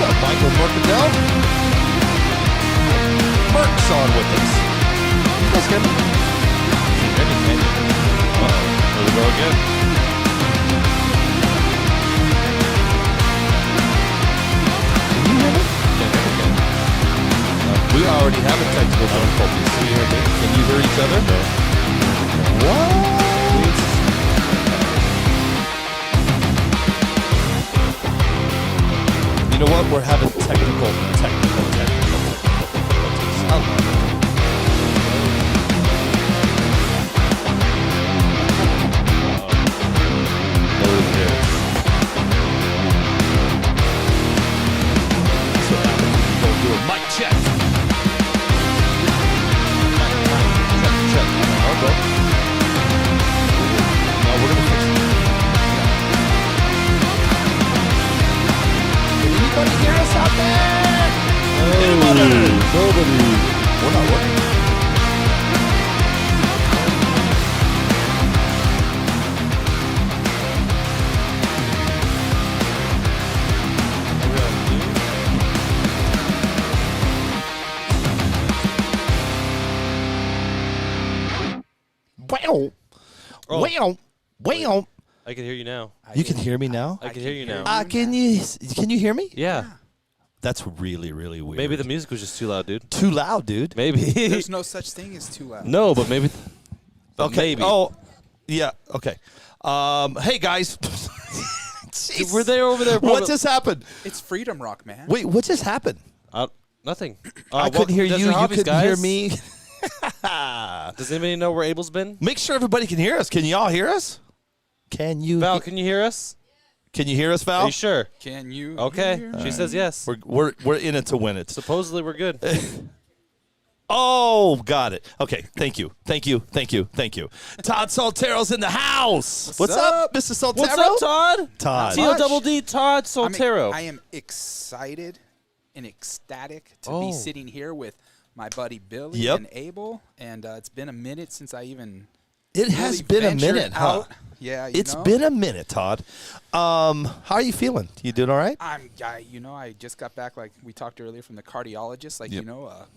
What's up, Michael Mercadell? Merc's on with us. You guys hear me? Here we go again. Can you hear me? We already have a technical difficulties. Can you hear me? Can you hear each other? No. What? You know what? We're having technical difficulties. Mic check. Check. I'll go. No, we're gonna fix it. Can anybody hear us out there? Nobody. We're not working. Wow. I can hear you now. You can hear me now? I can hear you now. Can you hear me? Yeah. That's really, really weird. Maybe the music was just too loud, dude. Too loud, dude. Maybe. There's no such thing as too loud. No, but maybe. Okay. Maybe. Oh, yeah. Okay. Hey, guys. Dude, we're there over there. What just happened? It's Freedom Rock, man. Wait, what just happened? Nothing. I couldn't hear you. Desert You Hobbies, couldn't guys. hear me. Does anybody know where Abel's been? Make sure everybody can hear us. Can y'all hear us? Can you? Val, can you hear us? Can you hear us, Val? Are you sure? Can you? Okay. hear She me? says yes. We're in it to win it. Supposedly we're good. Oh, got it. Okay, thank you. Todd Soltero's in the house. What's up, Mr. Soltero? What's up, Todd? Todd. T-O-double-D, Todd I Soltero. am excited and ecstatic to Oh. be sitting here with my buddy Billy Yep. and Abel, and it's been a minute since I even. It has really been a ventured minute, huh? out. Yeah, It's been a minute, Todd. How are you feeling? You doing all right? I just got back, like we talked earlier, from the cardiologist. Like, Yep.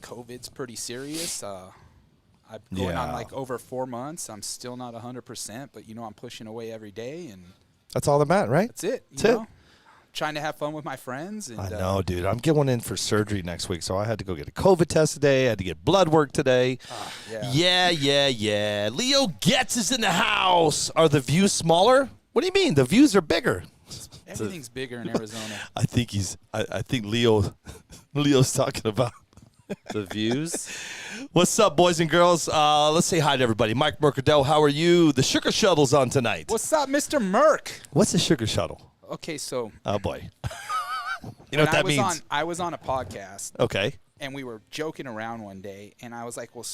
COVID's pretty serious. I'm going on like over 4 months. I'm still not 100%, but I'm pushing away every day, and That's all that matters, right? that's it. That's You it. know? Trying to have fun with my friends. And, I know, dude. I'm going in for surgery next week, so I had to go get a COVID test today. I had to get blood work today. Yeah. Leo Getz is in the house. Are the views smaller? What do you mean? The views are bigger. Everything's bigger in Arizona. I think Leo's talking about The views. What's up, boys and girls? Let's say hi to everybody. Mike Mercadell, how are you? The Sugar Shuttle's on tonight. What's up, Mr. Merc? What's the Sugar Shuttle? Okay, so Oh, boy. You know what that means? I was on a podcast, Okay. and we were joking around one day, and I was like, well,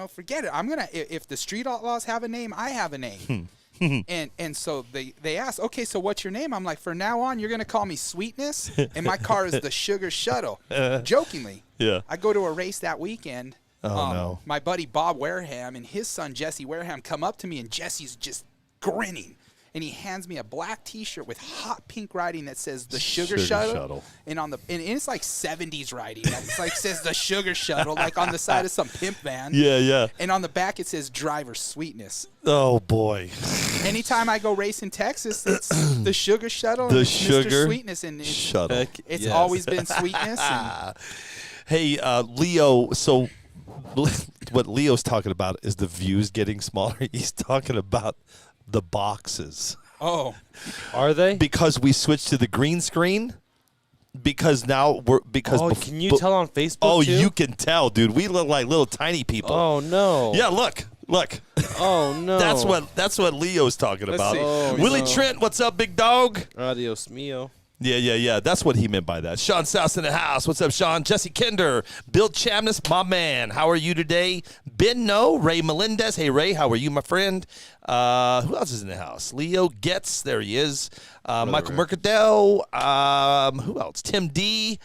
forget it. I'm going to, if the Street Outlaws have a name, I have a name. and so they asked, okay, so what's your name? I'm like, for now on, you're going to call me Sweetness, and my car is the Sugar Shuttle. Jokingly. Yeah. I go to a race that weekend. Oh, no. My buddy Bob Wareham and his son Jesse Wareham come up to me, and Jesse's just grinning. And he hands me a black T-shirt with hot pink writing that says "The Sugar Shuttle," and and it's like 70s writing. It's like says "The Sugar Shuttle" like on the side of some pimp van. Yeah. And on the back it says "Driver Sweetness." Oh, boy. Anytime I go race in Texas, it's the Sugar Shuttle. The and Sugar Mr. Sweetness, and Shuttle. it's always been Sweetness. And Hey, Leo, so what Leo's talking about is the views getting smaller. He's talking about the boxes. oh, Are they? Because we switched to the green screen. Because now we're Can you tell on Facebook? Oh, too? you can tell, dude. We look like little tiny people. Oh no. Yeah, look. Oh no. That's what Leo's talking about. see. Oh, Willie no. Trent, what's up, big dog? Adios mio. Yeah. That's what he meant by that. Sean South in the house. What's up, Sean? Jesse Kinder. Bill Chamness, my man. How are you today? Ben No. Ray Melendez. Hey, Ray. How are you, my friend? Who else is in the house? Leo Getz. There he is. Michael Mercadell. Who else? Tim D.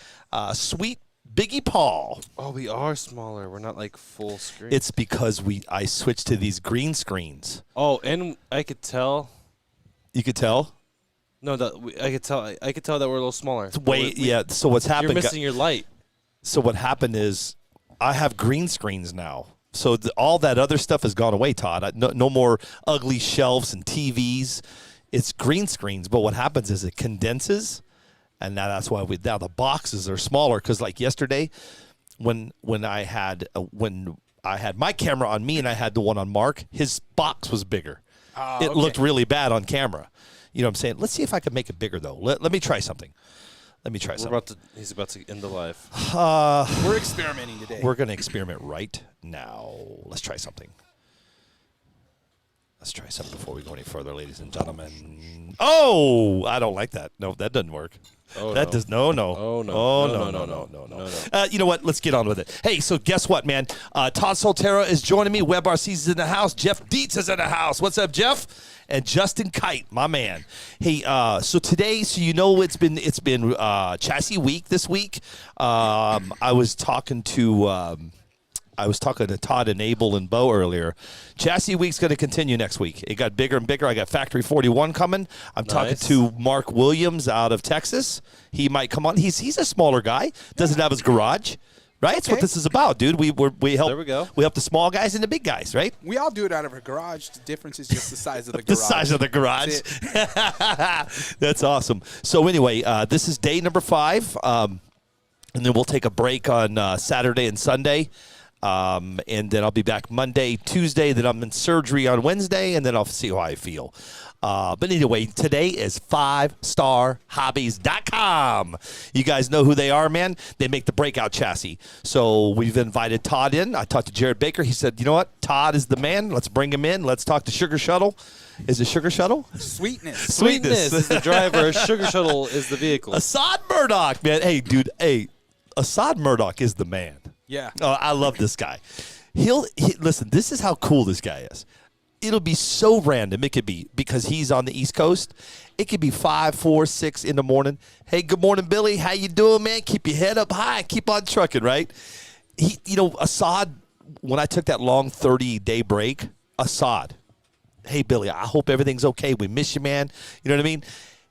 Sweet Biggie Paul. Oh, we are smaller. We're not like full screen. It's because I switched to these green screens. Oh, and I could tell. You could tell? No, I could tell. I could tell that we're a little smaller. Yeah. So what's happened? You're missing your light. So what happened is, I have green screens now. So all that other stuff has gone away, Todd. No more ugly shelves and TVs. It's green screens. But what happens is it condenses, and now that's why now the boxes are smaller. Because like yesterday, when I had my camera on me and I had the one on Mark, his box was bigger. It looked really bad on camera. You know what I'm saying? Let's see if I can make it bigger, though. Let me try something. He's about to end the live. We're experimenting today. We're going to experiment right now. Let's try something. Let's try something before we go any further, ladies and gentlemen. Oh, I don't like that. No, that doesn't work. Oh, that no. does no. Oh, no. Oh, No. you know what? Let's get on with it. Hey, so guess what, man? Todd Soltero is joining me. Web RC's is in the house. Jeff Dietz is in the house. What's up, Jeff? And Justin Kite, my man. Hey, so today, it's been chassis week this week. I was talking to Todd and Abel and Bo earlier. Chassis week's going to continue next week. It got bigger and bigger. I got Factory 41 coming. I'm talking to Mark Williams out of Texas. He might come on. He's a smaller guy. Doesn't have his garage. Right? That's what this is about, dude. We help. There we go. We help the small guys and the big guys, right? We all do it out of our garage. The difference is just the size of the garage. The size of the garage. That's awesome. So anyway, this is day number 5, and then we'll take a break on Saturday and Sunday. And then I'll be back Monday, Tuesday. Then I'm in surgery on Wednesday, and then I'll see how I feel. But anyway, today is 5starhobbies.com. You guys know who they are, man. They make the Breakout chassis. So we've invited Todd in. I talked to Jared Baker. He said, you know what? Todd is the man. Let's bring him in. Let's talk to Sugar Shuttle. Is it Sugar Shuttle? Sweetness. Sweetness is the driver. Sugar Shuttle is the vehicle. Assad Murdoch, man. Hey, dude. Hey, Assad Murdoch is the man. Yeah. Oh, I love this guy. Listen, this is how cool this guy is. It'll be so random. It could be because he's on the East Coast. It could be 5, 4, 6 in the morning. Hey, good morning, Billy. How you doing, man? Keep your head up high. Keep on trucking, right? Assad, when I took that long 30-day break, Assad, hey, Billy, I hope everything's okay. We miss you, man. You know what I mean?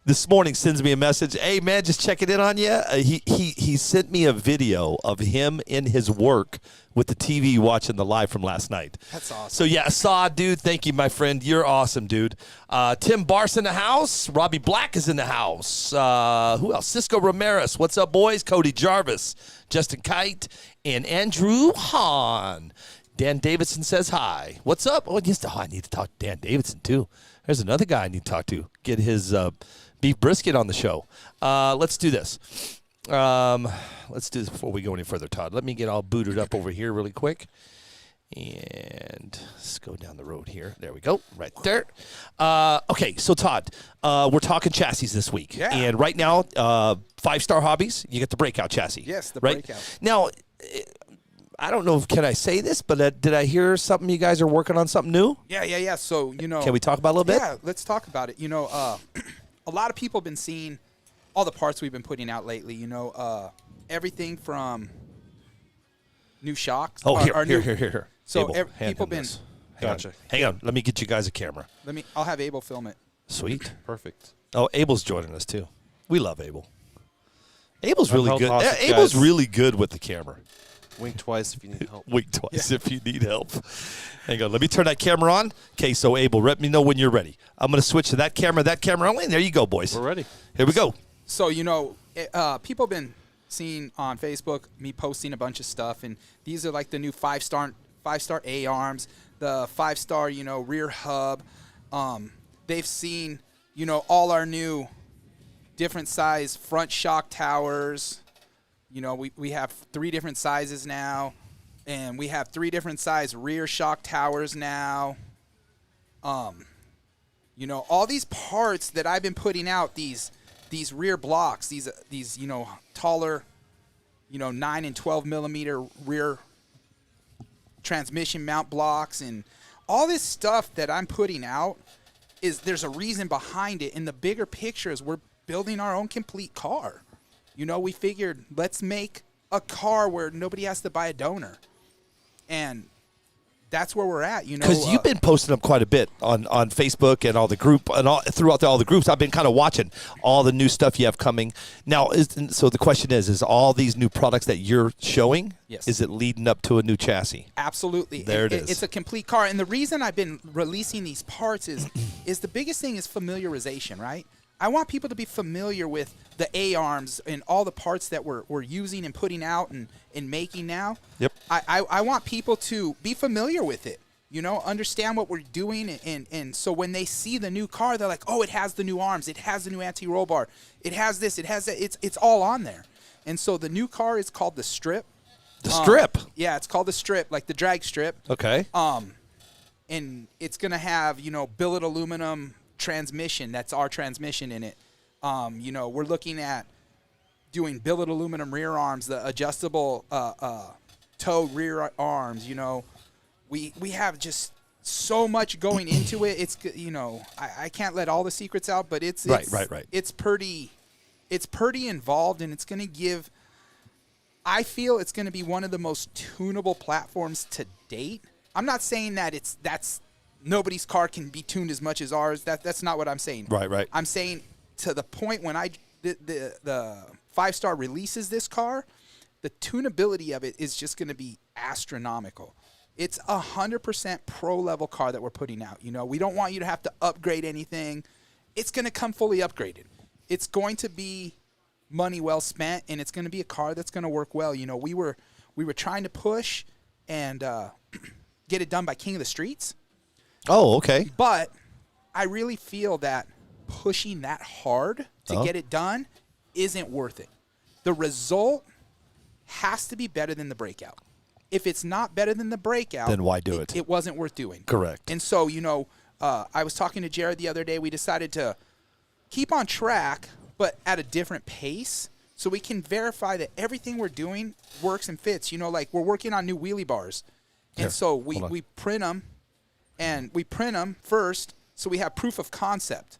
This morning sends me a message. Hey, man, just checking in on you. He sent me a video of him in his work with the TV watching the live from last night. That's awesome. So, yeah, Assad, dude, thank you, my friend. You're awesome, dude. Tim Bar's in the house. Robbie Black is in the house. Who else? Cisco Ramirez. What's up, boys? Cody Jarvis, Justin Kite, and Andrew Hahn. Dan Davidson says hi. What's up? Oh, I need to talk to Dan Davidson, too. There's another guy I need to talk to. Get his beef brisket on the show. Let's do this. Let's do this before we go any further, Todd. Let me get all booted up over here really quick. And let's go down the road here. There we go. Right there. Okay, so Todd, we're talking chassis this week. Yeah. And right now, 5-Star Hobbies, you get the Breakout chassis. Yes, the right? Breakout. Now, I don't know if can I say this, but did I hear something you guys are working on something new? Yeah. So, Can we talk about it a little bit? Yeah, let's talk about it. A lot of people have been seeing all the parts we've been putting out lately. Everything from new shocks. Oh, here. So Abel, people been. Gotcha. Hang on. Let me get you guys a camera. I'll have Abel film it. Sweet. Perfect. Oh, Abel's joining us too. We love Abel. Abel's I'm really held good. hostage, Abel's guys. really good with the camera. Wink twice if you need help. Wink twice if you need help. Hang on. Let me turn that camera on. Okay, so Abel, let me know when you're ready. I'm going to switch to that camera only. And there you go, boys. We're ready. Here we go. So, people have been seeing on Facebook me posting a bunch of stuff, and these are like the new 5-star A-arms, the 5-star, rear hub. They've seen, all our new different size front shock towers. We have 3 different sizes now, and we have 3 different size rear shock towers now. All these parts that I've been putting out, these rear blocks, these taller, 9 and 12 millimeter rear transmission mount blocks, and all this stuff that I'm putting out there's a reason behind it. In the bigger picture is we're building our own complete car. We figured let's make a car where nobody has to buy a donor. And that's where we're at, you know. Because you've been posting them quite a bit on Facebook and all the group and throughout all the groups. I've been kind of watching all the new stuff you have coming. Now, so the question is all these new products that you're showing, yes, is it leading up to a new chassis? Absolutely. There it is. It's a complete car. And the reason I've been releasing these parts is the biggest thing is familiarization, right? I want people to be familiar with the A-arms and all the parts that we're using and putting out and making now. Yep. I want people to be familiar with it, you know, understand what we're doing. And so when they see the new car, they're like, oh, it has the new arms. It has the new anti-roll bar. It has this. It has that. It's all on there. And so the new car is called the Strip. The Strip? Yeah, it's called the Strip, like the drag strip. Okay. And it's going to have, you know, billet aluminum transmission. That's our transmission in it. You know, we're looking at doing billet aluminum rear arms, the adjustable toe rear arms. You know, we have just so much going into it. It's, you know, I can't let all the secrets out, but it's right. It's pretty involved, and it's going to give. I feel it's going to be one of the most tunable platforms to date. I'm not saying that that's nobody's car can be tuned as much as ours. That's not what I'm saying. Right. I'm saying to the point when the 5-star releases this car, the tunability of it is just going to be astronomical. It's 100% pro level car that we're putting out. You know, we don't want you to have to upgrade anything. It's going to come fully upgraded. It's going to be money well spent, and it's going to be a car that's going to work well. You know, we were trying to push and get it done by King of the Streets. Oh, okay. But I really feel that pushing that hard to get it done isn't worth it. The result has to be better than the Breakout. If it's not better than the Breakout, then why do it? It wasn't worth doing. Correct. And so, you know, I was talking to Jared the other day. We decided to keep on track, but at a different pace, so we can verify that everything we're doing works and fits. You know, like we're working on new wheelie bars. And so we print them, and we print them first so we have proof of concept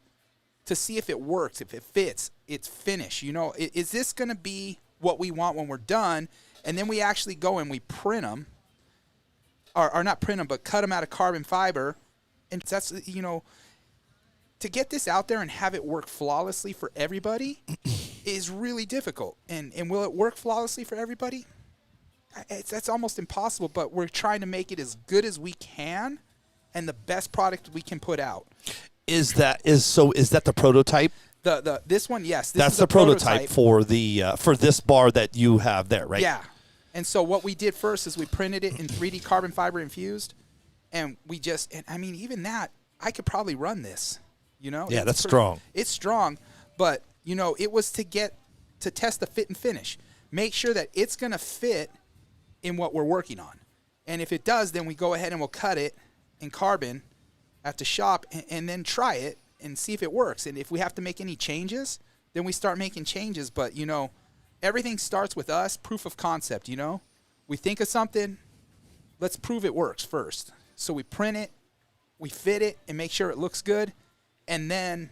to see if it works, if it fits, it's finished. You know, is this going to be what we want when we're done? And then we actually go and we print them, or not print them, but cut them out of carbon fiber. And that's, you know, to get this out there and have it work flawlessly for everybody is really difficult. And will it work flawlessly for everybody? That's almost impossible, but we're trying to make it as good as we can and the best product we can put out. Is that the prototype? This one, yes. That's the prototype for this bar that you have there, right? Yeah. And so what we did first is we printed it in 3D carbon fiber infused, and I mean, even that, I could probably run this, you know? Yeah, that's strong. It's strong, but, you know, it was to test the fit and finish. Make sure that it's going to fit in what we're working on. And if it does, then we go ahead and we'll cut it in carbon at the shop and then try it and see if it works. And if we have to make any changes, then we start making changes. But, you know, everything starts with us, proof of concept, you know? We think of something, let's prove it works first. So we print it, we fit it, and make sure it looks good, and then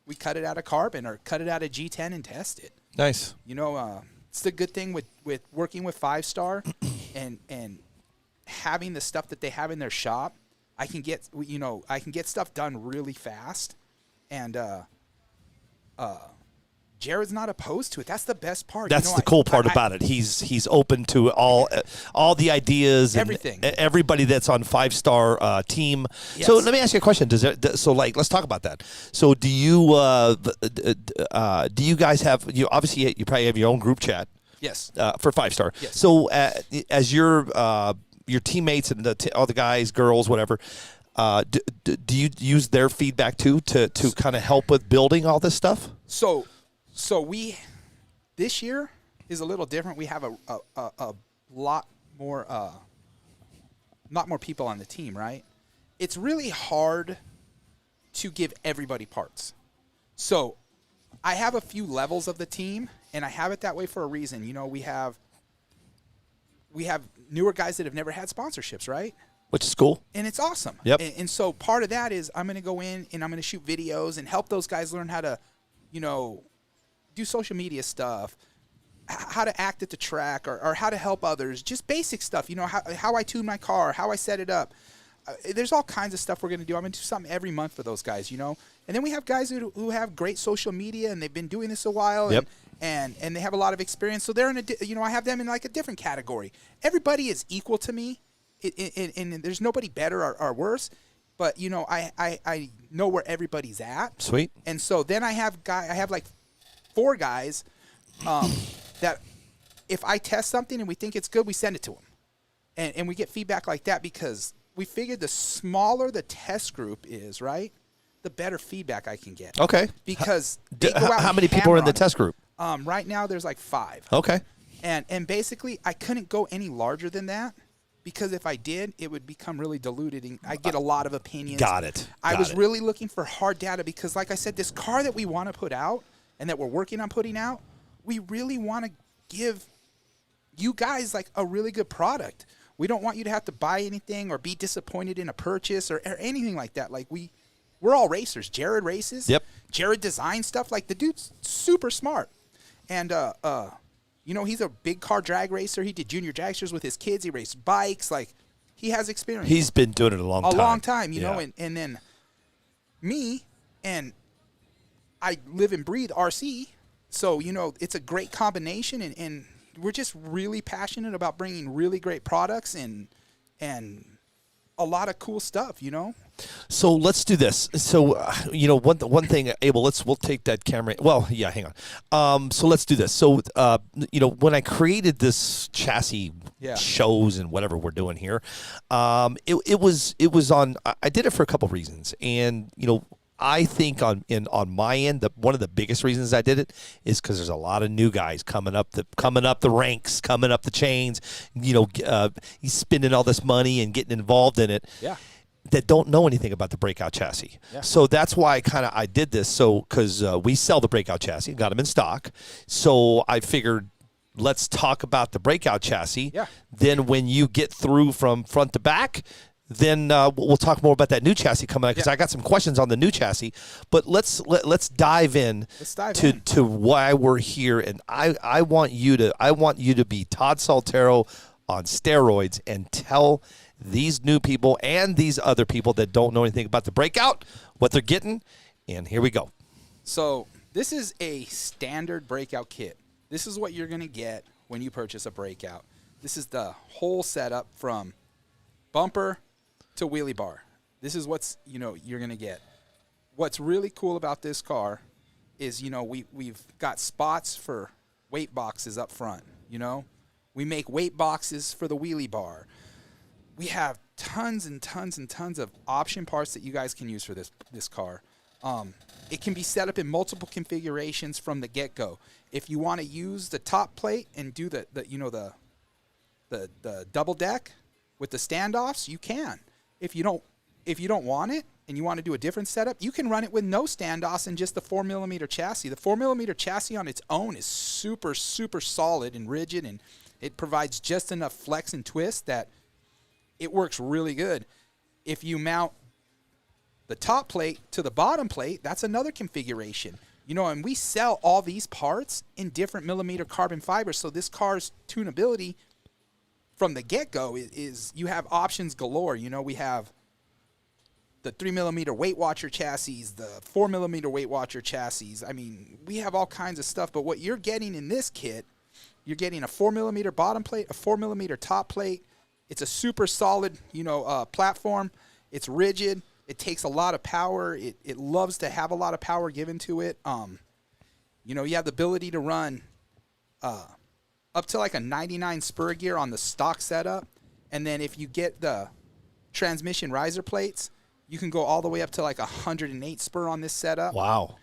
we cut it out of carbon or cut it out of G10 and test it. Nice. You know, it's the good thing with working with 5-star and having the stuff that they have in their shop. I can get stuff done really fast, and Jared's not opposed to it. That's the best part. That's the cool part about it. He's open to all the ideas and everything. Everybody that's on 5-star team. Yes. So let me ask you a question. Let's talk about that. So do you guys have obviously you probably have your own group chat? Yes. For 5-star. Yes. So as your teammates and all the guys, girls, whatever, do you use their feedback too to kind of help with building all this stuff? So we, this year is a little different. We have a lot more people on the team, right? It's really hard to give everybody parts. So I have a few levels of the team, and I have it that way for a reason. You know, we have newer guys that have never had sponsorships, right? Which is cool. And it's awesome. Yep. And so part of that is I'm going to go in and I'm going to shoot videos and help those guys learn how to, you know, do social media stuff, how to act at the track or how to help others, just basic stuff, you know, how I tune my car, how I set it up. There's all kinds of stuff we're going to do. I'm going to do something every month for those guys, you know. And then we have guys who have great social media, and they've been doing this a while, Yep. and they have a lot of experience. So they're I have them in like a different category. Everybody is equal to me, and there's nobody better or worse. But, you know, I know where everybody's at. Sweet. And so then I have like 4 guys that if I test something and we think it's good, we send it to them. And we get feedback like that because we figured the smaller the test group is, right, the better feedback I can get. Okay. Because they go out how and many people are in the hammer test group? on it. Right now there's like 5. Okay. And basically I couldn't go any larger than that because if I did, it would become really diluted and I get a lot of opinions. Got it. I was really looking for hard data because, like I said, this car that we want to put out and that we're working on putting out, we really want to give you guys like a really good product. We don't want you to have to buy anything or be disappointed in a purchase or anything like that. Like we're all racers. Jared races. Yep. Jared designs stuff. Like the dude's super smart. And, you know, he's a big car drag racer. He did junior dragsters with his kids. He raced bikes. Like he has experience. He's been doing it a long time. You know, and then me, and I live and breathe RC. So, you know, it's a great combination and we're just really passionate about bringing really great products and a lot of cool stuff, you know? So let's do this. So, you know, one thing, Abel, we'll take that camera. Well, yeah, hang on. So let's do this. So, you know, when I created this chassis shows and whatever we're doing here, it was on, I did it for a couple of reasons. And, you know, I think on my end, one of the biggest reasons I did it is because there's a lot of new guys coming up the ranks, coming up the chains. You know, he's spending all this money and getting involved in it. Yeah. That don't know anything about the Breakout chassis. Yeah. So that's why I did this. So because we sell the Breakout chassis, got them in stock. So I figured, let's talk about the Breakout chassis. Yeah. Then when you get through from front to back, then we'll talk more about that new chassis coming out because I got some questions on the new chassis. But let's dive in to why we're here, and I want you to be Todd Soltero on steroids and tell these new people and these other people that don't know anything about the Breakout what they're getting. And here we go. So this is a standard Breakout kit. This is what you're going to get when you purchase a Breakout. This is the whole setup from bumper to wheelie bar. This is what's, you know, you're going to get. What's really cool about this car is, you know, we've got spots for weight boxes up front, you know. We make weight boxes for the wheelie bar. We have tons and tons and tons of option parts that you guys can use for this car. It can be set up in multiple configurations from the get-go. If you want to use the top plate and do the double deck with the standoffs, you can. If you don't want it and you want to do a different setup, you can run it with no standoffs and just the 4mm chassis. The 4mm chassis on its own is super, super solid and rigid, and it provides just enough flex and twist that it works really good. If you mount the top plate to the bottom plate, that's another configuration. You know, and we sell all these parts in different millimeter carbon fibers, so this car's tunability from the get-go is you have options galore. You know, we have the 3mm Weight Watcher chassis, the 4mm Weight Watcher chassis. I mean, we have all kinds of stuff, but what you're getting in this kit, you're getting a 4mm bottom plate, a 4mm top plate. It's a super solid, you know, platform. It's rigid. It takes a lot of power. It loves to have a lot of power given to it. You know, you have the ability to run up to like a 99 spur gear on the stock setup. And then if you get the transmission riser plates, you can go all the way up to like 108 spur on this setup. Wow.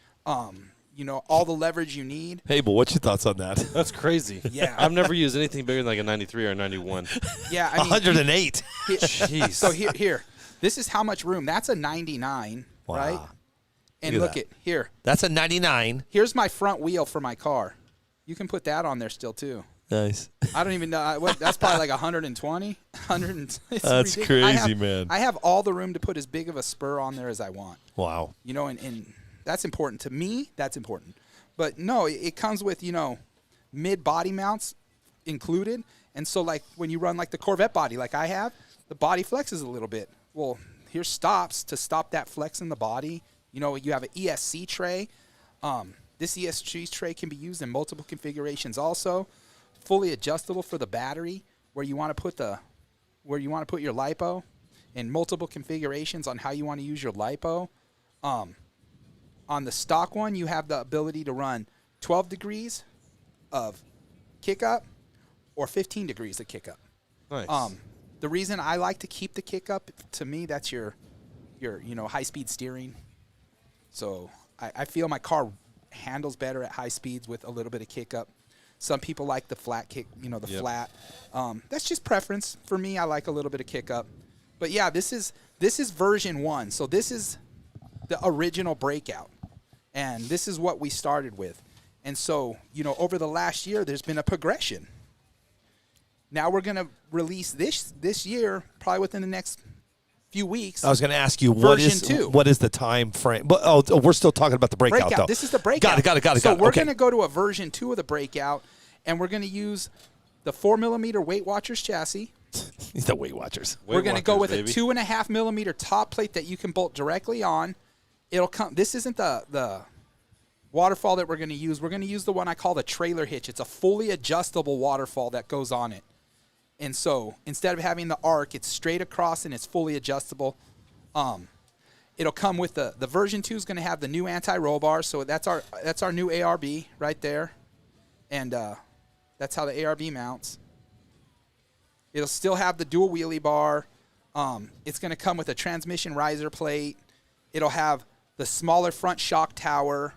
You know, all the leverage you need. Hey, but what's your thoughts on that? That's crazy. Yeah. I've never used anything bigger than like a 93 or a 91. Yeah, I mean, 108. Jeez. So here. This is how much room. That's a 99, wow. right? And Look look at here. That's a 99. Here's my front wheel for my car. You can put that on there still too. Nice. I don't even know. That's probably like 120. 100. That's crazy, man. I have all the room to put as big of a spur on there as I want. Wow. You know, and that's important to me. That's important. But no, it comes with, you know, mid body mounts included. And so like when you run like the Corvette body like I have, the body flexes a little bit. Well, here's stops to stop that flex in the body. You know, you have an ESC tray. This ESC tray can be used in multiple configurations also. Fully adjustable for the battery where you want to put your lipo, in multiple configurations on how you want to use your lipo. On the stock one, you have the ability to run 12 degrees of kick up or 15 degrees of kick up. Nice. The reason I like to keep the kick up, to me, that's your high speed steering. So I feel my car handles better at high speeds with a little bit of kick up. Some people like the flat kick, flat. That's just preference. For me, I like a little bit of kick up. But yeah, this is version 1. So this is the original Breakout. And this is what we started with. And so, over the last year, there's been a progression. Now we're going to release this year, probably within the next few weeks. I was going to ask you, what is the time frame? But we're still talking about the Breakout, though. This is the Breakout. Got it. So we're going to go to a version 2 of the Breakout, and we're going to use the 4mm Weight Watchers chassis. The Weight Watchers. We're going to go with a 2.5mm top plate that you can bolt directly on. It'll come. This isn't the waterfall that we're going to use. We're going to use the one I call the trailer hitch. It's a fully adjustable waterfall that goes on it. And so instead of having the arc, it's straight across and it's fully adjustable. It'll come with the version 2 is going to have the new anti-roll bar. So that's our new ARB right there. And that's how the ARB mounts. It'll still have the dual wheelie bar. It's going to come with a transmission riser plate. It'll have the smaller front shock tower.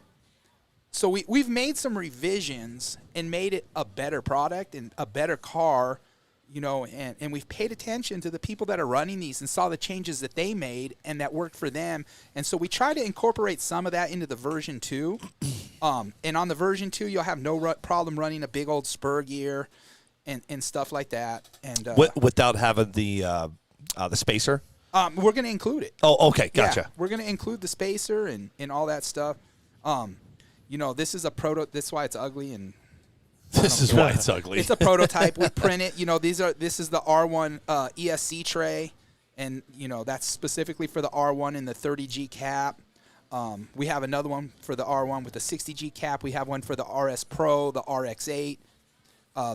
So we've made some revisions and made it a better product and a better car, and we've paid attention to the people that are running these and saw the changes that they made and that worked for them. And so we try to incorporate some of that into the version 2. And on the version 2, you'll have no problem running a big old spur gear and stuff like that. And without having the spacer? We're going to include it. Oh, okay. Gotcha. Yeah, we're going to include the spacer and all that stuff. This is a this is why it's ugly and this is why it's ugly. It's a prototype. We print it. This is the R1 ESC tray, and that's specifically for the R1 and the 30G cap. We have another one for the R1 with the 60G cap. We have one for the RS Pro, the RX8,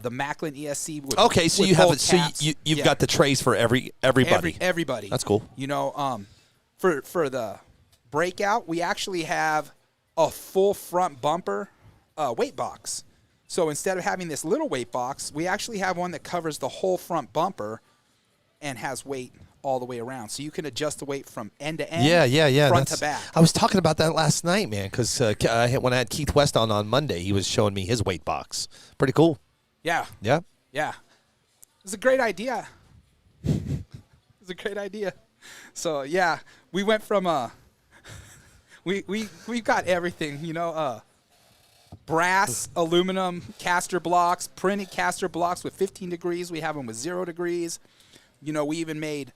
the Macklin ESC. So you have it. So you've got the trays for everybody. Everybody. That's cool. For the Breakout, we actually have a full front bumper weight box. So instead of having this little weight box, we actually have one that covers the whole front bumper and has weight all the way around. So you can adjust the weight from end to end, front to back. I was talking about that last night, man, because when I had Keith West on Monday, he was showing me his weight box. Pretty cool. Yeah. Yeah. Yeah. It was a great idea. So, yeah, we went from we got everything, brass, aluminum, caster blocks, printed caster blocks with 15 degrees. We have them with 0 degrees. We even made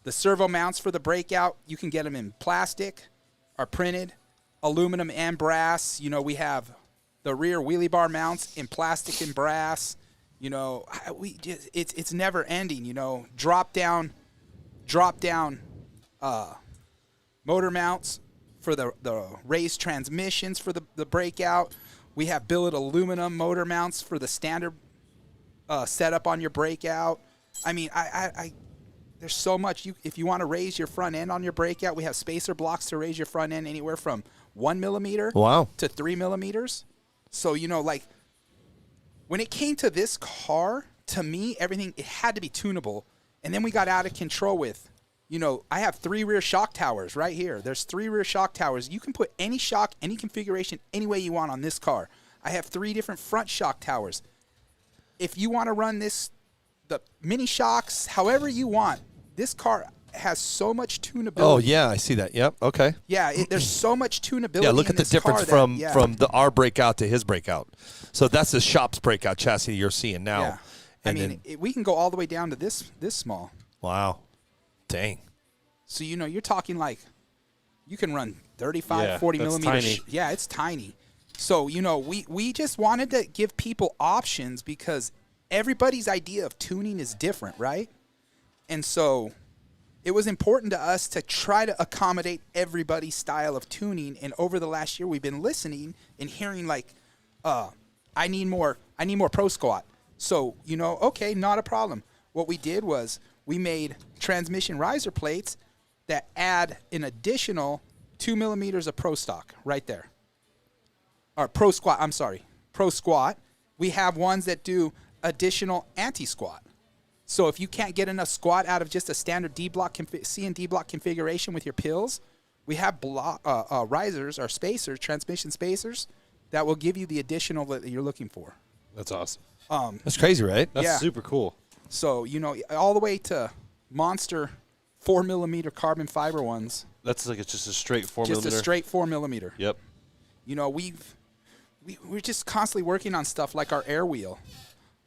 the servo mounts for the Breakout. You can get them in plastic or printed, aluminum and brass. We have the rear wheelie bar mounts in plastic and brass. It's never ending. Drop down motor mounts for the raised transmissions for the Breakout. We have billet aluminum motor mounts for the standard setup on your Breakout. I mean, there's so much. If you want to raise your front end on your Breakout, we have spacer blocks to raise your front end anywhere from 1 millimeter to 3 millimeters. So, when it came to this car, to me, everything, it had to be tunable. And then we got out of control with, I have 3 rear shock towers right here. There's 3 rear shock towers. You can put any shock, any configuration, any way you want on this car. I have 3 different front shock towers. If you want to run the mini shocks, however you want, this car has so much tunability. Oh, yeah, I see that. Yep, okay. Yeah, there's so much tunability. Yeah, look at the difference from our Breakout to his Breakout. So that's the shop's Breakout chassis you're seeing now. Yeah. We can go all the way down to this small. Wow. Dang. So, you're talking like you can run 35, 40 millimeters. Tiny. Yeah, it's tiny. So, we just wanted to give people options because everybody's idea of tuning is different, right? And so it was important to us to try to accommodate everybody's style of tuning. And over the last year, we've been listening and hearing like, I need more pro squat. So, okay, not a problem. What we did was we made transmission riser plates that add an additional 2 millimeters of pro stock right there. Or pro squat. We have ones that do additional anti-squat. So if you can't get enough squat out of just a standard C and D block configuration with your pills, we have risers or spacers, transmission spacers, that will give you the additional that you're looking for. That's awesome. That's crazy, right? That's super cool. So, all the way to monster 4 millimeter carbon fiber ones. That's like it's just a straight 4 Just millimeter. a straight 4 millimeter. Yep. We're just constantly working on stuff like our air wheel.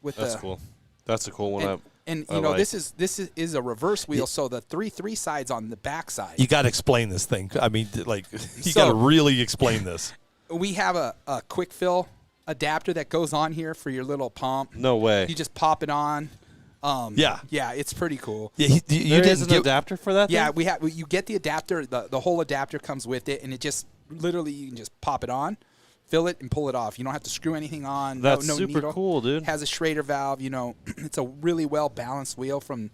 That's cool. That's a cool one. And I like. this is a reverse wheel, so the 3-3 side's on the back side. You got to explain this thing. I mean, like, you So- got to really explain this. We have a quick fill adapter that goes on here for your little pump. No way. You just pop it on. Yeah. Yeah, it's pretty cool. Yeah, you There is didn't an give. adapter for that. Yeah, thing? you get the adapter. The whole adapter comes with it, and it just literally you can just pop it on, fill it, and pull it off. You don't have to screw anything on. That's no super needle. cool, dude. Has a Schrader valve. It's a really well balanced wheel from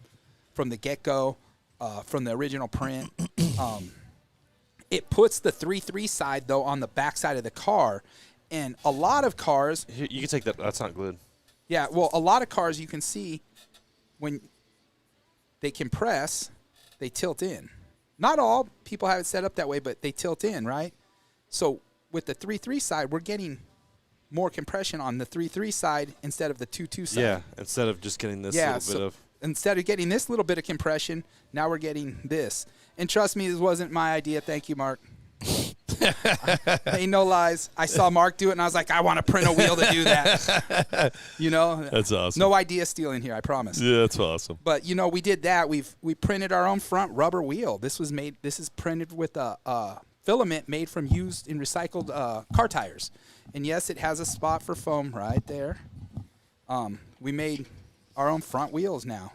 the get go, from the original print. It puts the 3-3 side though on the back side of the car, and a lot of cars. Here, you can take that. That's not glued. Yeah, well, a lot of cars you can see when they compress, they tilt in. Not all people have it set up that way, but they tilt in, right? So with the 3-3 side, we're getting more compression on the 3-3 side instead of the 2-2 side. Yeah, instead of just getting this little bit of. Instead of getting this little bit of compression, now we're getting this. And trust me, this wasn't my idea. Thank you, Mark. Ain't no lies. I saw Mark do it, and I was like, I want to print a wheel to do that. That's awesome. No idea stealing here, I promise. Yeah, that's awesome. But we did that. We printed our own front rubber wheel. This is printed with a filament made from used and recycled car tires. And yes, it has a spot for foam right there. We made our own front wheels now.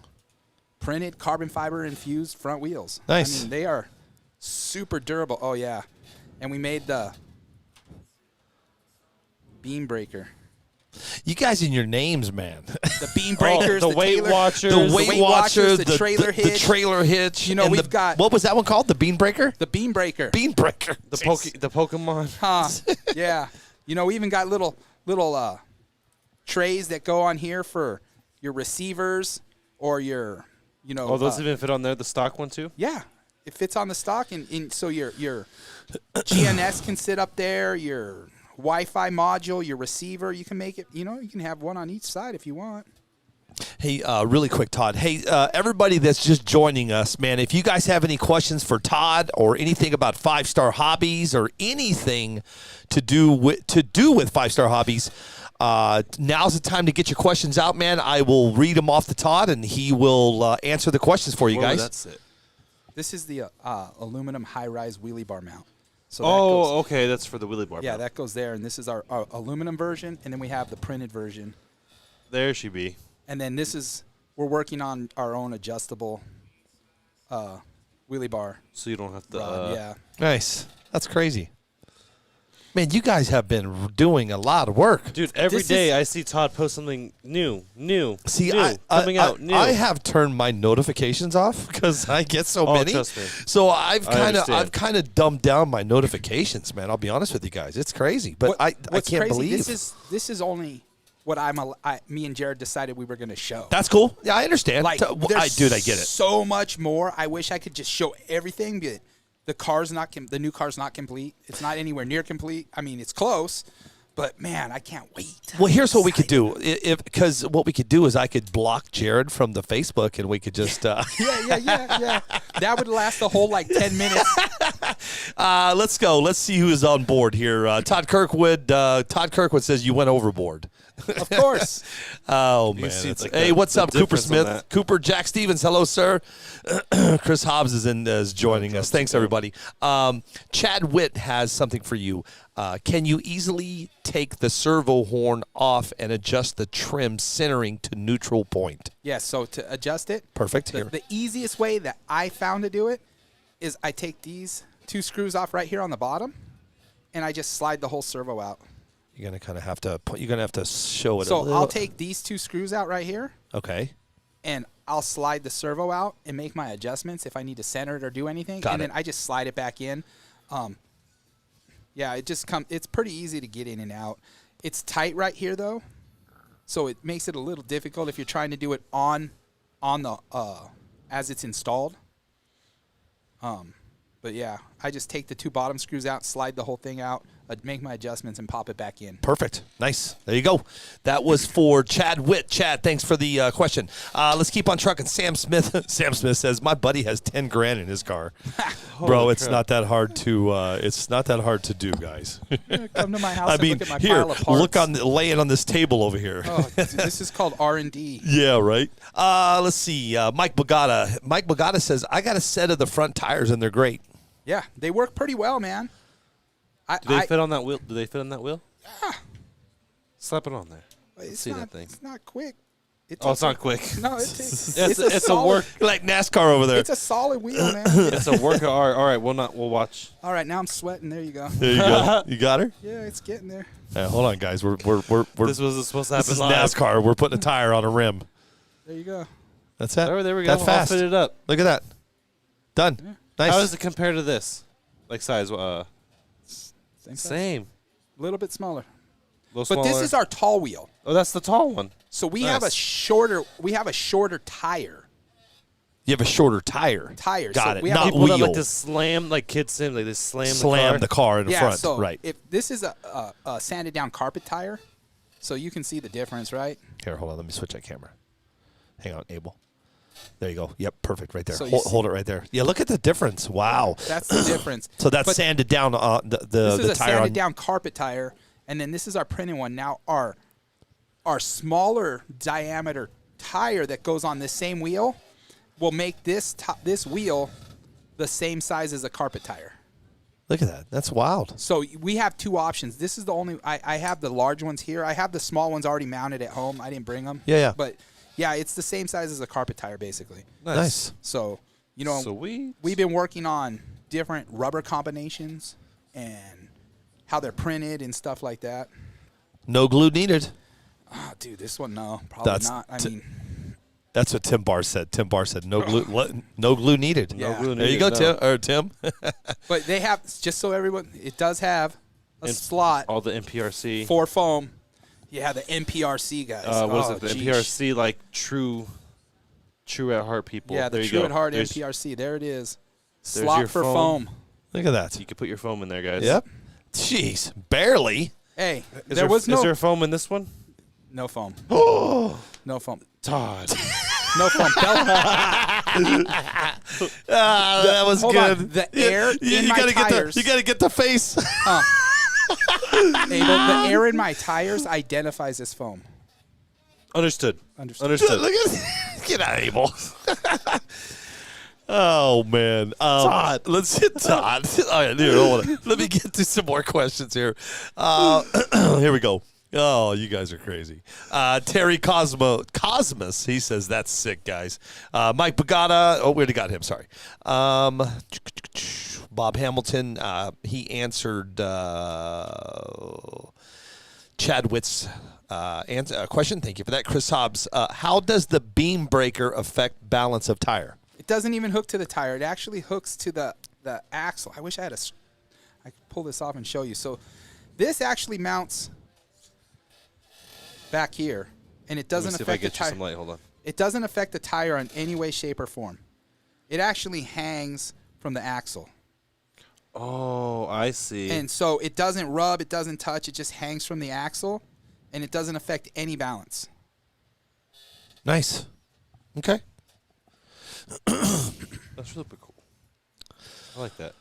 Printed carbon fiber infused front wheels. Nice. I mean, they are super durable. Oh yeah. And we made the beam breaker. You guys in your names, man. The beam breakers, the Weight Taylor- Watchers. The Weight Watcher, the trailer hitch. The trailer hitch. You know, and we've got- What was that one called? The Bean Breaker? The beam breaker. Bean Breaker. The Pokemon. Huh. Yeah. We even got little trays that go on here for your receivers or your, Oh, those even fit on there. The stock one too. yeah. It fits on the stock, and so your GNS can sit up there, your Wi-Fi module, your receiver, you can make it, you can have one on each side if you want. Hey, really quick, Todd. Hey, everybody that's just joining us, man, if you guys have any questions for Todd or anything about 5-Star Hobbies or anything to do with 5-Star Hobbies, now's the time to get your questions out, man. I will read them off to Todd, and he will answer the questions for you Where would guys. that sit? This is the aluminum high-rise wheelie bar mount. So Okay, that's for the wheelie bar. yeah, that goes there, and this is our aluminum version, and then we have the printed version. There she be. And then we're working on our own adjustable wheelie bar. So you don't have to. Yeah. Nice. That's crazy. Man, you guys have been doing a lot of work. Dude, every This day is- I see Todd post something new, See, new, coming out, new. I have turned my notifications off because I get so many. Trust me. So I've understand. kind of dumbed down my notifications, man. I'll be honest with you guys. It's crazy, but I What's can't crazy, believe this is only what me and Jared decided we were going to show. that's cool. Yeah, I understand. Like, I get it. So much more. I wish I could just show everything, but the new car's not complete. It's not anywhere near complete. I mean, it's close, but man, I can't wait. Well, here's what we could do. Because what we could do is I could block Jared from the Facebook, and we could just. Yeah. That would last the whole 10 minutes. Let's go. Let's see who is on board here. Todd Kirkwood. Todd Kirkwood says you went overboard. Of course. Oh, You man. see, That's- like, hey, the- what's the up, Cooper difference on Smith? that. Cooper, Jack Stevens, hello, sir. Chris Hobbs is joining us. Thanks, everybody. Chad Witt has something for you. Can you easily take the servo horn off and adjust the trim centering to neutral point? Yes, so to adjust it, Perfect. the easiest way that I found to do it is I take these 2 screws off right here on the bottom, and I just slide the whole servo out. You're gonna kind of have to put. You're gonna have to show it. a So little. I'll take these 2 screws out right here, Okay. and I'll slide the servo out and make my adjustments if I need to center it or do anything. Got and it. then I just slide it back in. Yeah, it's pretty easy to get in and out. It's tight right here though, so it makes it a little difficult if you're trying to do it on the as it's installed. But yeah, I just take the 2 bottom screws out, slide the whole thing out, make my adjustments, and pop it back in. Perfect. Nice. There you go. That was for Chad Witt. Chad, thanks for the question. Let's keep on trucking. Sam Smith. Sam Smith says my buddy has $10,000 in his car. Bro, it's not that hard to. It's not that hard to do, guys. Come to my house I and mean, look at my here, pile of parts. look laying on this table over here. Oh, this is called R&D. Yeah, right. Let's see. Mike Bogata. Mike Bogata says I got a set of the front tires and they're great. Yeah, they work pretty well, man. Do they fit on that wheel? Do they fit on that wheel? Yeah. Slap it on there. It's See not, that thing. It's not quick. Oh, it's not quick. No, it takes, It's a solid, work. Like NASCAR over there. It's a solid wheel, man. It's a work. All right, we'll watch. All right, now I'm sweating. There you go. There you go. You got her. Yeah, it's getting there. Hold on, guys. We're This was supposed to this happen is live. NASCAR. We're putting a tire on a rim. There you go. That's it. Oh, there we go. That I'll fast. fit it up. Look at that. Done. Yeah. Nice. How does it compare to this? Like size? Same size. Same. A little bit smaller. Little But smaller. this is our tall wheel. Oh, that's the tall one. So we Nice. have a shorter tire. You have a shorter tire. Tire. Got So it. we have Not People that wheel. like to slam, like kids say, like they slam The car in the Yeah, front. so Right. if this is a sanded down carpet tire, so you can see the difference, right? Here, hold on. Let me switch that camera. Hang on, Abel. There you go. Yep, perfect right there. So you Hold it right there. Yeah, look at the difference. Wow. That's the difference. So that's But sanded down the this is a tire sanded on. down carpet tire, and then this is our printed one. Now our smaller diameter tire that goes on this same wheel will make this wheel the same size as a carpet tire. Look at that. That's wild. So we have 2 options. This is the only I have the large ones here. I have the small ones already mounted at home. I didn't bring them. Yeah. But yeah, it's the same size as a carpet tire basically. Nice. So, you know, Sweet. we've been working on different rubber combinations and how they're printed and stuff like that. No glue needed. Oh, dude, this one, no, probably That's not. I mean, That's what Tim Barr said. Tim Barr said no glue. No glue needed. Yeah. No glue There you needed, go, no. Tim. but they have, just so everyone, it does have a And slot All the NPRC. for foam. Yeah, the NPRC guys. What is Oh, it? The geesh. NPRC, like true at heart people. Yeah, there the you True go. at Heart There's- NPRC. There it is. there's Slot your for foam. foam. Look at that. You can put your foam in there, guys. Yep. Jeez, barely. Hey, Is there was Is there no foam in this one? no foam. Oh, No foam. Todd. No foam. that was Hold good. on. The air in my gotta tires. you got to get the face. Abel, the air in my tires identifies as foam. Understood. Understood. Understood. Look at get out, Abel. Oh man, Todd. Let's hit Todd. All right, here, hold on. Let me get to some more questions here. Here we go. Oh, you guys are crazy. Terry Cosmos, he says that's sick, guys. Mike Bogata, we already got him. Sorry. Bob Hamilton, he answered Chad Witt's question. Thank you for that. Chris Hobbs, how does the beam breaker affect balance of tire? It doesn't even hook to the tire. It actually hooks to the axle. I wish I could pull this off and show you. So this actually mounts back here, and it doesn't Let me see if I affect the get you tire. some light. Hold on. It doesn't affect the tire in any way, shape, or form. It actually hangs from the axle. Oh, I see. And so it doesn't rub, it doesn't touch, it just hangs from the axle, and it doesn't affect any balance. Nice. Okay. That's really cool. I like that.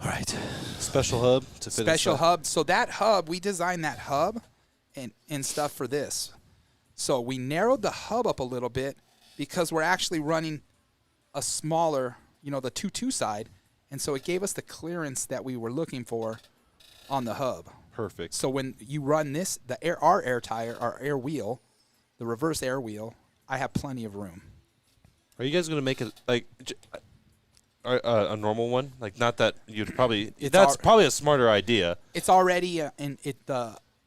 All right. Special hub to fit Special inside. hub. So that hub, we designed that hub and stuff for this. So we narrowed the hub up a little bit because we're actually running a smaller, the 2.2 side, and so it gave us the clearance that we were looking for on the hub. Perfect. So when you run this, our air tire, our air wheel, the reverse air wheel, I have plenty of room. Are you guys going to make it like a normal one? Like, not that you'd probably. That's probably a smarter idea. It's already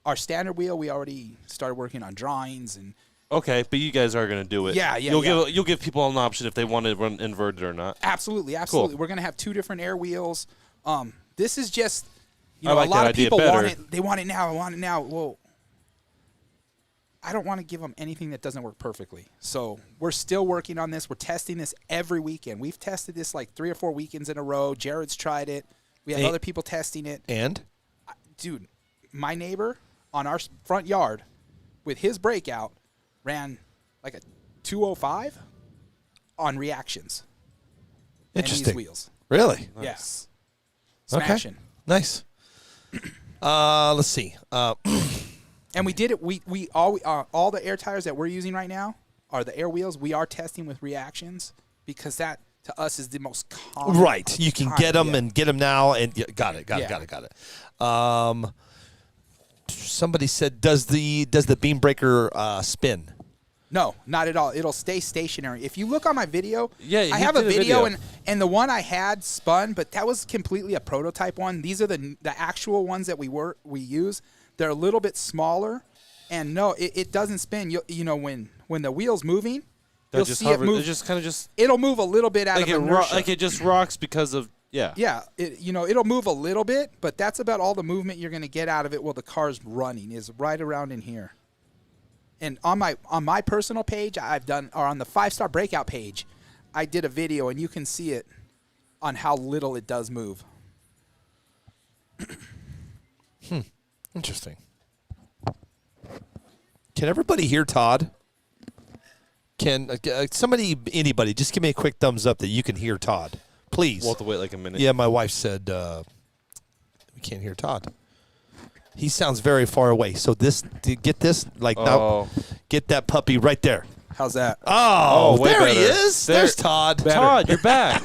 our standard wheel. We already started working on drawings and. Okay, but you guys are going to do it. Yeah. You'll give people an option if they want to run inverted or not. Absolutely. Cool. We're going to have 2 different air wheels. This is just, I like a lot that of idea people better. want it. They want it now. I want it now. Well, I don't want to give them anything that doesn't work perfectly. So we're still working on this. We're testing this every weekend. We've tested this like 3 or 4 weekends in a row. Jared's tried it. We have other people testing it. And? Dude, my neighbor on our front yard with his Breakout ran like a 205 on reactions. Interesting. And these wheels. Really? Yes. Okay. Smashing. Nice. Let's see. And we did it. We all the air tires that we're using right now are the air wheels. We are testing with reactions because that to us is the most common. Right. You can get them and get them now. And got it. Somebody said, does the beam breaker spin? No, not at all. It'll stay stationary. If you look on my video, I have a video and the one I had spun, but that was completely a prototype one. These are the actual ones that we use. They're a little bit smaller, and no, it doesn't spin. When the wheel's moving, you'll see it move. It'll move a little bit out of inertia. Like it just rocks because of Yeah, it'll move a little bit, but that's about all the movement you're going to get out of it while the car's running is right around in here. And on my personal page, on the 5-star Breakout page, I did a video, and you can see it on how little it does move. Interesting. Can everybody hear Todd? Can anybody just give me a quick thumbs up that you can hear Todd, please? We'll have to wait like a minute. Yeah, my wife said we can't hear Todd. He sounds very far away. So get this now, get that puppy right there. How's that? Oh, way there better. he is. There's Todd. Todd, you're back.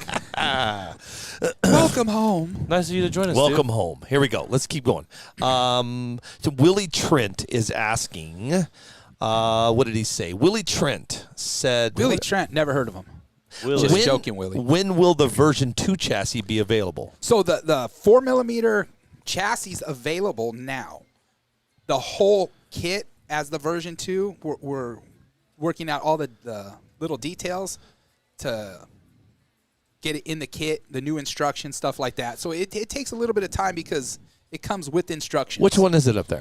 Welcome home. Nice of you to join us. Welcome home. Here we go. Let's keep going. So Willie Trent is asking, what did he say? Willie Trent said. Willie Trent, never heard of him. Willie. Just joking, Willie. When will the version 2 chassis be available? So the 4mm chassis available now. The whole kit as the version 2, we're working out all the little details to get it in the kit, the new instructions, stuff like that. So it takes a little bit of time because it comes with instructions. Which one is it up there?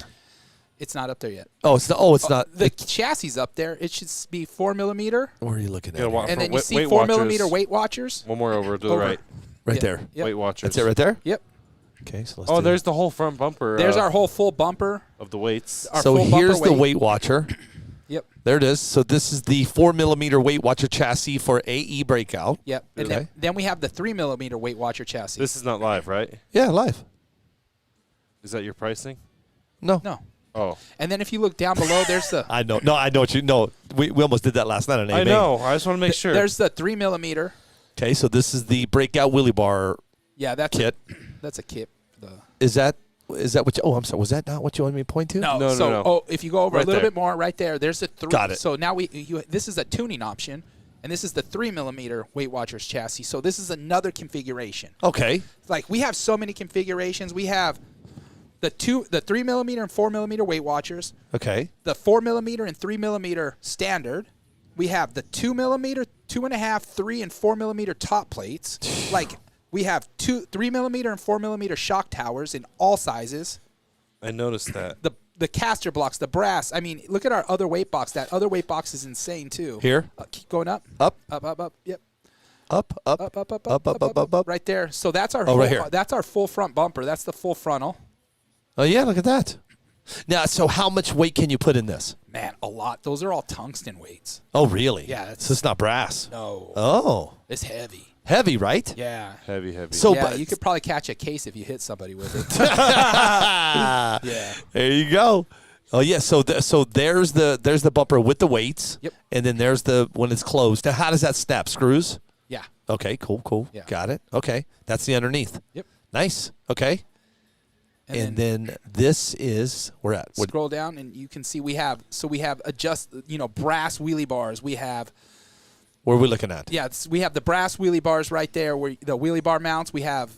It's not up there yet. Oh, it's not. The chassis up there. It should be 4mm. Where are you looking at? And then you see 4mm Weight Watchers. One more over to the right. Right there. Yep. Weight Watchers. That's it right there? Yep. Okay, so let's there's the whole front bumper. There's our whole full bumper. Of the weights. So here's the Weight Watcher. Yep. There it is. So this is the 4mm Weight Watcher chassis for AE Breakout. Yep. And Okay. then we have the 3mm Weight Watcher chassis. This is not live, right? Yeah, live. Is that your pricing? No. Oh. And then if you look down below, there's the... I know. No, I know what you know. We almost did that last night on AMA. I know. I just want to make sure. There's the 3mm. Okay, so this is the Breakout Wheelie Bar Yeah, that's kit. That's a kit. Is that what you... Oh, I'm sorry. Was that not what you wanted me to point to? No. No. Oh, if you go over Right a little there. bit more, right there, there's a 3. Got it. So now this is a tuning option, and this is the 3mm Weight Watchers chassis. So this is another configuration. Okay. Like we have so many configurations. We have the 3mm and 4mm Weight Watchers, Okay. the 4mm and 3mm standard. We have the 2mm, 2.5, 3, and 4mm top plates. Like we have 3mm and 4mm shock towers in all sizes. I noticed that. The caster blocks, the brass. I mean, look at our other weight box. That other weight box is insane too. Here? Keep going up. Up. Up. Yep. Up. Up. Right there. So that's our right here. That's our full front bumper. That's the full frontal. Oh, yeah, look at that. Now, so how much weight can you put in this? Man, a lot. Those are all tungsten weights. Oh, really? Yeah, So it's not brass? No. Oh. It's heavy. Heavy, right? Yeah. Heavy. So, Yeah, but you could probably catch a case if you hit somebody with it. Yeah. there you go. Oh yeah, so there's the bumper with the weights. Yep. And then there's the when it's closed. Now, how does that snap? Screws? Yeah. Okay, cool. Yeah. Got it. Okay. That's the underneath. Yep. Nice. Okay. And then this is we're at. Scroll down and you can see we have brass wheelie bars. We have Where are we looking at? Yeah, we have the brass wheelie bars right there where the wheelie bar mounts. We have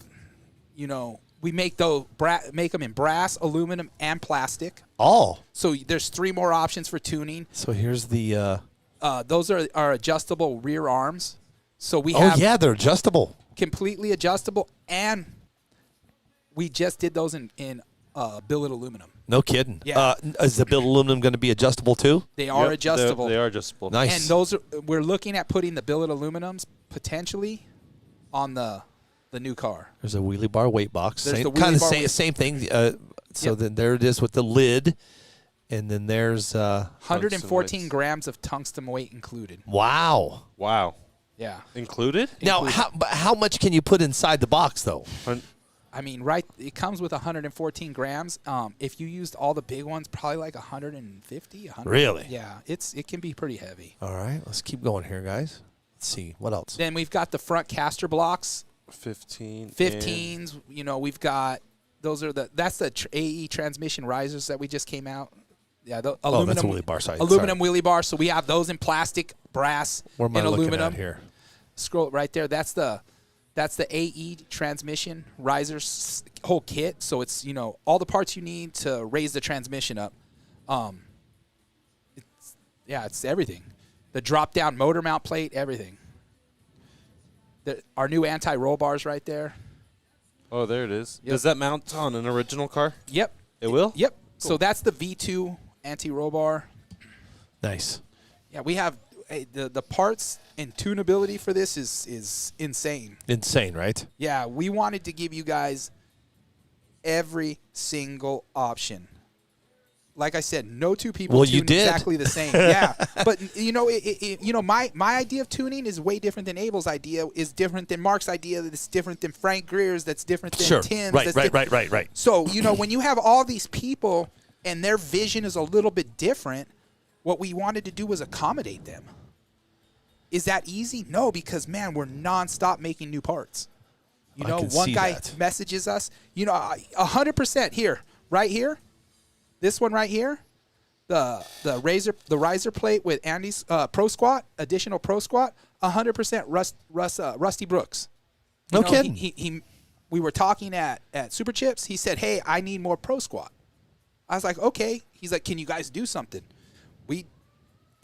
we make them in brass, aluminum, and plastic. Oh. So there's 3 more options for tuning. So here's the those are adjustable rear arms. So we have they're adjustable. Completely adjustable, and we just did those in billet aluminum. No kidding. Yeah. Is the billet aluminum going to be adjustable too? They are adjustable. They are adjustable. Nice. And we're looking at putting the billet aluminums potentially on the new car. There's a wheelie bar weight box. There's Same, the kind wheelie of bar same thing. So then there it is with the lid, and then there's 114 grams of tungsten weight included. Wow. Yeah. Included? Now, how much can you put inside the box though? I mean, it comes with 114 grams. If you used all the big ones, probably like 150. 100. Really? Yeah. It can be pretty heavy. All right, let's keep going here, guys. Let's see what else. Then we've got the front caster blocks. 15s. We've got that's the AE transmission risers that we just came out. Yeah, the aluminum. That's a wheelie bar size. Aluminum wheelie bar. So we have those in plastic, brass, Where am I and looking aluminum. at here? Scroll right there. That's the AE transmission risers whole kit. So it's all the parts you need to raise the transmission up. It's everything. The drop down motor mount plate, everything. Our new anti-roll bars right there. Oh, there it is. Yep. Does that mount on an original car? Yep. It will? Yep. Cool. So that's the V2 anti-roll bar. Nice. Yeah, we have the parts and tunability for this is insane. Insane, right? Yeah, we wanted to give you guys every single option. Like I said, no two people tune exactly the same. Yeah, but my idea of tuning is way different than Abel's idea. Is different than Mark's idea. That's different than Frank Greer's. That's different than Tim's. Right. So when you have all these people and their vision is a little bit different, what we wanted to do was accommodate them. Is that easy? No, because man, we're nonstop making new parts. One guy messages us. 100% here, right here. This one right here, the riser plate with Andy's Pro Squat, additional Pro Squat, 100% Rusty Brooks. No kidding. We were talking at Super Chips. He said, "Hey, I need more Pro Squat." I was like, "Okay." He's like, "Can you guys do something?"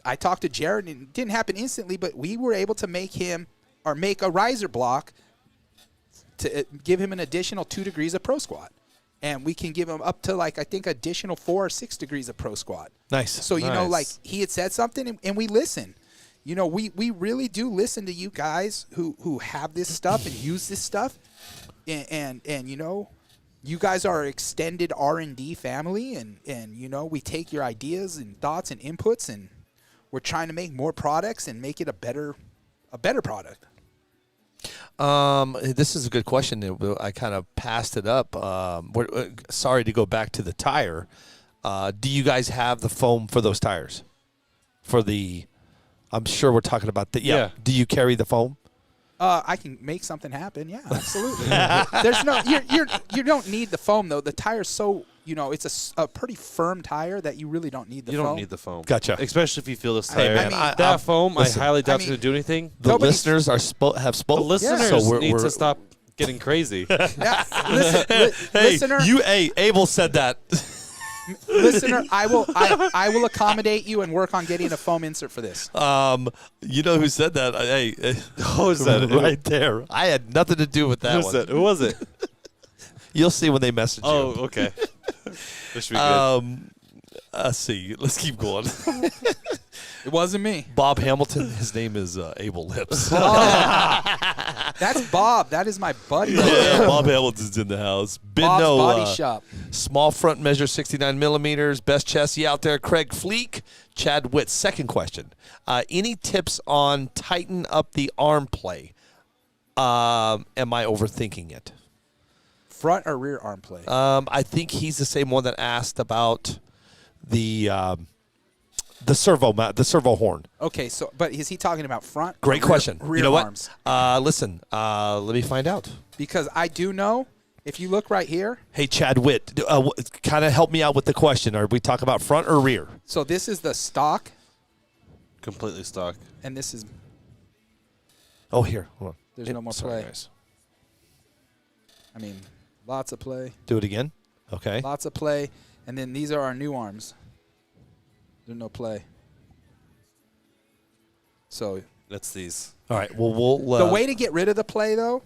I talked to Jared, and it didn't happen instantly, but we were able to make a riser block to give him an additional 2 degrees of Pro Squat. And we can give him up to I think additional 4 or 6 degrees of Pro Squat. Nice. So, he had said something and we listen. We really do listen to you guys who have this stuff and use this stuff. And you guys are our extended R&D family. And we take your ideas and thoughts and inputs, and we're trying to make more products and make it a better product. This is a good question. I kind of passed it up. Sorry to go back to the tire. Do you guys have the foam for those tires? I'm sure we're talking about the. Yeah. Do you carry the foam? I can make something happen. Yeah, absolutely. There's no. You don't need the foam though. The tire's so. It's a pretty firm tire that you really don't need the foam. You don't need the foam. Gotcha. Especially if you feel this tire. That foam, listen, I highly doubt it's going to do anything. The listeners have spoken. The listeners need to stop getting crazy. Yeah. Listener. Abel said that. Listener, I will accommodate you and work on getting a foam insert for this. You know who said that? Hey, who said it? Right there. I had nothing to do with that one. Who was it? You'll see when they message you. Oh, okay. This should be good. Let's see. Let's keep going. It wasn't me. Bob Hamilton. His name is Abel Lips. That's Bob. That is my buddy. Yeah, Bob Hamilton's in the house. Bob's Body Shop. Small front measure, 69 millimeters. Best chassis out there. Craig Fleek. Chad Witt. Second question. Any tips on tighten up the arm play? Am I overthinking it? Front or rear arm play? I think he's the same one that asked about the servo horn. Okay, so but is he talking about front? Great or question. Rear You know arms? what? Listen, let me find out. Because I do know, if you look right here. Hey, Chad Witt, kind of help me out with the question. Are we talking about front or rear? So this is the stock, Completely stock. and this is. Oh, here. Hold on. There's no more play. Guys. I mean, lots of play. Do it again. Okay. Lots of play. And then these are our new arms. There's no play. So That's these All right. Well, we'll. the way to get rid of the play, though,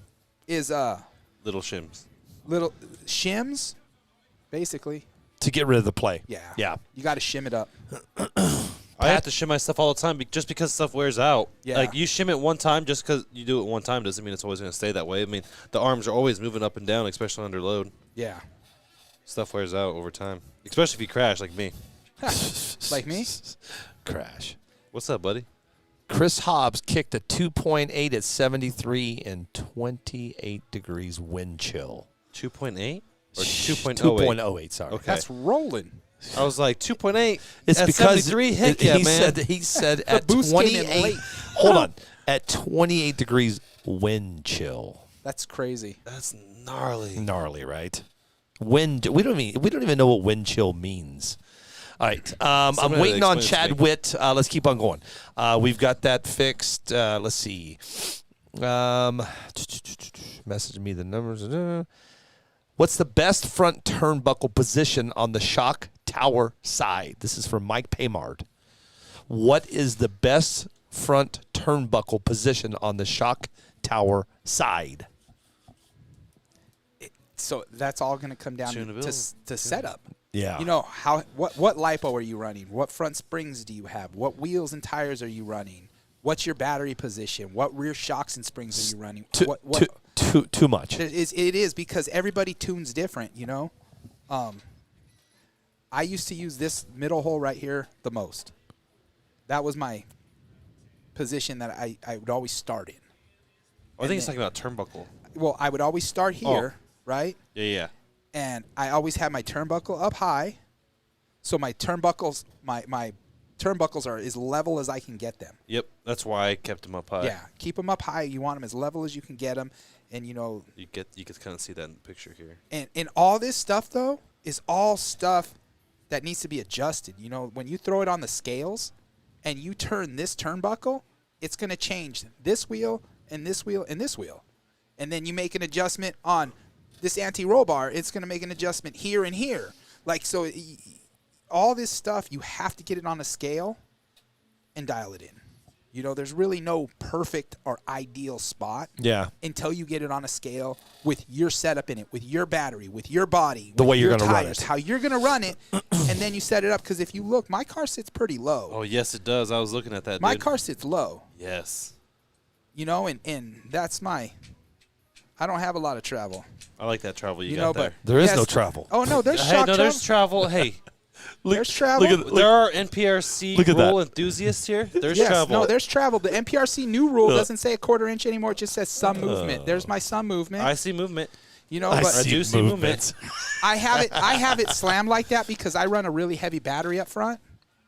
is little shims. little shims, basically. to get rid of the play. Yeah. Yeah. You got to shim it up. I have to shim my stuff all the time just because stuff wears out. Yeah. Like, you shim it one time, just because you do it one time doesn't mean it's always going to stay that way. I mean, the arms are always moving up and down, especially under load. Yeah. Stuff wears out over time, especially if you crash like me. Like me? Crash. What's up, buddy? Chris Hobbs kicked a 2.8 at 73 and 28 degrees wind chill. 2.8 or 2.08? 2.08, sorry. Okay. That's rolling. I was like 2.8. It's at because 73. Heck yeah, he man. said at boost came in 28. late. Hold on. At 28 degrees wind chill. That's crazy. That's gnarly. Gnarly, right? Wind. We don't even know what wind chill means. All right. I'm Somebody waiting on explain it to Chad me. Witt. Let's keep on going. We've got that fixed. Let's see. Message me the numbers. What's the best front turnbuckle position on the shock tower side? This is from Mike Paymard. What is the best front turnbuckle position on the shock tower side? So that's all going to come down Tunability. to setup. Yeah. You know, what lipo are you running? What front springs do you have? What wheels and tires are you running? What's your battery position? What rear shocks and springs are you running? Too much. It is because everybody tunes different, you know? I used to use this middle hole right here the most. That was my position that I would always start in. I think he's talking about turnbuckle. Well, I would always start here, right? Yeah. And I always had my turnbuckle up high, so my turnbuckles are as level as I can get them. Yep. That's why I kept him up high. Yeah, keep them up high. You want them as level as you can get them, and you know. You can kind of see that in the picture here. And all this stuff though is all stuff that needs to be adjusted. You know, when you throw it on the scales, and you turn this turnbuckle, it's going to change this wheel and this wheel and this wheel, and then you make an adjustment on this anti-roll bar, it's going to make an adjustment here and here. Like, so all this stuff, you have to get it on a scale and dial it in. You know, there's really no perfect or ideal spot until you get it on a scale with your setup in it, with your battery, with your body, the with way you're your going to run tires, it. how you're going to run it, and then you set it up. Because if you look, my car sits pretty low. Oh, yes, it does. I was looking at that, My dude. car sits low. Yes. You know, and that's I don't have a lot of travel. I like that travel you know, got there. but There is yes. no travel. Oh, no, there's Hey, shock no, travel. there's travel. Hey, There's travel. there are NPRC Look at rule that. enthusiasts here. There's Yes, travel. no, there's travel. The NPRC new rule doesn't say a 1/4 inch anymore. It just says some movement. There's my some movement. I see movement. You know, I but do see movement. I have it slammed like that because I run a really heavy battery up front,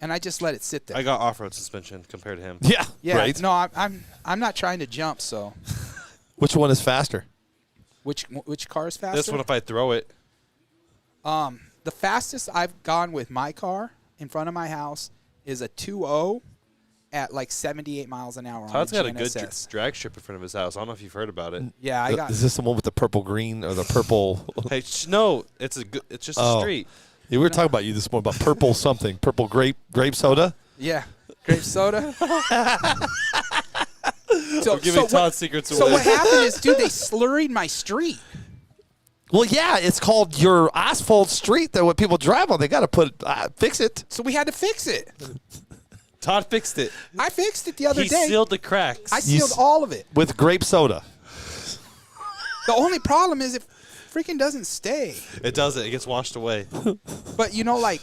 and I just let it sit there. I got off-road suspension compared to him. Yeah, right. no, I'm not trying to jump. So, Which one is faster? which car is faster? This one, if I throw it, The fastest I've gone with my car in front of my house is a 2.0 at like 78 miles an hour. Todd's on got a good GNSS. drag strip in front of his house. I don't know if you've heard about it. Yeah, I got. Is this the one with the purple green or the purple? Hey, no, it's just a street. Yeah, we were talking about you this morning about purple something, purple grape soda. Yeah, grape soda. So, Giving Todd secrets away. So what happened is, dude, they slurried my street. Well, yeah, it's called your asphalt street that when people drive on, they got to fix it. So we had to fix it. Todd fixed it. I fixed it the other He day. sealed the cracks. I sealed all of it. With grape soda. The only problem is it freaking doesn't stay. It doesn't. It gets washed away. But, you know, like,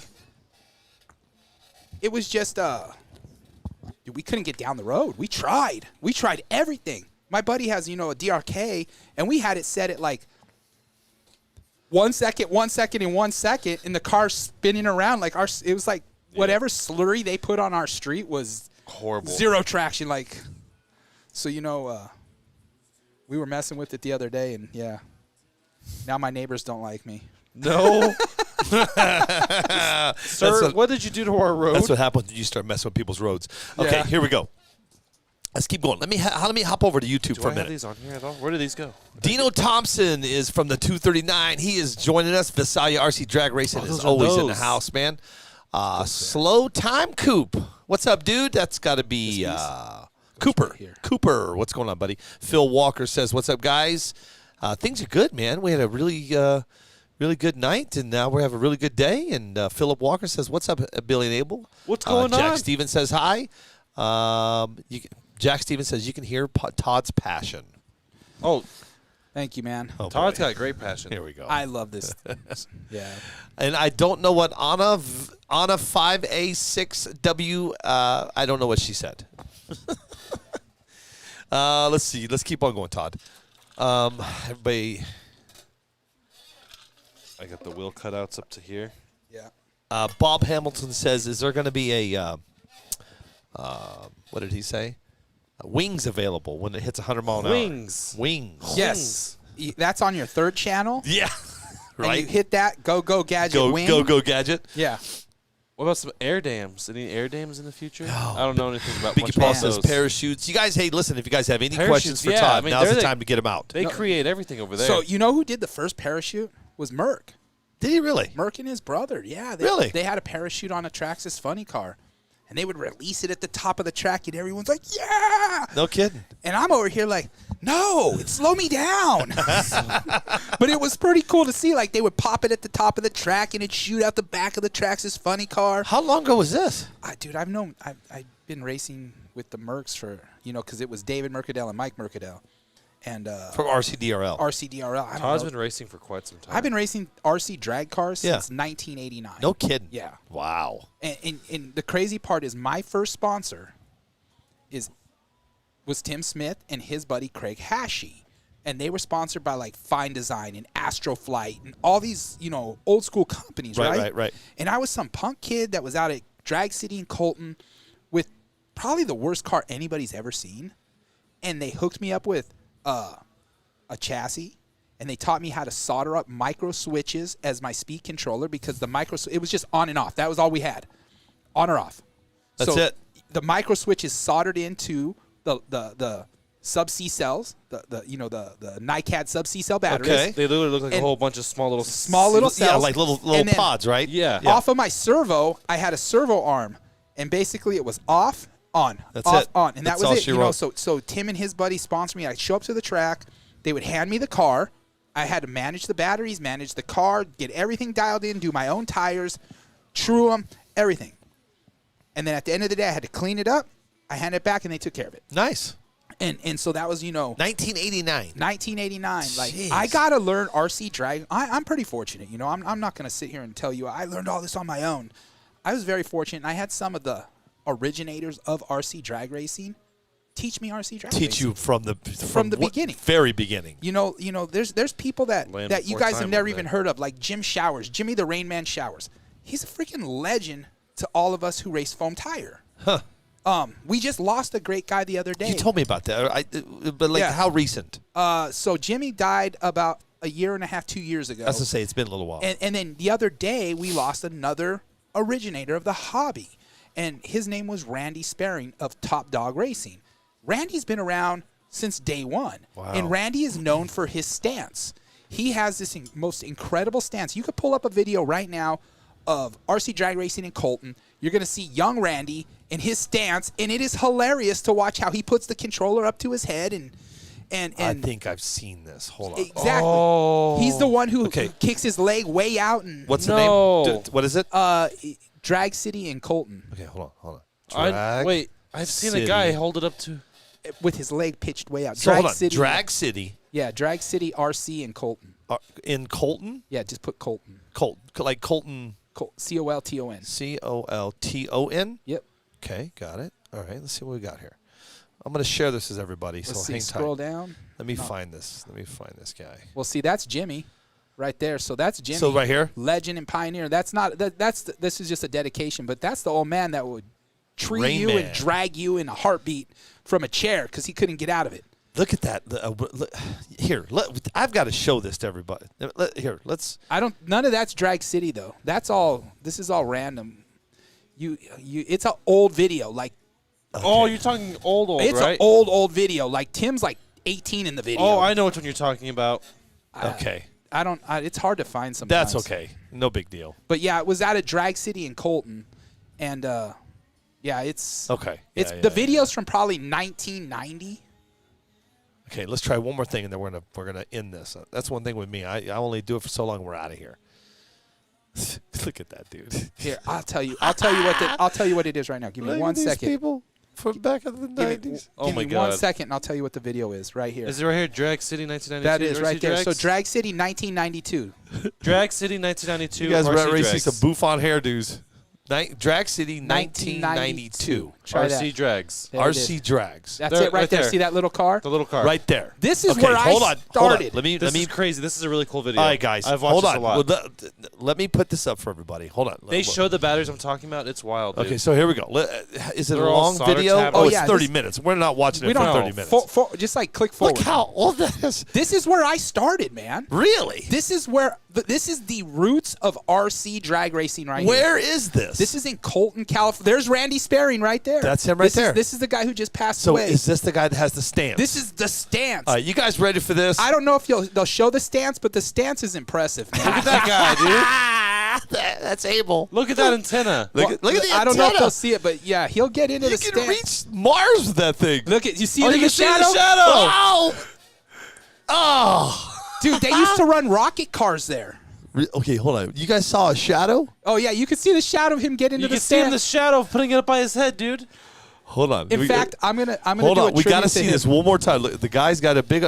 it was just, dude, we couldn't get down the road. We tried. We tried everything. My buddy has, you know, a DRK, and we had it set at, like, 1 second, 1 second, and 1 second, and the car's spinning around like it was like whatever slurry they put on our street was horrible. Zero traction, like. So we were messing with it the other day, and now my neighbors don't like me. No. Sir, what did you do to our road? That's what happens when you start messing with people's roads. Okay, here we go. Let's keep going. Let me hop over to YouTube for a minute. Do I have these on here at all? Where do these go? Dino Thompson is from the 239. He is joining us. Visalia RC Drag Racing is always in the house, man. Slow Time Coop. What's up, dude? That's got to be Cooper. Cooper, what's going on, buddy? Phil Walker says, what's up, guys? Things are good, man. We had a really good night, and now we have a really good day. And Philip Walker says, what's up, Billy and Abel? What's going on? Jack Stevens says, hi. Jack Stevens says, you can hear Todd's passion. Oh, thank you, man. Oh, Todd's got great passion. Here we go. I love this. Yeah. And I don't know what Anna 5A6W, I don't know what she said. Let's see. Let's keep on going, Todd. Everybody. I got the wheel cutouts up to here. Yeah. Bob Hamilton says, is there going to be a, what did he say? Wings available when it hits 100 mile an hour. Wings. Yes. That's on your third channel. Yeah. Right. And you hit that, go gadget wing. Go gadget. Yeah. What about some air dams? Any air dams in the future? I don't know anything about Biggie much Paul about says those. parachutes. You guys, hey, listen, if you guys have any questions Parachutes, for yeah, Todd, I mean, now's the they're time to get them out. They create everything over there. So you know who did the first parachute? Was Merck. Did he really? Merck and his brother. Yeah. Really? They had a parachute on a Traxxas funny car. And they would release it at the top of the track, and everyone's like, yeah! No kidding. And I'm over here like, no, slow me down. But it was pretty cool to see. Like, they would pop it at the top of the track, and it'd shoot out the back of the Traxxas funny car. How long ago was this? Dude, I've been racing with the Mercs for, because it was David Mercadell and Mike Mercadell. And From RCDRL. RCDRL. Todd's been racing for quite some time. I've been racing RC drag cars since 1989. No kidding. Yeah. Wow. And the crazy part is my first sponsor was Tim Smith and his buddy Craig Hashey. And they were sponsored by like Fine Design and Astroflight and all these, old school companies, right? Right. And I was some punk kid that was out at Drag City in Colton with probably the worst car anybody's ever seen. And they hooked me up with a chassis, and they taught me how to solder up micro switches as my speed controller because it was just on and off. That was all we had, on or off. That's it. The micro switch is soldered into the sub C cells, the NiCad sub C cell batteries. Okay. They literally look like a whole bunch of small little cells. Yeah, like little pods, right? Yeah. Off of my servo, I had a servo arm, and basically it was off, on, That's off, it. on, and That's that all was she it. wrote. So Tim and his buddy sponsored me. I'd show up to the track. They would hand me the car. I had to manage the batteries, manage the car, get everything dialed in, do my own tires, true them, everything. And then at the end of the day, I had to clean it up. I handed it back, and they took care of it. Nice. And so that was, 1989. 1989. Like, Jeez. I got to learn RC drag. I'm pretty fortunate. I'm not going to sit here and tell you I learned all this on my own. I was very fortunate. And I had some of the originators of RC drag racing teach me RC drag racing. Teach you from the beginning. Very beginning. There's people that you guys have never even there. heard of, like Jim Showers, Jimmy the Rain Man Showers. He's a freaking legend to all of us who race foam tire. Huh. We just lost a great guy the other day. You told me about that. But Yeah. how recent? So Jimmy died about a year and a half, 2 years ago. I was to say it's been a little while. And then the other day, we lost another originator of the hobby. And his name was Randy Sparing of Top Dog Racing. Randy's been around since day one. Wow. And Randy is known for his stance. He has this most incredible stance. You could pull up a video right now of RC drag racing in Colton. You're going to see young Randy in his stance, and it is hilarious to watch how he puts the controller up to his head and I think I've seen this. Hold on. exactly. Oh. He's the one who Okay. kicks his leg way out and What's the No. name? What is it? Drag City in Colton Okay, hold on. Drag I've seen City. a guy hold it up to. with his leg pitched way out. So Drag hold on. City. Drag City Yeah, Drag City RC in Colton. in Colton? Yeah, just put Colton. Colton. Like Colton. Colton. Colton? Yep. Okay, got it. All right, let's see what we got here. I'm going to share this with everybody, Let's so see. hang Scroll tight. down. Let me find this. Let me find this guy. Well, see, that's Jimmy right there. So that's Jimmy. So right here? Legend and pioneer. That's not this is just a dedication, but that's the old man that would tree Rain you Man. and drag you in a heartbeat from a chair because he couldn't get out of it. Look at that. Here, I've got to show this to everybody. Here, let's. None of that's Drag City though. This is all random. It's an old video. Like, Okay. Oh, you're talking old, it's right? an old video. Like Tim's like 18 in the video. Oh, I know which one you're talking about. Okay. It's hard to find sometimes. That's okay. No big deal. But yeah, it was out of Drag City in Colton, and yeah, it's Okay. It's the video's from probably 1990. Okay, let's try one more thing, and then we're gonna end this. That's one thing with me. I only do it for so long. We're out of here. Look at that, dude. Here, I'll tell you what it is right now. Give me Look one at these second. people from back in the 90s. Oh my Give me 1 God. second, and I'll tell you what the video is right here. Is it right here? Drag City 1992. That is right there. Drags? So Drag City 1992. Drag City 1992. You guys were RC at racing Drags. some Buffon hairdos. Drag City 1992. Try RC that. Drags. There it RC is. Drags. That's There, it right right there. there. See that little car? The little car. Right there. This is Okay, where I hold on. started. Let me This is crazy. This is a really cool video. All right, guys. I've watched hold this on. a lot. Well, let me put this up for everybody. Hold on. They show the batteries I'm talking about. It's wild, dude. Okay, so here we go. Is it They're a all long solder video? tab. Oh, Oh, it's yeah, 30 this- minutes. We're not watching We it for don't 30 minutes. just like click forward. Look how old that is. This is where I started, man. Really? This is the roots of RC drag racing right here. Where is this? This is in Colton, California. There's Randy Sperring right there. That's him right there. This is the guy who just passed So away. is this the guy that has the stance? This is the stance. All right, you guys ready for this? I don't know if they'll show the stance, but the stance is impressive, man. Look at that guy, dude. That's Abel. Look at that antenna. Look at the I don't know if antenna. they'll see it, but yeah, he'll get into You the can stance. reach Mars with that thing. Look at you see Oh, it you in can the see shadow? the shadow. Oh. Oh. Dude, they used to run rocket cars there. Okay, hold on. You guys saw a shadow? Oh yeah, you could see the shadow of him get into You the can see him in the stance. shadow putting it up by his head, dude. Hold on. In fact, I'm gonna hold do on. a We got to tribute see him. this one more time. Look, the guy's got a big.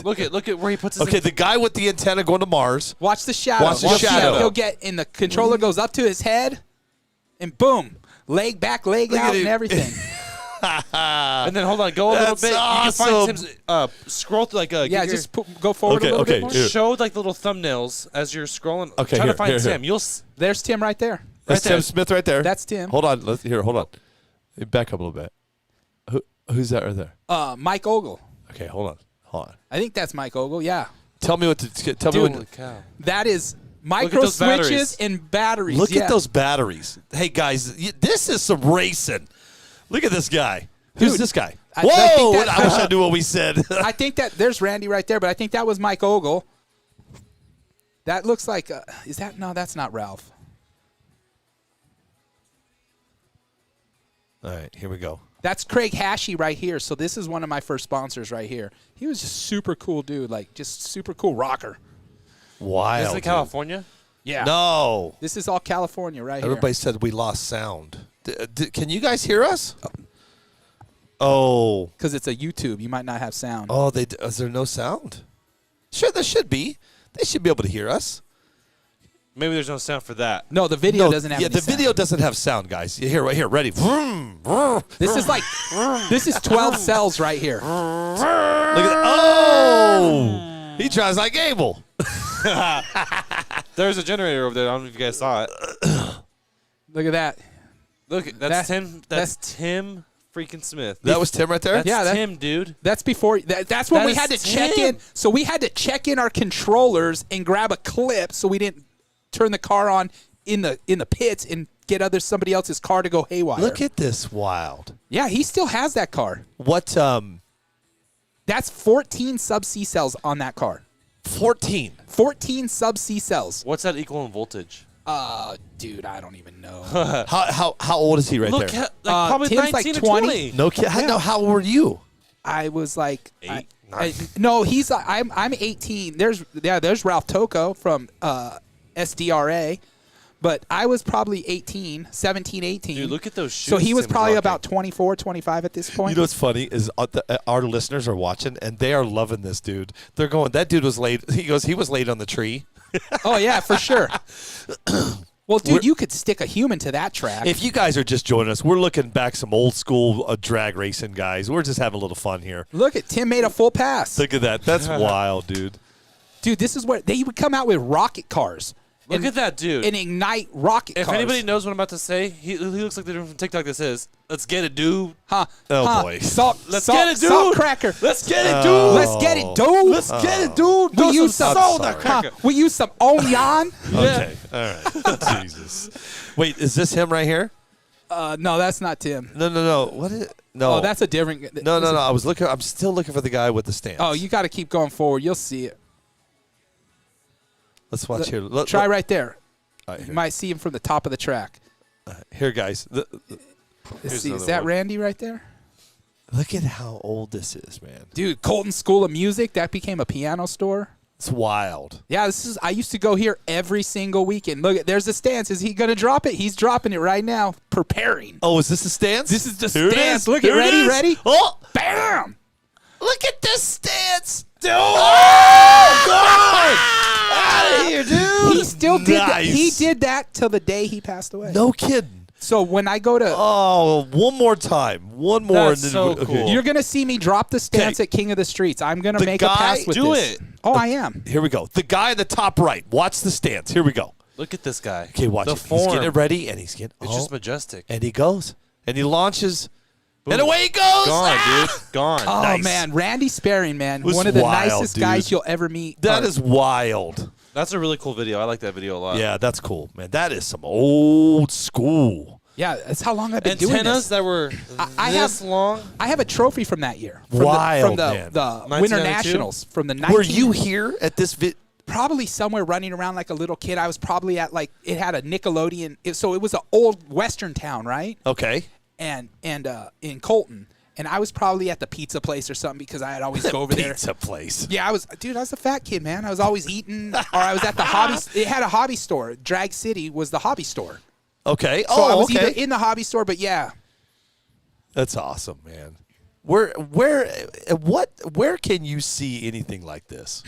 Look at where he puts his. Okay, the guy with the antenna going to Mars. Watch the shadow. Watch the You'll see shadow. He'll get, and the controller goes up to his head, and boom, leg back, leg Look at out, him. and everything. And then hold on, go a little That's bit. You can find awesome. Tim's scroll through like Yeah, get your- just go forward a little okay, bit more. here. show like the little thumbnails as you're scrolling. Okay, try here, to find here. Tim. You'll. There's Tim right there. That's there. Tim Smith right there. That's Tim. Hold on. Hold on. Back up a little bit. Who's that right there? Mike Ogle. Okay, hold on. I think that's Mike Ogle. Yeah, Tell me what to tell Dude, me. Holy cow. that is micro those switches batteries. and batteries. Look yeah. at those batteries. Hey guys, this is some racing. Look at this guy. Who's Dude, this guy? I Whoa! think that- I wish I knew what we said. I think that there's Randy right there, but I think that was Mike Ogle. That looks like is that no? That's not Ralph. All right, here we go. That's Craig Hashey right here. So this is one of my first sponsors right here. He was just super cool dude, like just super cool rocker. Wild. Is it dude. California? Yeah. No. This is all California right Everybody here. said we lost sound. Can you guys hear us? Oh. Because it's a YouTube, you might not have sound. Oh, is there no sound? Sure, there should be. They should be able to hear us. Maybe there's no sound for that. No, the video doesn't have Yeah, any the sound. video doesn't have sound, guys. Here, right here, ready. Vroom, vroom. This is like this is 12 cells right here. Look at that. Oh! He tries like Abel. There's a generator over there. I don't know if you guys saw it. Look at that. Look, That- that's Tim. That's Tim freaking Smith. That was Tim right there? That's Yeah, Tim, dude. That's before. That's when That we is had to check Tim. in. So we had to check in our controllers and grab a clip so we didn't turn the car on in the pits and get somebody else's car to go haywire. Look at this wild. Yeah, he still has that car. What, That's 14 sub-C cells on that car. 14. 14 sub-C cells. What's that equal in voltage? Dude, I don't even know. How old is he right Look, there? at, like probably Tim's like 19 or 20. 20. No kid. No, how old were you? I was like, Eight, no, I'm 18. There's Ralph Tocco from SDRA, but I was probably 17, 18. Dude, look at those shoes. So he was Tim probably rocking. about 24, 25 at this point. You know what's funny is our listeners are watching and they are loving this dude. They're going, that dude was laid. He goes, he was laid on the tree. Oh yeah, for sure. Well, dude, you could stick a human to that track. If you guys are just joining us, we're looking back some old school drag racing guys. We're just having a little fun here. Look at Tim made a full pass. Look at that. That's wild, dude. Dude, this is where they would come out with rocket cars. Look at that dude. And ignite rocket cars. If anybody knows what I'm about to say, he looks like the dude from TikTok that says, "Let's get it, dude." Huh? Oh boy. Let's get it, dude. Salt cracker. Let's get it, dude. Let's get it, dude. Let's get it, dude. We use some soda cracker. We use some onion. Okay. All right. Jesus. Wait, is this him right here? No, that's not Tim. No. What is? No. Oh, that's a different. No. I was looking. I'm still looking for the guy with the stance. Oh, you got to keep going forward. You'll see it. Let's watch here. Try right there. All right, You might see him from the top of the track. here, guys. Let's see. Is another that one. Randy right there? Look at how old this is, man. Dude, Colton School of Music, that became a piano store. It's wild. Yeah, I used to go here every single weekend. Look, there's the stance. Is he going to drop it? He's dropping it right now, preparing. Oh, is this the stance? This is the Here it stance. is. Look Here at it is. ready? Oh, Bam! look at this stance. Dude. Oh, God. Out of here, dude. He still did that. Nice. He did that till the day he passed away. No kidding. So when I go to, Oh, one more time. One more. That's and then so cool. you're going to see me drop the stance Okay. at King of the Streets. I'm going to The make a guy- pass with do this. it. Oh, I am. Here we go. The guy in the top right. Watch the stance. Here we go. Look at this guy. Okay, watch the it. form. He's getting it ready, and he's getting. It's oh, just majestic. and he goes, and he launches, Boom. and away he goes. Gone, Ah! dude. Gone. Oh, Nice. man. Randy Sperring, man. Was One of the wild, nicest dude. guys you'll ever meet. That is wild. That's a really cool video. I like that video a lot. Yeah, that's cool, man. That is some old school. Yeah, that's how long I've been doing Antennas this. that were I this have- long. I have a trophy from that year. From Wild, the, man. the Winter 1992? Nationals from the 19. Were you here at this Probably somewhere running around like a little kid. I was probably at it had a Nickelodeon. So it was an old Western town, right? Okay. And in Colton. And I was probably at the pizza place or something because I'd always go over there. Pizza place. Yeah, I was a fat kid, man. I was always eating, or I was at the hobby. It had a hobby store. Drag City was the hobby store. Okay. So I was okay. either in the hobby store, but yeah. That's awesome, man. Where can you see anything like this?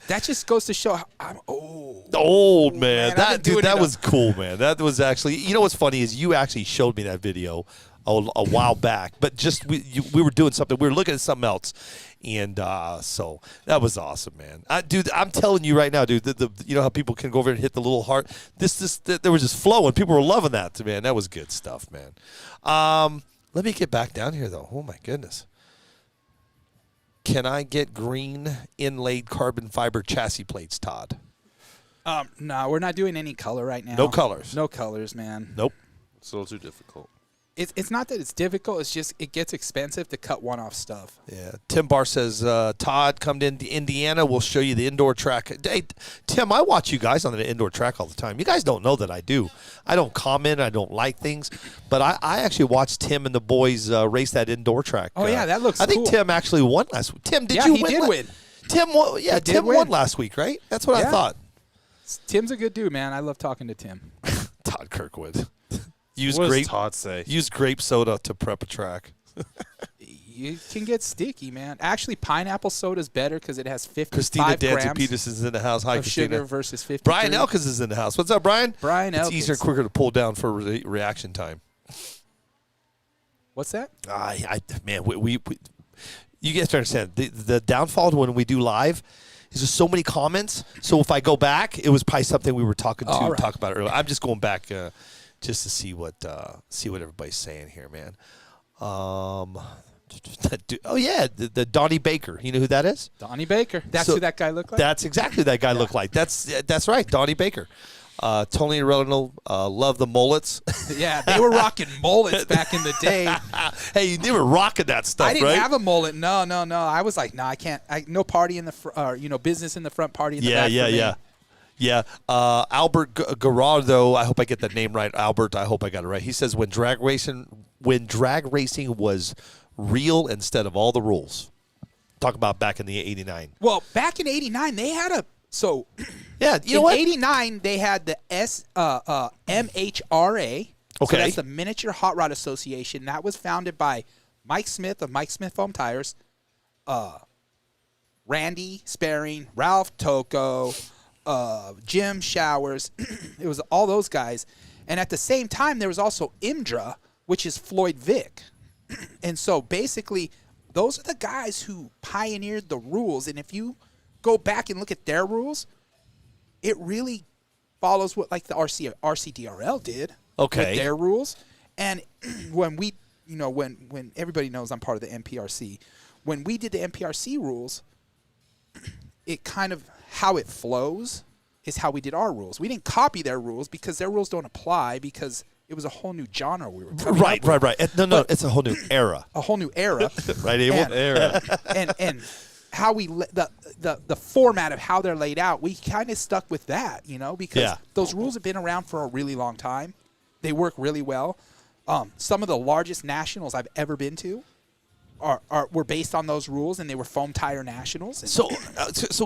That just goes to show how I'm old. Old man. man, I've That been dude, doing that it was cool, man. That was actually. You know what's funny is you actually showed me that video a while back, but just we were doing something. We were looking at something else, and so that was awesome, man. Dude, I'm telling you right now, dude. You know how people can go over and hit the little heart. There was just flowing. People were loving that, man. That was good stuff, man. Let me get back down here though. Oh my goodness. Can I get green inlaid carbon fiber chassis plates, Todd? No, we're not doing any color right now. No colors. No colors, man. Nope. It's a little too difficult. It's not that it's difficult. It's just it gets expensive to cut one-off stuff. Yeah. Tim Barr says, Todd, come to Indiana. We'll show you the indoor track. Hey, Tim, I watch you guys on the indoor track all the time. You guys don't know that I do. I don't comment. I don't like things. But I actually watched Tim and the boys race that indoor track. Oh, yeah, that looks I think cool. Tim actually won last week. Tim, did Yeah, you he win? did win. Tim won. Yeah, He did Tim win. won last week, right? That's what I Yeah. thought. Tim's a good dude, man. I love talking to Tim. Todd Kirkwood. Use What grape. does Todd say? Use grape soda to prep a track. You can get sticky, man. Actually, pineapple soda is better because it has 55 Christina Dancy grams Peterson's in the house. Hi, of Christina. sugar versus 50. Brian Elkins is in the house. What's up, Brian? Brian It's Elkins. easier and quicker to pull down for reaction time. What's that? Man, we you guys understand the downfall when we do live is there's so many comments. So if I go back, it was probably something we were talking about earlier. I'm just going back just to see what everybody's saying here, man. Oh yeah, the Donnie Baker. You know who that is? Donnie Baker. That's So who that guy looked like? That's exactly that guy looked like. That's right, Donnie Baker. Tony Reynolds, love the mullets. Yeah, they were rocking mullets back in the day. Hey, they were rocking that stuff, I didn't right? have a mullet. No. I was like, no, I can't. No party in the business in the front, party in the back. for me. Yeah. Albert Gerardo, I hope I get that name right. Albert, I hope I got it right. He says when drag racing was real instead of all the rules. Talk about back in the '89. Well, back in '89, they had a Yeah, you know in what? '89 they had the MHRA. So Okay. that's the Miniature Hot Rod Association. That was founded by Mike Smith of Mike Smith Foam Tires, Randy Sperring, Ralph Tocco, Jim Showers. It was all those guys. And at the same time, there was also IMDRA, which is Floyd Vick. And so basically, those are the guys who pioneered the rules. And if you go back and look at their rules, it really follows what like the RCDRL did with their rules. And when we, when everybody knows I'm part of the MPRC, when we did the MPRC rules, it kind of how it flows is how we did our rules. We didn't copy their rules because their rules don't apply because it was a whole new genre we were coming up with. Right. No, it's a whole new era. A whole new era. Right, Abel? And how we the format of how they're laid out, we kind of stuck with that, because those rules have been around for a really long time. They work really well. Some of the largest nationals I've ever been to were based on those rules, and they were foam tire nationals. So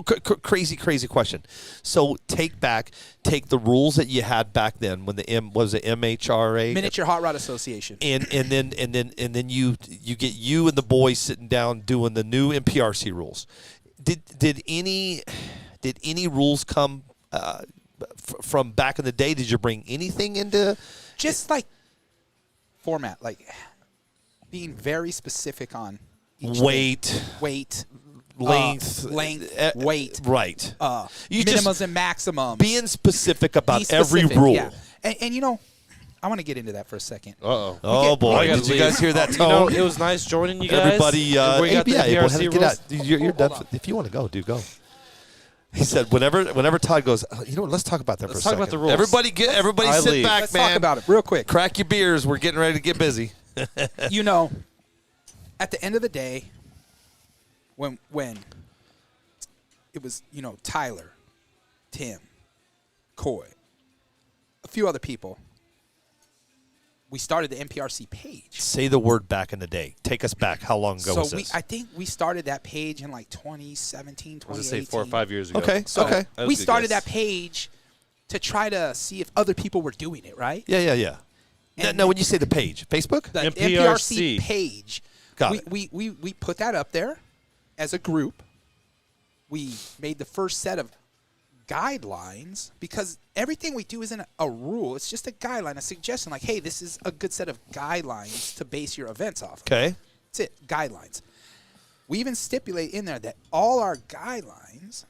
crazy question. So take the rules that you had back then when the MHRA, Miniature Hot Rod Association, and then you get you and the boys sitting down doing the new MPRC rules. Did any rules come from back in the day? Did you bring anything into just like format, like being very specific on each weight, length, weight, right? Minimums and maximums. Being specific about every rule. Yeah. And I want to get into that for a second. Oh boy! Did you guys hear that tone? It was nice joining you guys. Everybody, get out. You're done. On. If you want to go, go. He said, whenever Todd goes, let's talk about that for a second. Let's talk about the rules. Everybody sit back, Let's man. talk about it real quick. Crack your beers. We're getting ready to get busy. At the end of the day, when it was, Tyler, Tim, Coy, a few other people, we started the MPRC page. Say the word back in the day. Take us back. How long ago was this? I think we started that page in like 2017, 2018. I was going to say 4 or 5 years ago. Okay. We started that page to try to see if other people were doing it, right? Yeah. Now, when you say the page, Facebook? The MPRC page. Got it. We put that up there as a group. We made the first set of guidelines because everything we do isn't a rule. It's just a guideline, a suggestion. Like, hey, this is a good set of guidelines to base your events off of. Okay. That's it, guidelines. We even stipulate in there that all our guidelines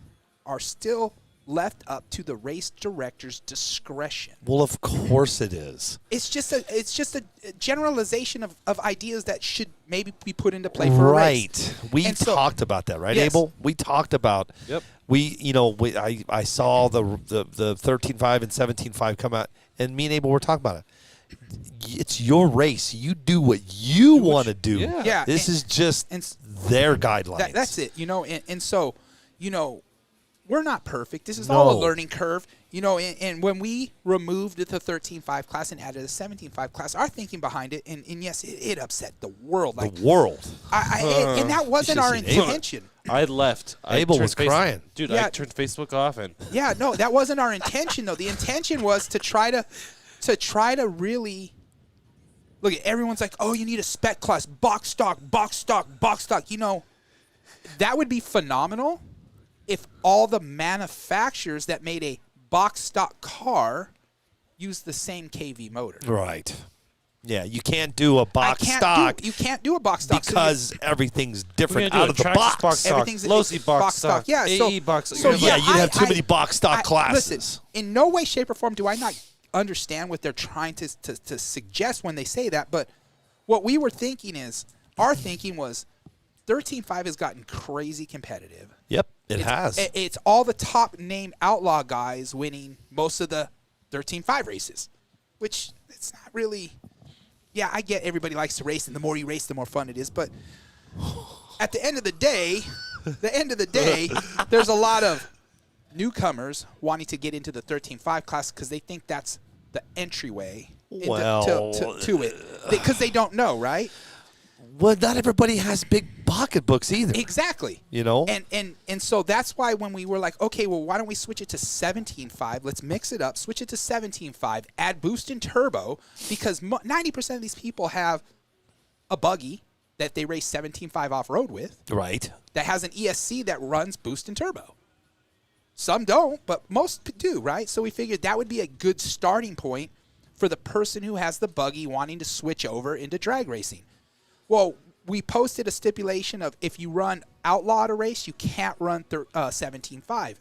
are still left up to the race director's discretion. Well, of course it is. It's just a generalization of ideas that should maybe be put into play for a race. Right. We talked about that, right, Yes. Abel? We talked about. Yep. I saw the 13.5 and 17.5 come out, and me and Abel were talking about it. It's your race. You do what you want to do. Yeah. This is just their guidelines. That's it. And so, we're not perfect. This is all a learning curve. And when we removed the 13.5 class and added a 17.5 class, our thinking behind it, and yes, it upset the world. The world. And that wasn't our intention. I left. Abel was crying. Dude, Yeah. I turned Facebook off and. Yeah, no, that wasn't our intention though. The intention was to try to really look at everyone's like, oh, you need a spec class, box stock. That would be phenomenal if all the manufacturers that made a box stock car used the same KV motor. Right. Yeah, you can't do a box stock. You can't do a box stock because everything's different We're out gonna of do the a box. box stock, Everything's low-C box stock, Yeah, AE box stock. so you'd have too many box stock classes. Listen, in no way, shape, or form do I not understand what they're trying to suggest when they say that. But what we were thinking is, our thinking was 13.5 has gotten crazy competitive. Yep, it has. It's all the top name outlaw guys winning most of the 13.5 races, which it's not really. Yeah, I get everybody likes to race, and the more you race, the more fun it is. But at the end of the day, there's a lot of newcomers wanting to get into the 13.5 class because they think that's the entryway to it. Because they don't know, right? Well, not everybody has big pocketbooks either. Exactly. And so that's why when we were like, okay, well, why don't we switch it to 17.5? Let's mix it up, switch it to 17.5, add boost and turbo, because 90% of these people have a buggy that they race 17.5 off-road with. Right. That has an ESC that runs boost and turbo. Some don't, but most do, right? So we figured that would be a good starting point for the person who has the buggy wanting to switch over into drag racing. Well, we posted a stipulation of if you run outlaw at a race, you can't run 17.5.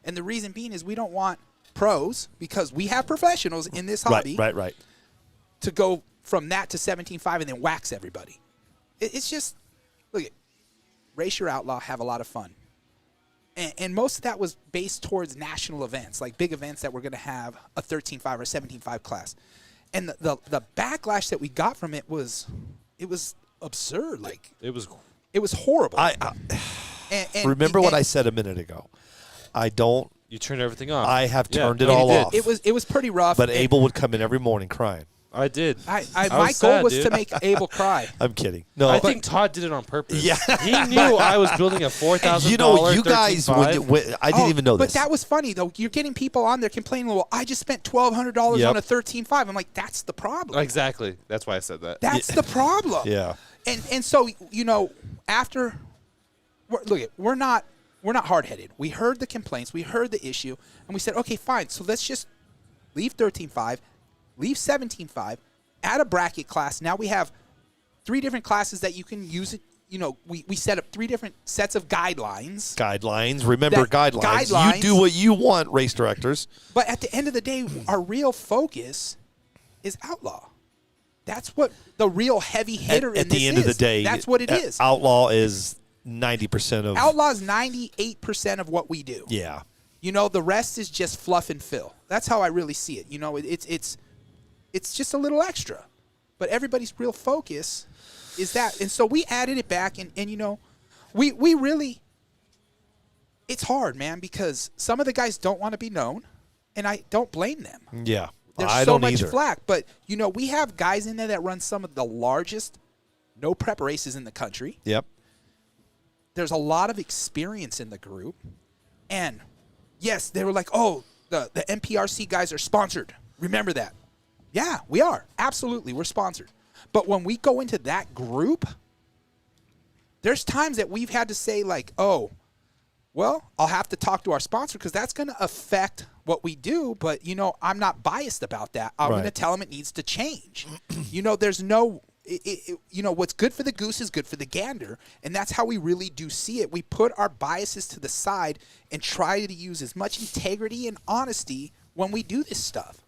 And the reason being is we don't want pros, because we have professionals in this hobby, right, to go from that to 17.5 and then wax everybody. It's just, look at, race your outlaw, have a lot of fun. And most of that was based towards national events, like big events that were going to have a 13.5 or 17.5 class. And the backlash that we got from it was absurd. Like it was horrible. And remember what I said a minute ago. You turned everything off. I have turned it all off. It was pretty rough. But Abel would come in every morning crying. I did. My goal was to make Abel cry. I'm kidding. No, I think Todd did it on purpose. Yeah, he knew I was building a $4,000. You know, you guys. I didn't even know this. But that was funny though. You're getting people on there complaining. Well, I just spent $1,200 on a 13.5. I'm like, that's the problem. Exactly. That's why I said that. That's the problem. Yeah. And so after, we're not hard-headed. We heard the complaints. We heard the issue, and we said, okay, fine. So let's just leave 13.5. Leave 17.5, add a bracket class. Now we have 3 different classes that you can use it. We set up 3 different sets of guidelines. Remember guidelines. You do what you want, race directors. But at the end of the day, our real focus is outlaw. That's what the real heavy hitter at the end of the day. That's what it is. Outlaw is 90% of. Outlaw is 98% of what we do. Yeah. The rest is just fluff and fill. That's how I really see it. It's just a little extra. But everybody's real focus is that. And so we added it back, and we really, it's hard, man, because some of the guys don't want to be known, and I don't blame them. Yeah. There's so much flack. But, we have guys in there that run some of the largest no-prep races in the country. Yep. There's a lot of experience in the group. And, yes, they were like, oh, the MPRC guys are sponsored. Remember that. Yeah, we are. Absolutely, we're sponsored. But when we go into that group, there's times that we've had to say like, oh, well, I'll have to talk to our sponsor because that's going to affect what we do. But, I'm not biased about that. I'm going to tell them it needs to change. There's no, what's good for the goose is good for the gander. And that's how we really do see it. We put our biases to the side and try to use as much integrity and honesty when we do this stuff.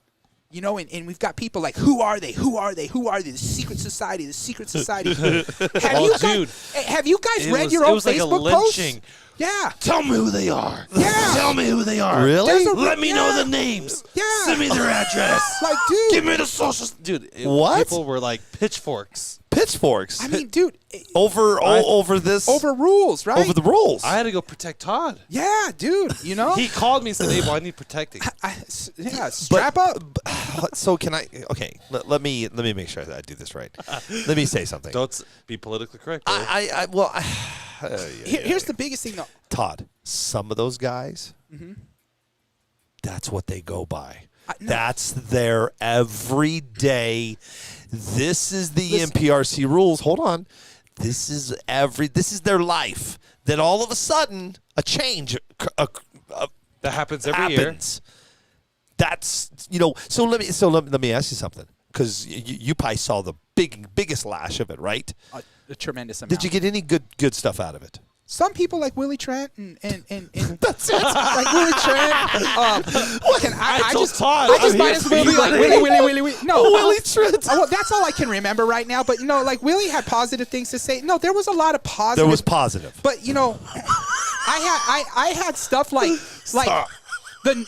And we've got people like, who are they? Who are they? Who are they? The secret society. The secret society. Have you guys read your own Facebook posts? Yeah. Tell me who they are. Yeah. Tell me who they are. Really? Let me know the names. Yeah. Send me their address. Like, dude. Give me the socials. Dude, what? People were like pitchforks. Pitchforks. I mean, dude. Over this. Over rules, right? Over the rules. I had to go protect Todd. Yeah, dude. He called me and said, hey, well, I need protecting. Strap up. So can I? Okay, let me make sure that I do this right. Let me say something. Don't be politically correct. Here's the biggest thing, though. Todd, some of those guys, that's what they go by. No. That's their everyday. This is the MPRC rules. Hold on. This is their life. Then all of a sudden, a change that happens every year. That's So let me ask you something, because you probably saw the biggest lash of it, right? A tremendous amount. Did you get any good stuff out of it? Some people like Willie Trent and that's it. like Willie Trent. I just might as well be like Willie. No, Willie Trent. Well, that's all I can remember right now. But like Willie had positive things to say. No, there was a lot of positive. There was positive. But I had stuff like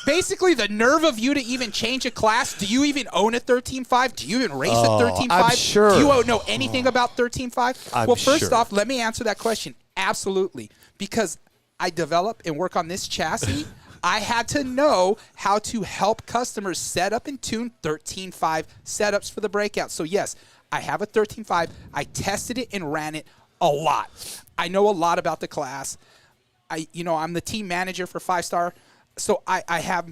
basically the nerve of you to even change a class. Do you even own a 13.5? Do you even race a 13.5? I'm sure. Do you know anything about 13.5? Well, first sure. off, let me answer that question. Absolutely. Because I develop and work on this chassis, I had to know how to help customers set up and tune 13.5 setups for the Breakout. So, yes, I have a 13.5. I tested it and ran it a lot. I know a lot about the class. I'm the team manager for 5-Star. So I have,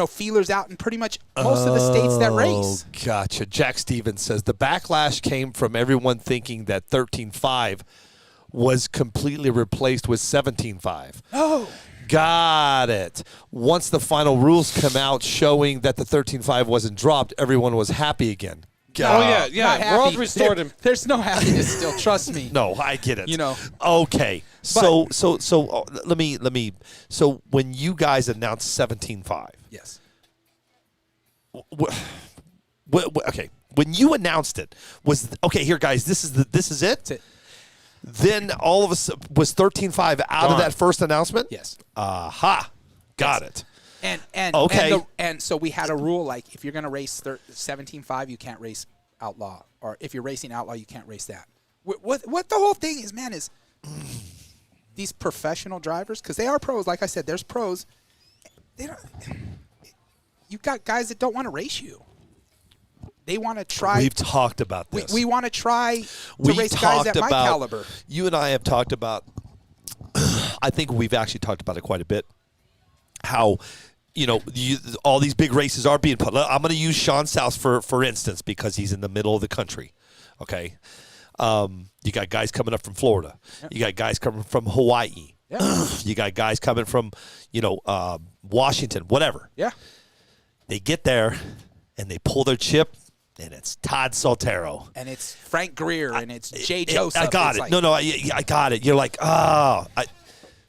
feelers out in pretty much most of the states that race. Oh, gotcha. Jack Stevens says the backlash came from everyone thinking that 13.5 was completely replaced with 17.5. Oh. Got it. Once the final rules come out showing that the 13.5 wasn't dropped, everyone was happy again. Oh yeah. World restored him. There's no happiness still. Trust me. No, I get it. You know. Okay. So let me. So when you guys announced 17.5. Yes. Okay. When you announced it, okay. Here, guys. This is it. That's it. Then all of us was 13.5 out of that first announcement. Yes. Aha. Got it. And okay. And so we had a rule like if you're going to race 17.5, you can't race Outlaw, or if you're racing Outlaw, you can't race that. What the whole thing is, man, is these professional drivers, because they are pros. Like I said, there's pros. You've got guys that don't want to race you. They want to try. We've talked about this. We want to try to race guys at my caliber. You and I have talked about. I think we've actually talked about it quite a bit. How, all these big races are being put. I'm going to use Sean South for instance because he's in the middle of the country. Okay, you got guys coming up from Florida. Yep. You got guys coming from Hawaii. Yep. You got guys coming from Washington. Whatever. Yeah. They get there and they pull their chip. And it's Todd Soltero. And it's Frank Greer. And it's Jay Joseph. I got it. Like, no, I got it. You're like,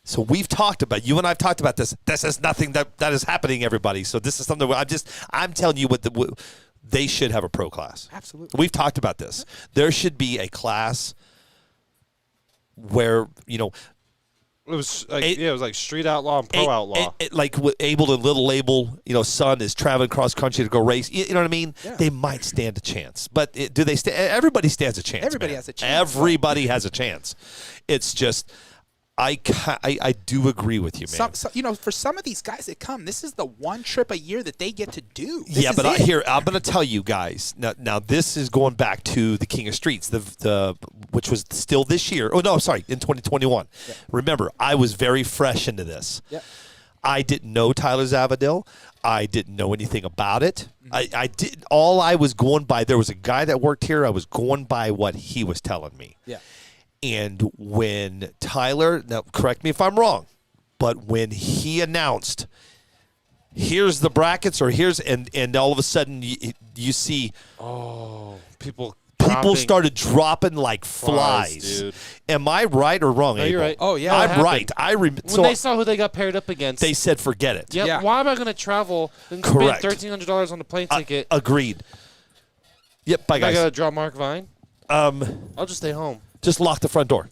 so we've talked about, you and I have talked about this. This is nothing that is happening, everybody. So this is something I'm telling you they should have a pro class. Absolutely. We've talked about this. There should be a class where, it was like street outlaw and pro outlaw. Like able to little label, son is traveling cross country to go race. You know what I mean? Yeah. They might stand a chance, but do they? Everybody stands a chance. Everybody has a chance. Everybody has a chance. It's just. I do agree with you, man. For some of these guys that come, this is the one trip a year that they get to do. But I'm going to tell you guys. Now this is going back to the King of Streets, which was still this year. Oh no, sorry, in 2021. Yeah. Remember, I was very fresh into this. Yeah. I didn't know Tyler Zavadil. I didn't know anything about it. Mm-hmm. I did. All I was going by. There was a guy that worked here. I was going by what he was telling me. Yeah. And when Tyler, now correct me if I'm wrong, but when he announced, here's the brackets, or here's, and all of a sudden you see, people started dropping like flies. Dude. Am I right or wrong? No, you're right. Oh yeah, I'm right. When they saw who they got paired up against, they said, "Forget it." Yep. Yeah. Why am I going to travel and spend $1,300 on a plane ticket? Agreed. Yep. Bye, guys. I got to draw Mark Vine. I'll just stay home. Just lock the front door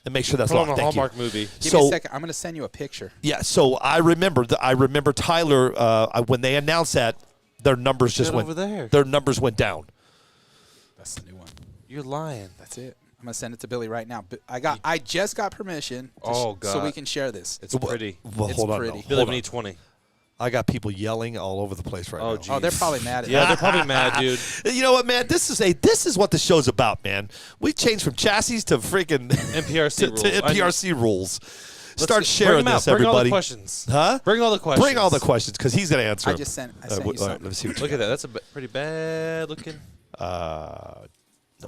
and make sure that's locked. Put on a Hallmark movie. Give me a second. I'm going to send you a picture. Yeah. So I remember Tyler when they announced that their numbers just went over there. Their numbers went down. That's the new one. You're lying. That's it. I'm going to send it to Billy right now. I just got permission. So we can share this. It's pretty. Well, hold on. Billy, we need 20. I got people yelling all over the place right now. Oh, they're probably mad at me. Yeah, they're probably mad, dude. You know what, man? This is what the show's about, man. We changed from chassis to freaking NPRC rules. To NPRC rules. Start sharing this, everybody. Bring all the questions. Huh? Bring all the questions. Bring all the questions, because he's going to answer them. I sent you something. Let me see what Look at that. That's a pretty bad looking. No,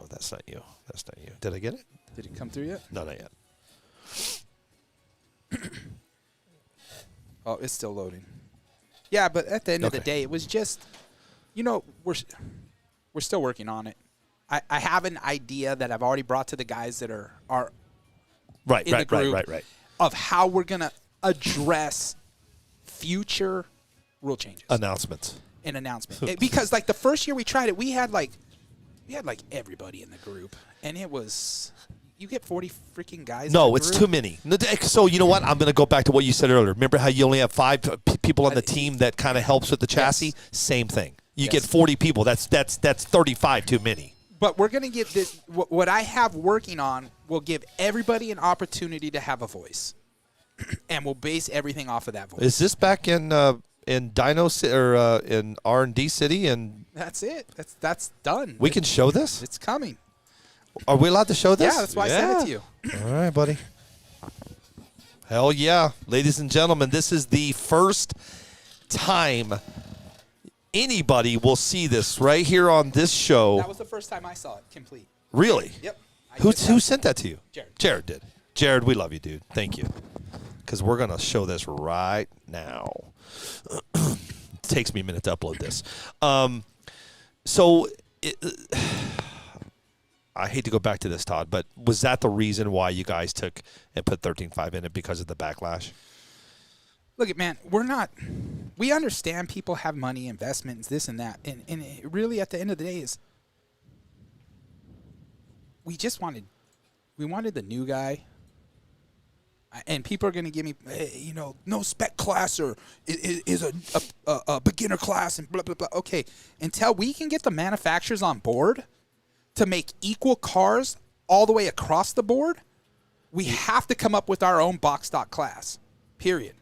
that's not you. That's not you. Did I get it? Did it come through yet? No, not yet. Oh, it's still loading. Yeah, but at the end of the day, it was just, we're still working on it. I have an idea that I've already brought to the guys that are in the group of how we're going to address future rule changes. Announcements. An announcement. Because, like, the first year we tried it, we had everybody in the group, and it was... You get 40 freaking guys. No, it's too many. So you know what? I'm going to go back to what you said earlier. Remember how you only have 5 people on the team that kind of helps with the chassis? Yes. Same thing. You get 40 people. That's 35 too many. But we're going to get this. What I have working on will give everybody an opportunity to have a voice, and we'll base everything off of that voice. Is this back in Dino or in R&D City? And that's it. That's done. We can show this. It's coming. Are we allowed to show this? Yeah, that's why I sent it to you. All right, buddy. Hell yeah. Ladies and gentlemen, this is the first time anybody will see this right here on this show. That was the first time I saw it complete. Really? Yep. Who sent that to you? Jared. Jared did. Jared, we love you, dude. Thank you. Because we're going to show this right now. It takes me a minute to upload this. So I hate to go back to this, Todd, but was that the reason why you guys took and put 13.5 in it because of the backlash? Look, man, we understand people have money, investments, this and that. And it really, at the end of the day, is we wanted the new guy. And people are going to give me, no spec class or is a beginner class and blah, blah, blah. Okay, until we can get the manufacturers on board to make equal cars all the way across the board, we have to come up with our own box stock class, period.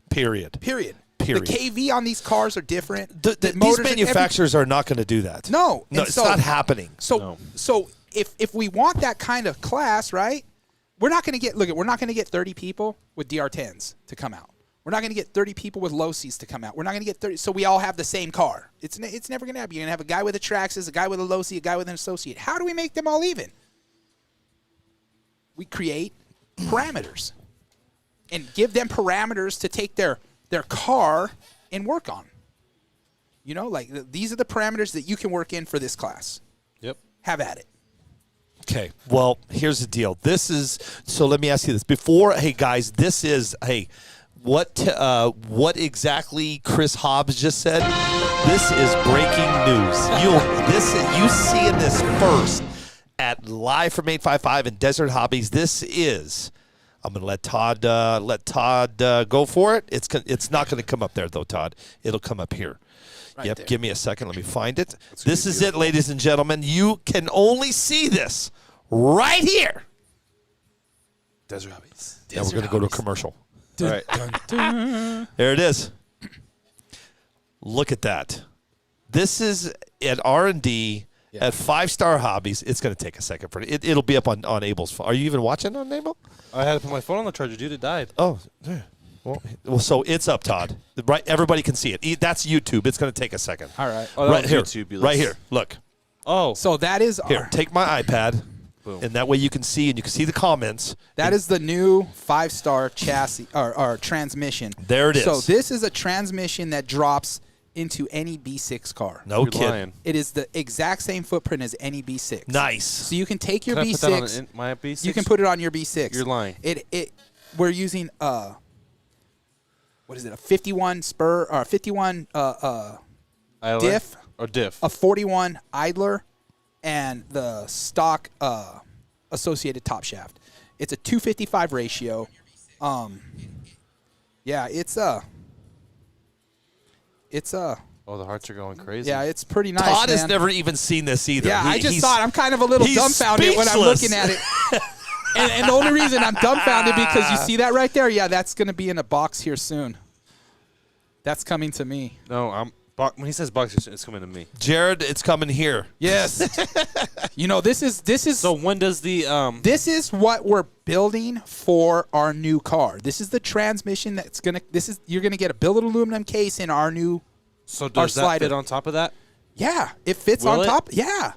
Period. The KV on these cars are different. These manufacturers are not going to do that. No, it's not happening. So if we want that kind of class, right? We're not going to get 30 people with DR10s to come out. We're not going to get 30 people with low Cs to come out. We're not going to get 30. So we all have the same car. It's never going to happen. You're going to have a guy with a Traxxas, a guy with a low C, a guy with an Associate. How do we make them all even? We create parameters and give them parameters to take their car and work on. These are the parameters that you can work in for this class. Yep. Have at it. Okay. Well, here's the deal. So let me ask you this. What exactly Chris Hobbs just said? This is breaking news. You seeing this first at Live from 855 and Desert Hobbies. I'm going to let Todd go for it. It's not going to come up there though, Todd. It'll come up here. Right there. Give me a second. Let me find it. This is it, ladies and gentlemen. You can only see this right here. Desert Hobbies. Now we're going to go to a commercial. All right. There it is. Look at that. This is at R&D at 5-Star Hobbies. It's going to take a second for it. It'll be up on Abel's phone. Are you even watching on Abel? I had to put my phone on the charger. Dude, it died. Oh, there. Well, so it's up, Todd. Right, everybody can see it. That's YouTube. It's going to take a second. All right. Oh, right here. YouTube, right here. Look. Oh. So that is here. Take my iPad, and that way you can see the comments. That is the new 5-Star chassis or transmission. There it is. So this is a transmission that drops into any B6 car. No kidding. It is the exact same footprint as any B6. Nice. So you can take your Can B6. I put that on my B6? You can put it on your B6. You're lying. We're using what is it? A 51 spur or 51 diff or diff. A 41 idler, and the stock associated top shaft. It's a 255 ratio. Yeah, it's Oh, the hearts are going crazy. Yeah, it's pretty nice. Todd has man. never even seen this either. Yeah, I just thought I'm kind of a little dumbfounded when I'm looking at it. And the only reason I'm dumbfounded because you see that right there? Yeah, that's going to be in a box here soon. That's coming to me. No, when he says box, it's coming to me. Jared, it's coming here. Yes. This is. So when does the This is what we're building for our new car. This is the transmission that's gonna. You're gonna get a billet aluminum case in our new. So does that fit on top of that? Yeah, it fits on top. Yeah,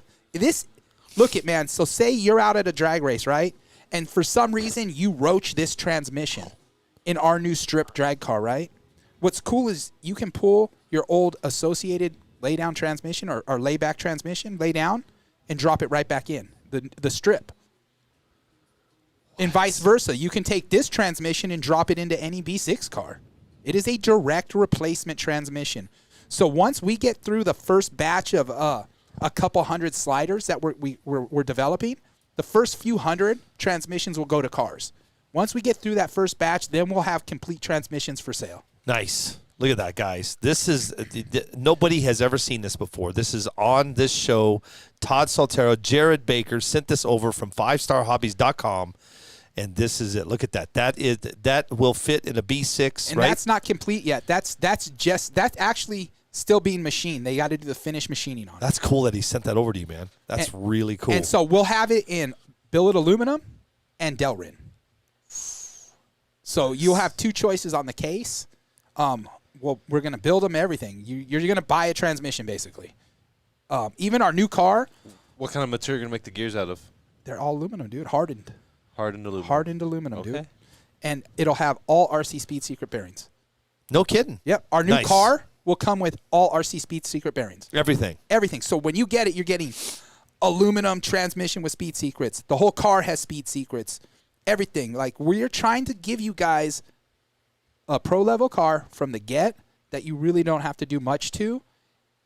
Look it, man. So say you're out at a drag race, right? And for some reason you roach this transmission in our new strip drag car, right? What's cool is you can pull your old associated lay-down transmission or layback transmission, lay down, and drop it right back in the strip. And vice versa. You can take this transmission and drop it into any B6 car. It is a direct replacement transmission. So once we get through the first batch of a couple hundred sliders that we're developing, the first few hundred transmissions will go to cars. Once we get through that first batch, then we'll have complete transmissions for sale. Nice. Look at that, guys. This is nobody has ever seen this before. This is on this show. Todd Soltero, Jared Baker sent this over from 5starhobbies.com, and this is it. Look at that. That will fit in a B6, and right? That's not complete yet. That's actually still being machined. They got to do the finished machining on it. That's cool that he sent that over to you, man. That's really cool. And so we'll have it in billet aluminum and Delrin. So you'll have two choices on the case. Well, we're going to build them everything. You're going to buy a transmission, basically. Even our new car. What kind of material are you going to make the gears out of? They're all aluminum, dude. Hardened. Hardened aluminum. Hardened aluminum, okay. Dude. And it'll have all RC Speed secret bearings. No kidding. Yep. Our new car will come with all RC Speed Secret bearings. Everything. Everything. So when you get it, you're getting aluminum transmission with Speed Secrets. The whole car has Speed Secrets. Everything. Like, we're trying to give you guys a pro-level car from the get that you really don't have to do much to.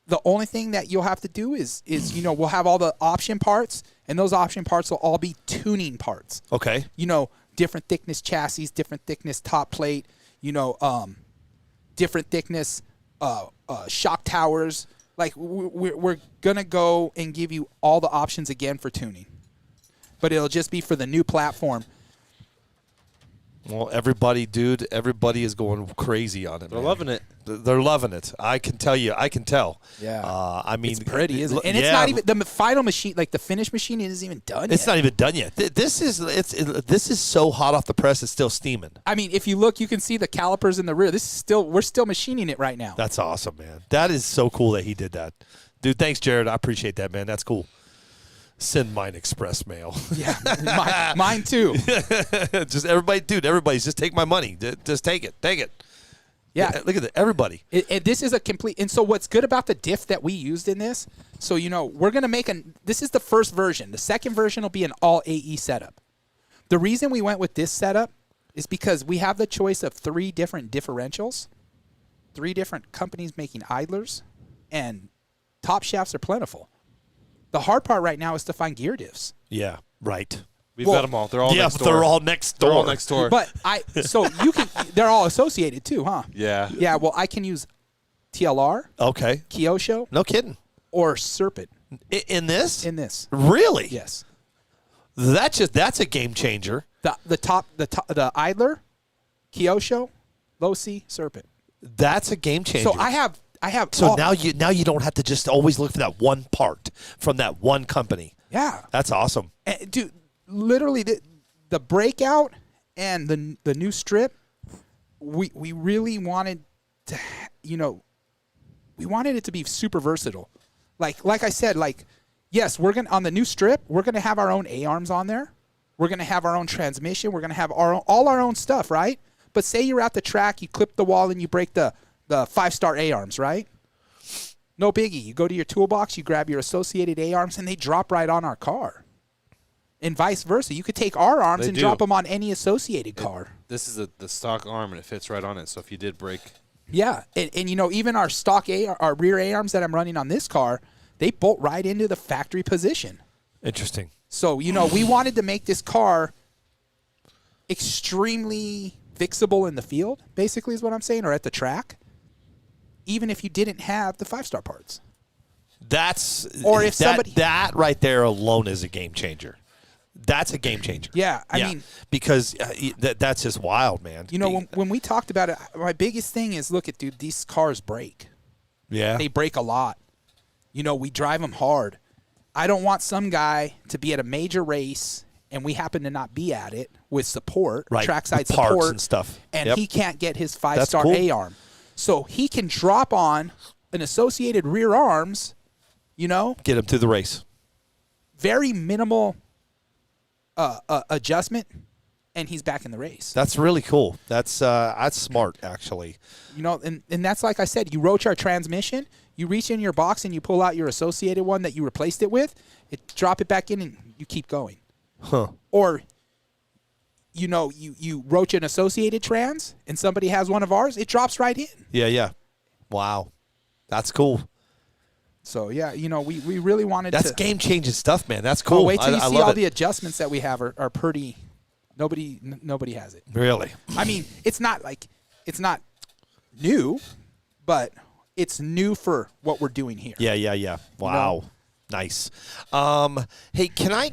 The only thing that you'll have to do is we'll have all the option parts, and those option parts will all be tuning parts. Okay. Different thickness chassis, different thickness top plate, different thickness shock towers. Like, we're going to go and give you all the options again for tuning. But it'll just be for the new platform. Well, everybody is going crazy on it. They're loving it. They're loving it. I can tell you. I can tell. Yeah. I mean, it's pretty, isn't it? And it's not even the final machine, like the finished machine, isn't even done yet. It's not even done yet. This is so hot off the press. It's still steaming. I mean, if you look, you can see the calipers in the rear. We're still machining it right now. That's awesome, man. That is so cool that he did that, dude. Thanks, Jared. I appreciate that, man. That's cool. Send mine express mail. Yeah, mine too. Everybody's just take my money. Just take it. Yeah, look at that. Everybody. This is a complete. And so what's good about the diff that we used in this? So we're gonna make this is the first version. The second version will be an all AE setup. The reason we went with this setup is because we have the choice of 3 different differentials, 3 different companies making idlers, and top shafts are plentiful. The hard part right now is to find gear diffs. Yeah, right. We've got them all. They're all next door. They're all next door. They're all next door. But they're all associated too, huh? Yeah. Yeah, well, I can use TLR, Okay. Kyosho, No kidding. or Serpent In this? in this. Really? Yes. That's a game changer. The idler, Kyosho, Low C, Serpent. That's a game changer. So I have. So now you don't have to just always look for that one part from that one company. Yeah. That's awesome. And, dude, literally the Breakout and the new strip, we really wanted to, we wanted it to be super versatile. Like I said, yes, on the new strip, we're gonna have our own A-arms on there. We're gonna have our own transmission. We're gonna have all our own stuff, right? But say you're at the track, you clip the wall and you break the 5-star A-arms, right? No biggie. You go to your toolbox, you grab your associated A-arms, and they drop right on our car. And vice versa. You could take our arms and drop them on any associated car. This is the stock arm, and it fits right on it. So if you did break. Yeah. And even our stock our rear A-arms that I'm running on this car, they bolt right into the factory position. Interesting. So, we wanted to make this car extremely fixable in the field, basically is what I'm saying, or at the track. Even if you didn't have the 5-star parts. That right there alone is a game changer. That's a game changer. Yeah, I mean, because that's just wild, man. When we talked about it, my biggest thing is, dude, these cars break. Yeah, they break a lot. We drive them hard. I don't want some guy to be at a major race and we happen to not be at it with support, trackside support parts and stuff, and he can't get his 5-star A-arm. So he can drop on an associated rear arms, get him to the race. Very minimal adjustment, and he's back in the race. That's really cool. That's smart, actually. And that's like I said, you roach our transmission, you reach in your box and you pull out your associated one that you replaced it with, drop it back in and you keep going. Huh. Or you roach an associated trans and somebody has one of ours, it drops right in. Yeah. Wow. That's cool. So, yeah, we really wanted That's game-changing stuff, man. That's cool. Wait till you see all the adjustments that we have are pretty – nobody has it. Really? I mean, it's not new, but it's new for what we're doing here. Yeah. Wow. Nice. Hey, can I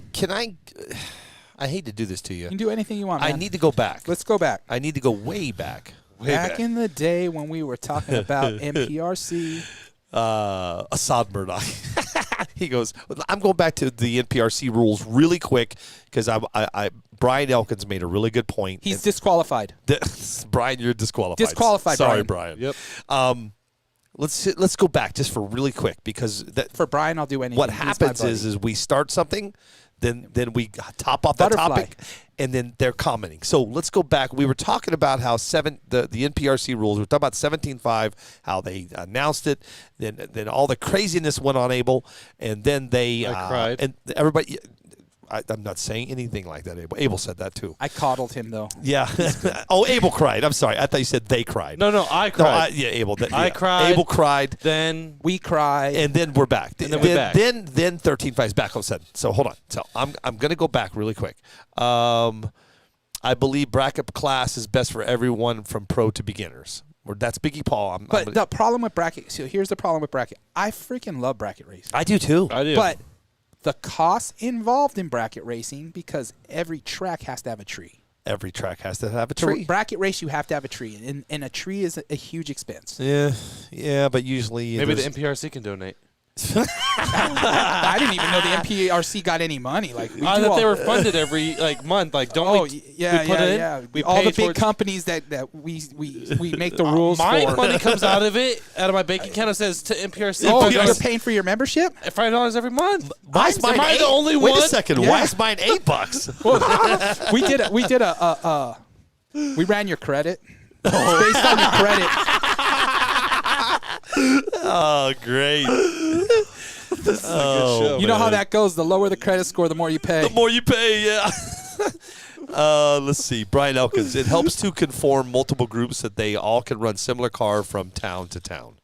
I hate to do this to you. You can do anything you want, man. I need to go back. Let's go back. I need to go way back. Back in the day when we were talking about MPRC. Assad Murdoch. He goes, I'm going back to the NPRC rules really quick because Brian Elkins made a really good point. He's disqualified. Brian, you're disqualified. Disqualified, Sorry, Brian. Yep. Let's go back just for really quick because for Brian, I'll do anything. What happens is we start something, then we top off that topic, and then they're commenting. So let's go back. We were talking about how the NPRC rules. We were talking about 17.5, how they announced it. Then all the craziness went on Abel, and then they cried. And everybody. I'm not saying anything like that, Abel. Abel said that too. I coddled him though. Yeah. Oh, Abel cried. I'm sorry. I thought you said they cried. No, I cried. No, Abel. I cried. Abel cried. Then we cried, and then we're back. And then we're back. Then 13.5 is back all of a sudden. So hold on. So I'm going to go back really quick. I believe bracket class is best for everyone from pro to beginners. That's Biggie Paul. The problem with bracket. So here's the problem with bracket. I freaking love bracket racing. I do too. I do. But the costs involved in bracket racing, because every track has to have a tree. Every track has to have a tree. For bracket race, you have to have a tree, and a tree is a huge expense. Yeah, but usually maybe the NPRC can donate. I didn't even know the MPRC got any money. Like I thought they were funded every month. Like, don't we put it in? We all pay the big companies that we make the rules my for. money comes out of it, out of my bank account. It says to NPRC. Oh, you're paying for your membership? $5 every month. Why is mine Am I the only one? Wait a second. Yeah. Why is mine $8? Well, we ran your credit. It's based on your credit. Oh, great. This is a good show. You know how that goes. The lower the credit score, the more you pay. The more you pay, yeah. Let's see. Brian Elkins. It helps to conform multiple groups that they all can run similar car from town to town.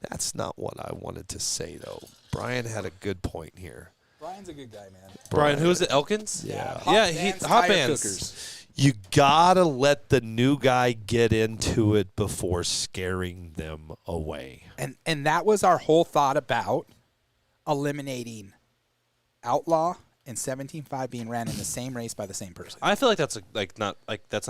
That's not what I wanted to say, though. Brian had a good point here. Brian's a good guy, man. Brian, who is it? Elkins? Yeah. Hot tire bands. cookers. You gotta let the new guy get into it before scaring them away. And that was our whole thought about eliminating Outlaw and 17.5 being ran in the same race by the same person. I feel like that's not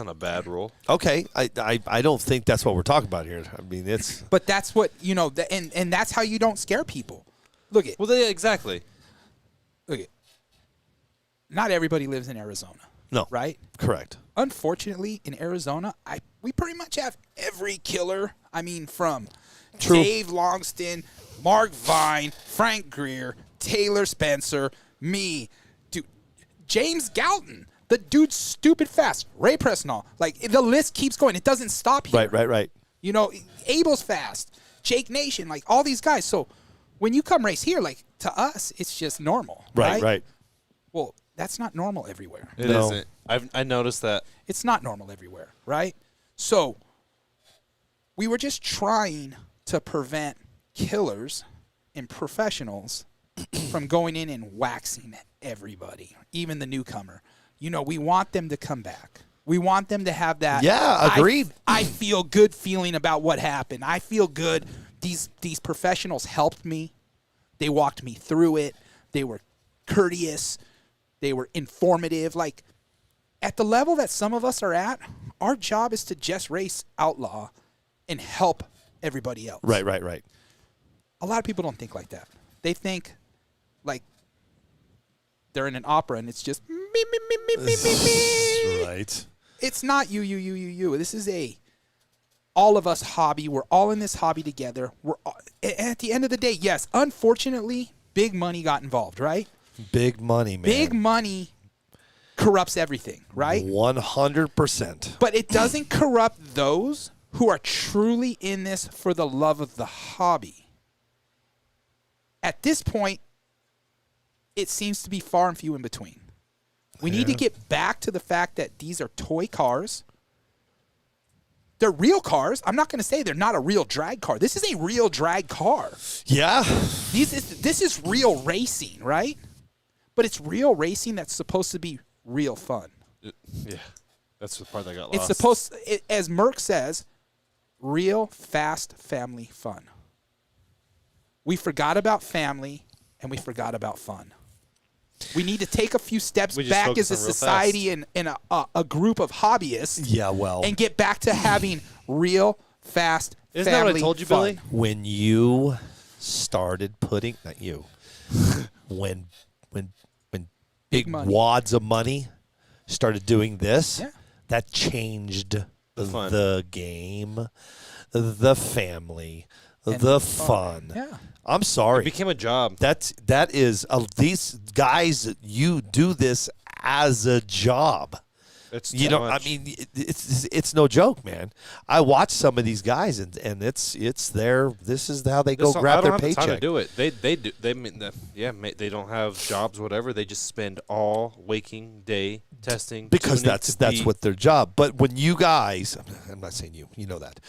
a bad rule. Okay, I don't think that's what we're talking about here. I mean, it's But that's what, and that's how you don't scare people. Look it. Well, exactly. Look it. Not everybody lives in Arizona. no Right? correct. Unfortunately, in Arizona, we pretty much have every killer. I mean, from True. Dave Longston, Mark Vine, Frank Greer, Taylor Spencer, me, dude, James Galton. The dude's stupid fast. Ray Presnall. Like, the list keeps going. It doesn't stop here. Right. Abel's fast. Jake Nation. Like, all these guys. So, when you come race here, like, to us, it's just normal. Right. Well, that's not normal everywhere. It No. isn't. I noticed that. It's not normal everywhere, right? So we were just trying to prevent killers and professionals from going in and waxing everybody, even the newcomer. We want them to come back. We want them to have that. Yeah, agreed. I feel good feeling about what happened. I feel good. These professionals helped me. They walked me through it. They were courteous. They were informative. Like, at the level that some of us are at, our job is to just race Outlaw and help everybody else. Right. A lot of people don't think like that. They think like they're in an opera and it's just me. Right. It's not you. This is all of us hobby. We're all in this hobby together. At the end of the day, yes, unfortunately, big money got involved, right? Big money, man. Big money corrupts everything, right? 100%. But it doesn't corrupt those who are truly in this for the love of the hobby. At this point, it seems to be far and few in between. We need to get back to the fact that these are toy cars. They're real cars. I'm not going to say they're not a real drag car. This is a real drag car. Yeah. This is real racing, right? But it's real racing that's supposed to be real fun. Yeah, that's the part that got lost. It's supposed, as Merck says, real, fast, family fun. We forgot about family, and we forgot about fun. We need to take a few steps back as a society and a group of hobbyists. Yeah, well. And get back to having real, fast, Isn't family that what I told you, fun. Billy? When you started putting, not you, when big money. wads of money started doing this, Yeah. that changed fun. the game, the family, And the fun. Yeah. I'm sorry. It became a job. That is these guys. You do this as a job. It's it's no joke, man. I watch some of these guys, and it's their. This is how they go grab their paycheck. I don't have the time to do it. They do. They don't have jobs, whatever. They just spend all waking day testing because that's what their job. But when you guys, I'm not saying you know that.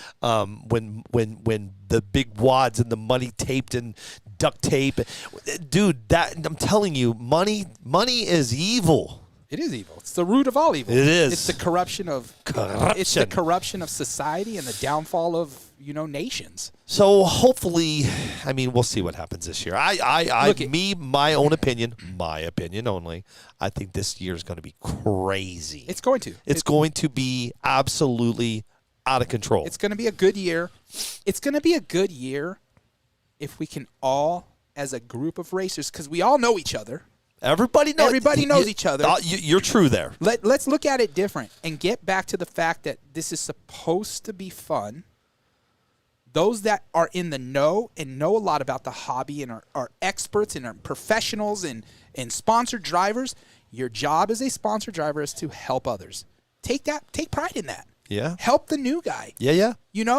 When the big wads and the money taped and duct tape, dude, that I'm telling you, money is evil. It is evil. It's the root of all evil. It is. It's the corruption of It's the corruption of society and the downfall of nations. So hopefully, I mean, we'll see what happens this year. My own opinion only. I think this year is going to be crazy. It's going to. It's going to be absolutely out of control. It's going to be a good year. It's going to be a good year if we can all, as a group of racers, because we all know each other. Everybody knows each other. You're true there. Let's look at it different and get back to the fact that this is supposed to be fun. Those that are in the know and know a lot about the hobby and are experts and are professionals and sponsored drivers, your job as a sponsored driver is to help others. Take pride in that. Yeah. Help the new guy. Yeah.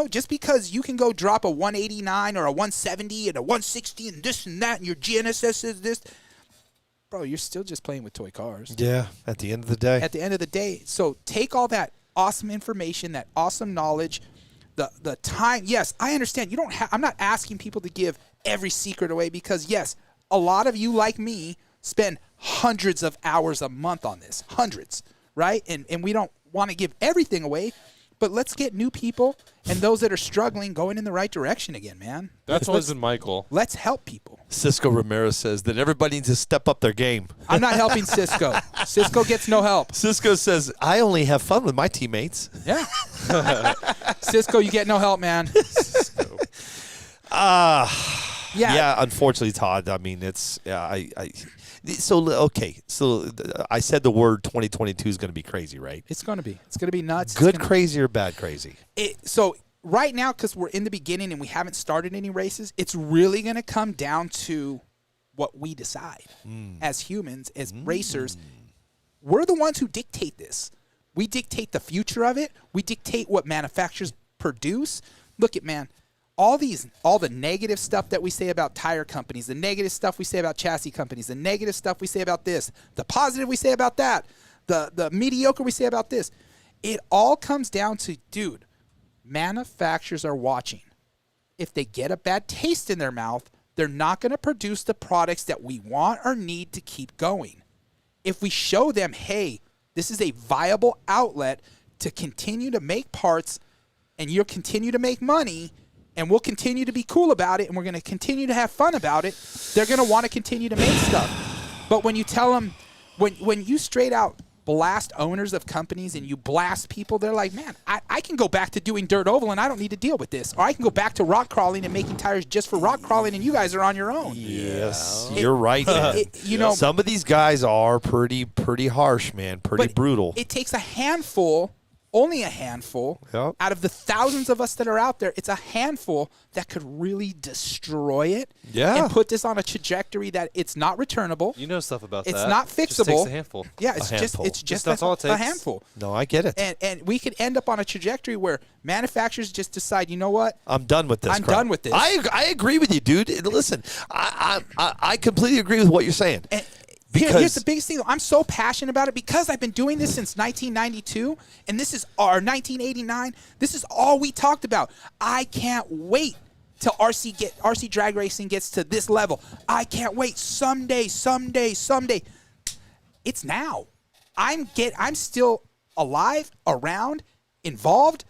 Just because you can go drop a 189 or a 170 and a 160 and this and that and your GNSS is this. Bro, you're still just playing with toy cars. Yeah, at the end of the day. So take all that awesome information, that awesome knowledge, the time. Yes, I understand. You don't I'm not asking people to give every secret away because, yes, a lot of you like me spend hundreds of hours a month on this. Hundreds, right? And we don't want to give everything away. But let's get new people and those that are struggling going in the right direction again, man. That's always been my goal. Let's help people. Cisco Ramirez says that everybody needs to step up their game. I'm not helping Cisco. Cisco gets no help. Cisco says, I only have fun with my teammates. Yeah. Cisco, you get no help, man. Yeah, unfortunately, Todd. I mean, it's So I said the word 2022 is going to be crazy, right? It's going to be. It's going to be nuts. Good crazy or bad crazy? So right now, because we're in the beginning and we haven't started any races, it's really going to come down to what we decide as humans, as racers. We're the ones who dictate this. We dictate the future of it. We dictate what manufacturers produce. Look at, man, all the negative stuff that we say about tire companies, the negative stuff we say about chassis companies, the negative stuff we say about this, the positive we say about that, the mediocre we say about this. It all comes down to, dude, manufacturers are watching. If they get a bad taste in their mouth, they're not going to produce the products that we want or need to keep going. If we show them, hey, this is a viable outlet to continue to make parts and you'll continue to make money, and we'll continue to be cool about it, and we're going to continue to have fun about it, they're going to want to continue to make stuff. But when you tell them, when you straight out blast owners of companies and you blast people, they're like, man, I can go back to doing dirt oval and I don't need to deal with this. Or I can go back to rock crawling and making tires just for rock crawling and you guys are on your own. Yes, you're right, man. Some of these guys are pretty harsh, man, pretty brutal. It takes a handful. Only a handful. Yep. Out of the thousands of us that are out there, it's a handful that could really destroy it and put this on a trajectory that it's not returnable. You know stuff about that. It's that. not fixable. Just takes a handful. Yeah, it's just that's all it takes. A handful. No, I get it. And we could end up on a trajectory where manufacturers just decide, you know what? I'm done with this. I'm done with this. I agree with you, dude. Listen, I completely agree with what you're saying. Here's the biggest thing. I'm so passionate about it because I've been doing this since 1992, and this is our 1989. This is all we talked about. I can't wait till RC drag racing gets to this level. I can't wait. Someday. It's now. I'm still alive, around, involved,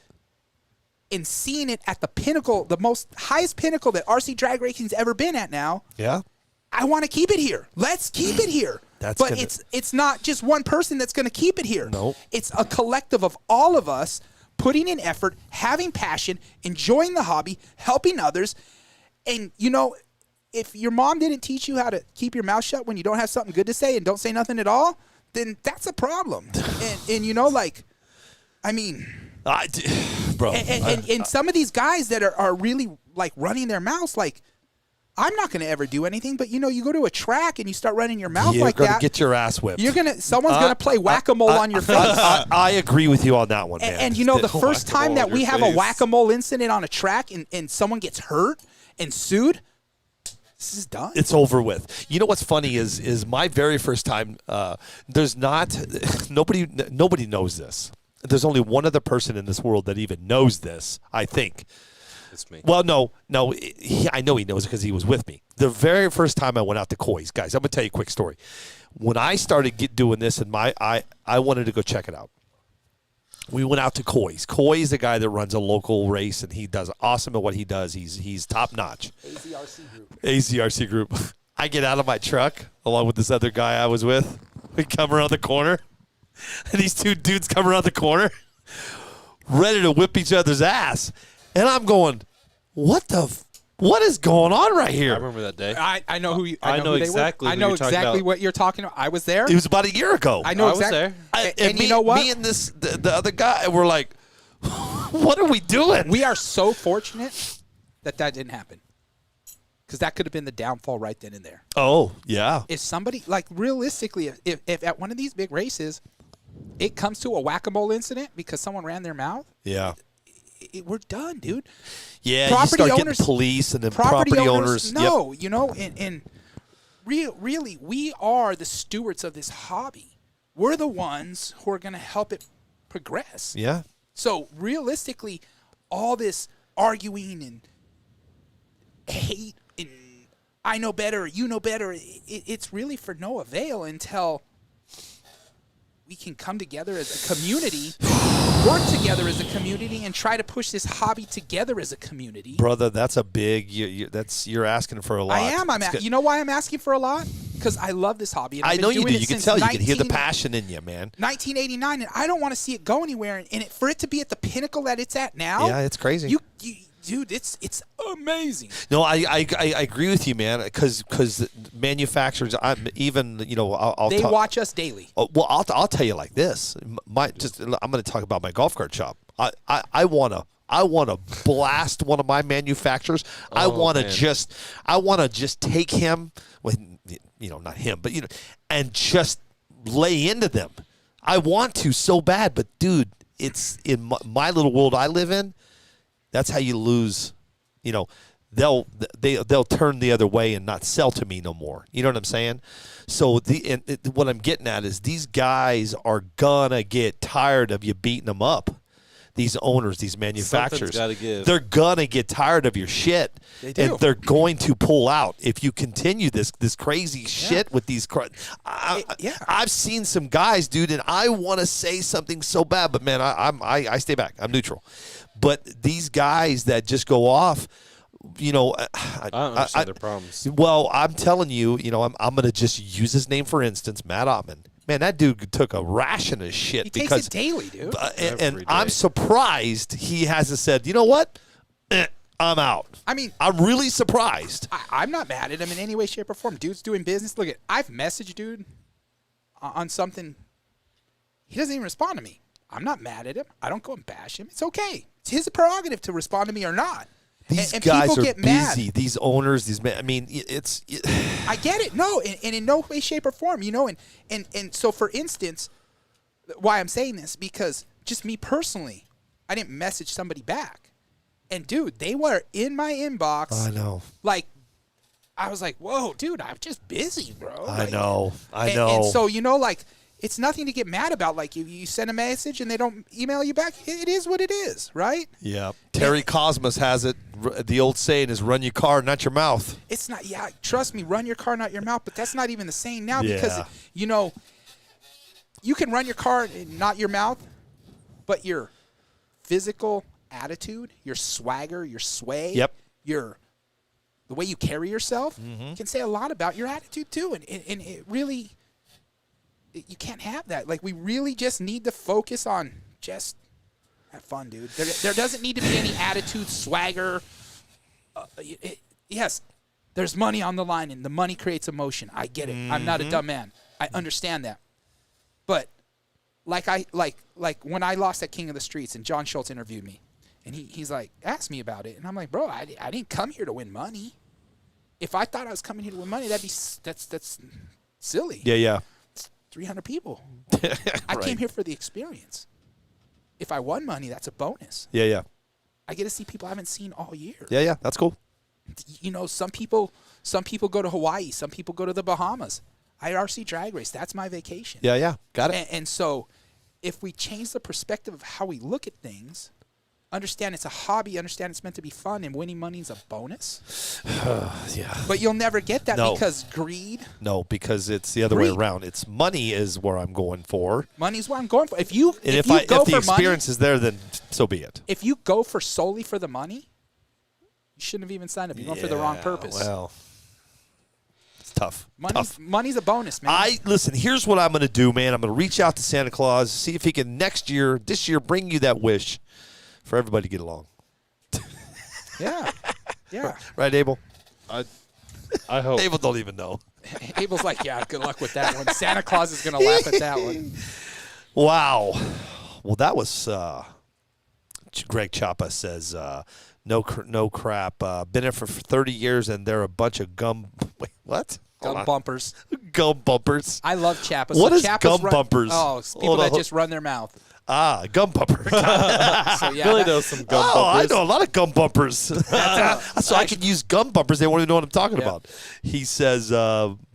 and seeing it at the pinnacle, the most highest pinnacle that RC drag racing's ever been at now. Yeah. I want to keep it here. Let's keep it here. It's not just one person that's going to keep it here. No. It's a collective of all of us putting in effort, having passion, enjoying the hobby, helping others. And, if your mom didn't teach you how to keep your mouth shut when you don't have something good to say and don't say nothing at all, then that's a problem. Bro. And some of these guys that are really, like, running their mouths, like, I'm not going to ever do anything, but you go to a track and you start running your mouth like that. You're going to get your ass whipped. Someone's going to play whack-a-mole on your face. I agree with you on that one, man. And the first time that we have a whack-a-mole incident on a track and someone gets hurt and sued, this is done. It's over with. You know what's funny is my very first time, nobody knows this. There's only one other person in this world that even knows this, I think. It's me. Well, no, I know he knows it because he was with me. The very first time I went out to Coy's, guys, I'm going to tell you a quick story. When I started doing this, and I wanted to go check it out. We went out to Coy's. Coy is the guy that runs a local race, and he does awesome at what he does. He's top notch. AZRC group. I get out of my truck along with this other guy I was with. We come around the corner, and these two dudes come around the corner, ready to whip each other's ass. And I'm going, what is going on right here? I remember that day. I know who you. I know exactly. I know exactly what you're talking about. I was there. It was about a year ago. I know I was there. And you know what? Me and the other guy were like, what are we doing? We are so fortunate that didn't happen, because that could have been the downfall right then and there. Oh yeah. If somebody, like, realistically, if at one of these big races, it comes to a whack-a-mole incident because someone ran their mouth. Yeah. We're done, dude. Yeah, property you start owners, getting police and then property owners. No, and really, we are the stewards of this hobby. We're the ones who are going to help it progress. Yeah. So realistically, all this arguing and hate and I know better, or you know better, it's really for no avail until we can come together as a community, work together as a community, and try to push this hobby together as a community. Brother, that's a big. You're asking for a lot. I am. You know why I'm asking for a lot? Because I love this hobby. And I know you do. You can tell. You can hear the 19 passion in you, man. 1989, and I don't want to see it go anywhere. And for it to be at the pinnacle that it's at now, yeah, it's crazy. Dude, it's amazing. No, I agree with you, man. Because manufacturers, I'll they watch us daily. Well, I'll tell you like this. I'm going to talk about my golf cart shop. I want to blast one of my manufacturers. I want to just take him with, not him, but and just lay into them. I want to so bad, but dude, it's in my little world I live in. That's how you lose. They'll turn the other way and not sell to me no more. You know what I'm saying? So what I'm getting at is these guys are gonna get tired of you beating them up. These owners, these manufacturers, they're gonna get tired of your shit, and they're going to pull out if you continue this crazy shit with these. I've seen some guys, dude, and I want to say something so bad, but man, I stay back. I'm neutral. But these guys that just go off, I don't understand their problems. Well, I'm telling you, I'm going to just use his name for instance, Matt Ottman. Man, that dude took a ration of shit. He takes it daily, dude. And I'm surprised he hasn't said, you know what? I'm out. I mean, I'm really surprised. I'm not mad at him in any way, shape, or form. Dude's doing business. Look, I've messaged dude on something. He doesn't even respond to me. I'm not mad at him. I don't go and bash him. It's okay. It's his prerogative to respond to me or not. These and guys people are get busy. mad. These owners, it's. I get it. No, and in no way, shape, or form, and so for instance, why I'm saying this, because just me personally, I didn't message somebody back, and dude, they were in my inbox. I know. Like, I was like, whoa, dude, I'm just busy, bro. I know. And so it's nothing to get mad about. Like, you send a message and they don't email you back. It is what it is, right? Yeah. Terry Cosmos has it. The old saying is run your car, not your mouth. It's not, trust me, run your car, not your mouth. But that's not even the saying now because, you can run your car, not your mouth, but your physical attitude, your swagger, your sway, the way you carry yourself can say a lot about your attitude too. And it really... You can't have that. Like, we really just need to focus on just have fun, dude. There doesn't need to be any attitude, swagger. Yes, there's money on the line, and the money creates emotion. I get it. I'm not a dumb man. I understand that. But like when I lost at King of the Streets, and John Schultz interviewed me, and he's like, asked me about it, and I'm like, bro, I didn't come here to win money. If I thought I was coming here to win money, that's silly. Yeah. 300 people. Right. I came here for the experience. If I won money, that's a bonus. Yeah. I get to see people I haven't seen all year. Yeah. That's cool. You know, some people go to Hawaii. Some people go to the Bahamas. IRC drag race. That's my vacation. Yeah. Got it. And so if we change the perspective of how we look at things, understand it's a hobby, understand it's meant to be fun, and winning money is a bonus. Yeah. But you'll never get that because greed. No, because it's the other way around. It's money is where I'm going for. Money's what I'm going for. If the experience is there, then so be it. If you go for solely for the money, you shouldn't have even signed up. You're going for the wrong purpose. Well, it's tough. Money's a bonus, man. Listen, here's what I'm going to do, man. I'm going to reach out to Santa Claus, see if he can this year, bring you that wish for everybody to get along. Yeah. Right, Abel? I hope. Abel don't even know. Abel's like, yeah, good luck with that one. Santa Claus is going to laugh at that one. Wow. Well, that was Greg Chapa says, no crap. Been here for 30 years, and they're a bunch of gum. Wait, what? Gum bumpers. Gum bumpers. I love Chapa. What is gum bumpers? Oh, people that just run their mouth. Gum bumper. So, yeah, Billy knows some gum bumpers. I know a lot of gum bumpers. So I can use gum bumpers. They won't even know what I'm talking about. He says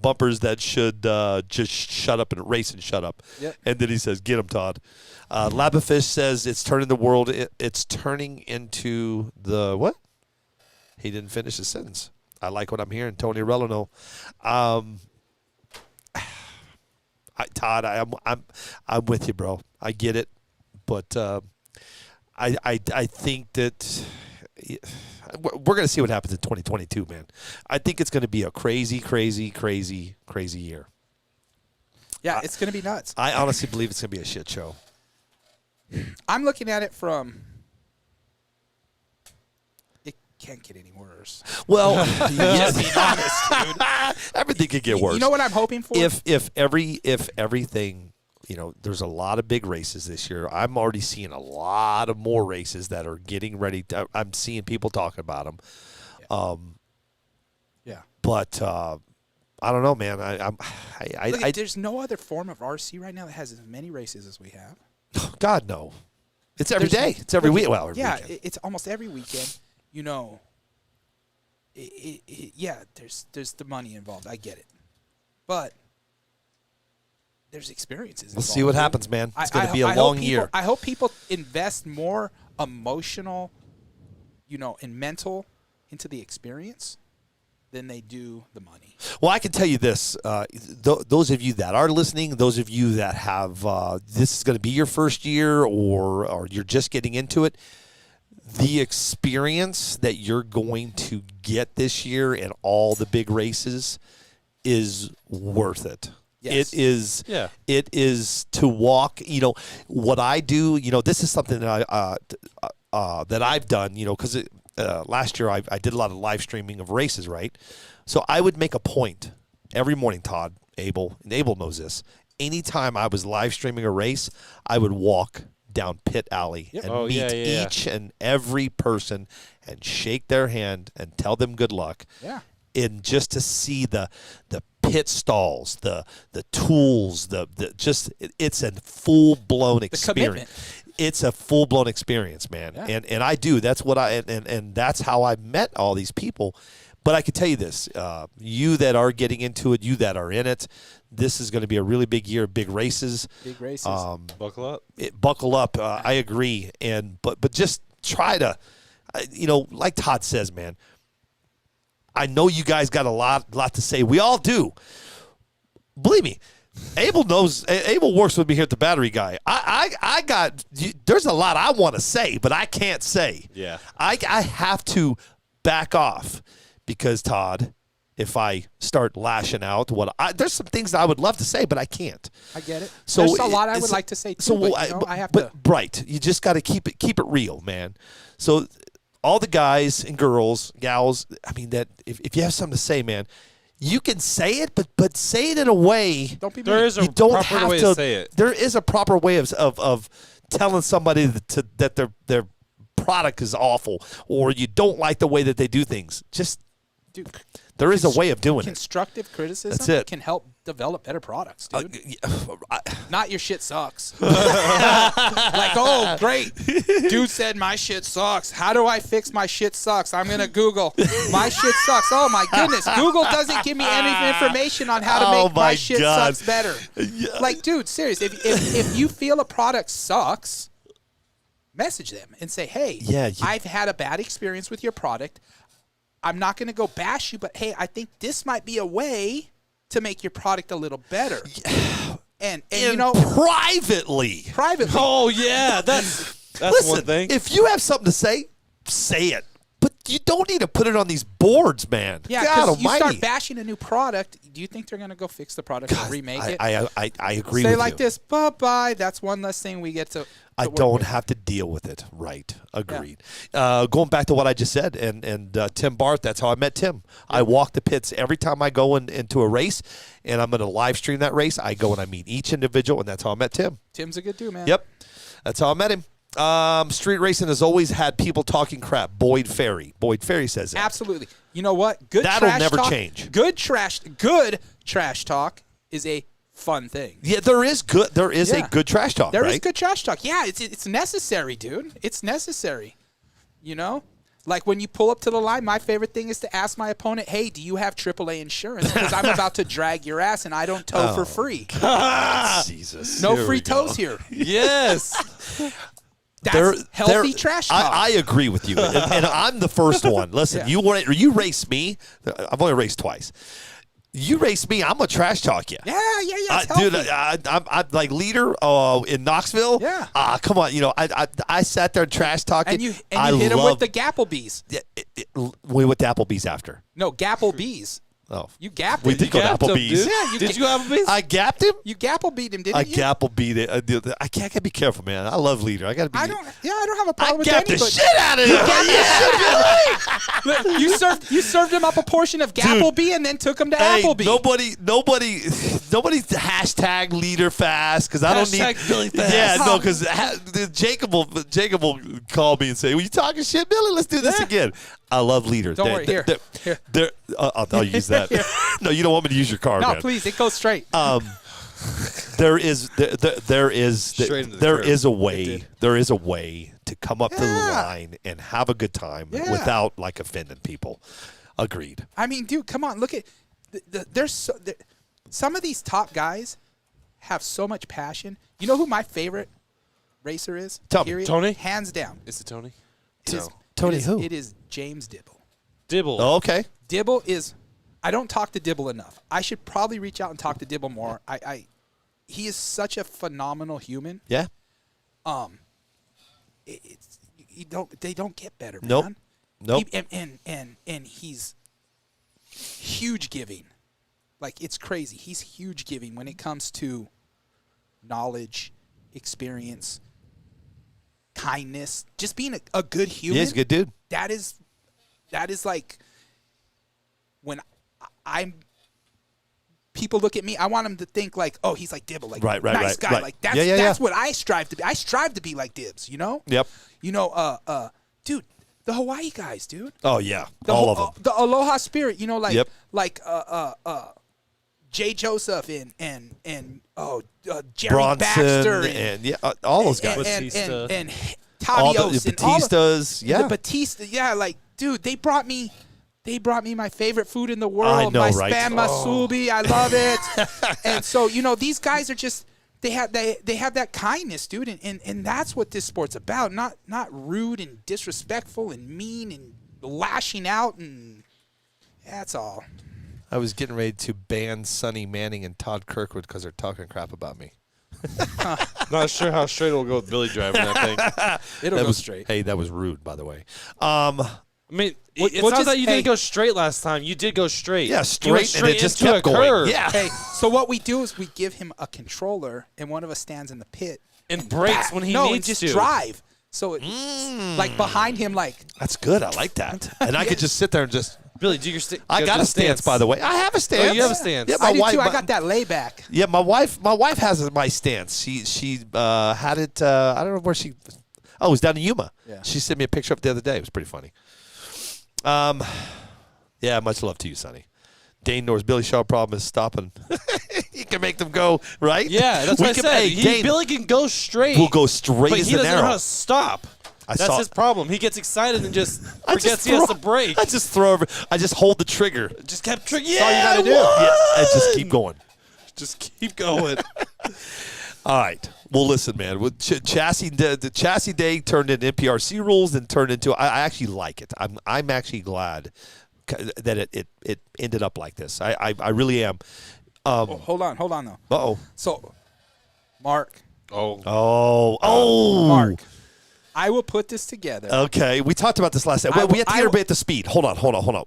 bumpers that should just shut up and race and shut up. Yep. And then he says, get them, Todd. Labafish says it's turning the world. It's turning into the what? He didn't finish his sentence. I like what I'm hearing. Tony Relano. Todd, I'm with you, bro. I get it. But I think that we're going to see what happens in 2022, man. I think it's going to be a crazy, crazy, crazy, crazy year. Yeah, it's going to be nuts. I honestly believe it's going to be a shit show. I'm looking at it from it can't get any worse. Well, just being honest, dude. Everything could get worse. You know what I'm hoping for? If everything. You know, there's a lot of big races this year. I'm already seeing a lot of more races that are getting ready. I'm seeing people talking about them. But I don't know, man. There's no other form of RC right now that has as many races as we have. God, no. It's every day. It's every week. Well, every weekend. It's almost every weekend. You know, there's the money involved. I get it. But there's experiences. We'll see what happens, man. It's going to be a long year. I hope people invest more emotional, and mental into the experience than they do the money. Well, I can tell you this. Those of you that are listening, those of you that have this is going to be your first year or you're just getting into it, the experience that you're going to get this year in all the big races is worth it. Yes. It is. Yeah. It is to walk. What I do. This is something that I've done. Because last year I did a lot of live streaming of races. Right. So I would make a point every morning. Todd, Abel knows this. Anytime I was live streaming a race, I would walk down pit alley and meet each and every person and shake their hand and tell them good luck. Yeah. And just to see the pit stalls, the tools, it's a full blown experience. It's a full blown experience, man. Yeah. And I do. That's what and that's how I met all these people. But I can tell you this: you that are getting into it, you that are in it, this is going to be a really big year, big races. Big races. Buckle up. Buckle up. I agree. But just try to, like Todd says, man. I know you guys got a lot to say. We all do. Believe me, Abel knows. Abel works with me here at the Battery Guy. I got. There's a lot I want to say, but I can't say. Yeah. I have to back off because Todd, if I start lashing out, there's some things that I would love to say, but I can't. I get it. So there's a lot I would like to say too. So I have to. Right. You just got to keep it real, man. So. All the guys and girls, gals, I mean, that if you have something to say, man, you can say it, but say it in a way. Don't be. There is a proper way to say it. There is a proper way of telling somebody that their product is awful or you don't like the way that they do things. Just, dude, There is a way of doing it. Constructive criticism That's it. can help develop better products, dude. Not your shit sucks. Great. Dude said my shit sucks. How do I fix my shit sucks? I'm going to Google. My shit sucks. Oh, my goodness. Google doesn't give me any information on how to make my shit sucks better. Yeah. Like, dude, serious. If you feel a product sucks, message them and say, hey, I've had a bad experience with your product. I'm not going to go bash you, but hey, I think this might be a way to make your product a little better. And you know, privately. Oh yeah, that's Listen, one thing. If you have something to say it. But you don't need to put it on these boards, man. Yeah, because you start bashing a new product. Do you think they're going to go fix the product and remake it? I agree with you. Say like this, bye-bye. That's one less thing we get to I don't have to deal with it. Right. Agreed. Yeah. Going back to what I just said, and Tim Barth, that's how I met Tim. Yeah. I walk the pits every time I go into a race, and I'm going to live stream that race. I go and I meet each individual, and that's how I met Tim. Tim's a good dude, man. Yep. That's how I met him. Street racing has always had people talking crap. Boyd Ferry says that. Absolutely. You know what? That'll never change. Good trash talk is a fun thing. Yeah, there is a good trash talk. There is good trash talk. Yeah, it's necessary, dude. It's necessary. You know? Like when you pull up to the line, my favorite thing is to ask my opponent, hey, do you have AAA insurance? Because I'm about to drag your ass and I don't tow for free. Jesus. No free tows here. Yes. That's healthy trash talk. I agree with you, and I'm the first one. Listen, you race me. I've only raced twice. You race me, I'm gonna trash talk you. Yeah. Dude, I'm like leader in Knoxville. Yeah. Come on, you know, I sat there and trash talking. And you hit him with the Gapplebees. We went to Applebee's after. No, Gapplebees. Oh, you gapped we him. did go to Applebee's. Yeah, did you go to Applebee's? I gapped him. You Gapplebeed him, didn't you? I Gapplebeed it. I gotta be careful, man. I love leader. I gotta be. I don't have a problem with gapped anybody. the shit out of him. You served him up a portion of Gapplebee and then took him to Applebee. Nobody hashtag leader fast because I don't need. Billy fast. Yeah, no, because Jacob will call me and say, "Well, you talking shit, Billy? Let's do this again." I love leaders. Don't worry. Here. I'll use that. No, you don't want me to use your car, man. No, please. It goes straight. There is a way to come up to the line and have a good time without like offending people. Agreed. I mean, dude, come on. Look at some of these top guys have so much passion. You know who my favorite racer is? Tell me. Tony? Hands down. Is it Tony? Tony who? It is James Dibble. Dibble. Oh, okay. Dibble is. I don't talk to Dibble enough. I should probably reach out and talk to Dibble more. He is such a phenomenal human. Yeah. They don't get better, Nope. man. Nope. And he's huge giving. Like, it's crazy. He's huge giving when it comes to knowledge, experience, kindness, just being a good human. Yeah, he's a good dude. That is like when people look at me, I want them to think like, oh, he's like Dibble, like nice guy. Like that's what I strive to be. I strive to be like Dibs, you know? Yep. You know, dude, the Hawaii guys, dude. Oh yeah. All of them. The Aloha Spirit, you know, like Jay Joseph and Jerry Bronson Baxter and all those guys. and Tavios all the and Batistas, the Batista, like, dude, they brought me my favorite food in the world, I know, my right? spam masubi. I love it. And so, you know, these guys are just they have that kindness, dude, and that's what this sport's about. Not rude and disrespectful and mean and lashing out, and that's all. I was getting ready to ban Sonny Manning and Todd Kirkwood because they're talking crap about me. Not sure how straight it'll go with Billy driving that thing. It'll go straight. Hey, that was rude, by the way. I mean, it's not that you didn't go straight last time. You did go straight. Yeah, straight, and it just into kept a going. curve. Yeah. Hey, so what we do is we give him a controller, and one of us stands in the pit and brakes when he and needs just to. drive. So it, like behind him, like That's good. I like that. And I could just sit there and just. Billy, do your stance. I got a stance, by the way. I have a stance. Oh, you have a stance. Yeah, I do too. I got that layback. Yeah, my wife has my stance. She had it. I don't know where she. Oh, it was down in Yuma. Yeah. She sent me a picture of it the other day. It was pretty funny. Yeah, much love to you, Sonny. Dane Norris, Billy Shaw problem is stopping. You can make them go, right? Yeah, that's what I said. Billy can go straight. We'll go straight but as he an doesn't arrow. know how to stop. That's his problem. He gets excited and just forgets he has to brake. I just throw over. I just hold the trigger. Just kept trigger. That's all you got to do. Yeah, and just keep going. Just keep going. All right. Well, listen, man. With the chassis day turned into NPRC rules and turned into. I actually like it. I'm actually glad that it ended up like this. I really am. Hold on though. Uh-oh. So, Mark. Oh. Mark. I will put this together. Okay, we talked about this last night. We have to get everybody at the speed. Hold on.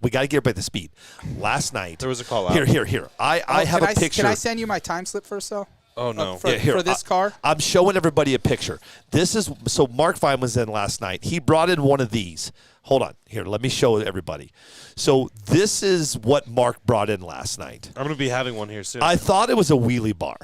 We got to get everybody at the speed. Last night. There was a call out. Here. I have a picture. Can I send you my time slip first, though? Oh, no. For this car? I'm showing everybody a picture. So Mark Vine was in last night. He brought in one of these. Hold on. Here, let me show everybody. So this is what Mark brought in last night. I'm going to be having one here soon. I thought it was a wheelie bar.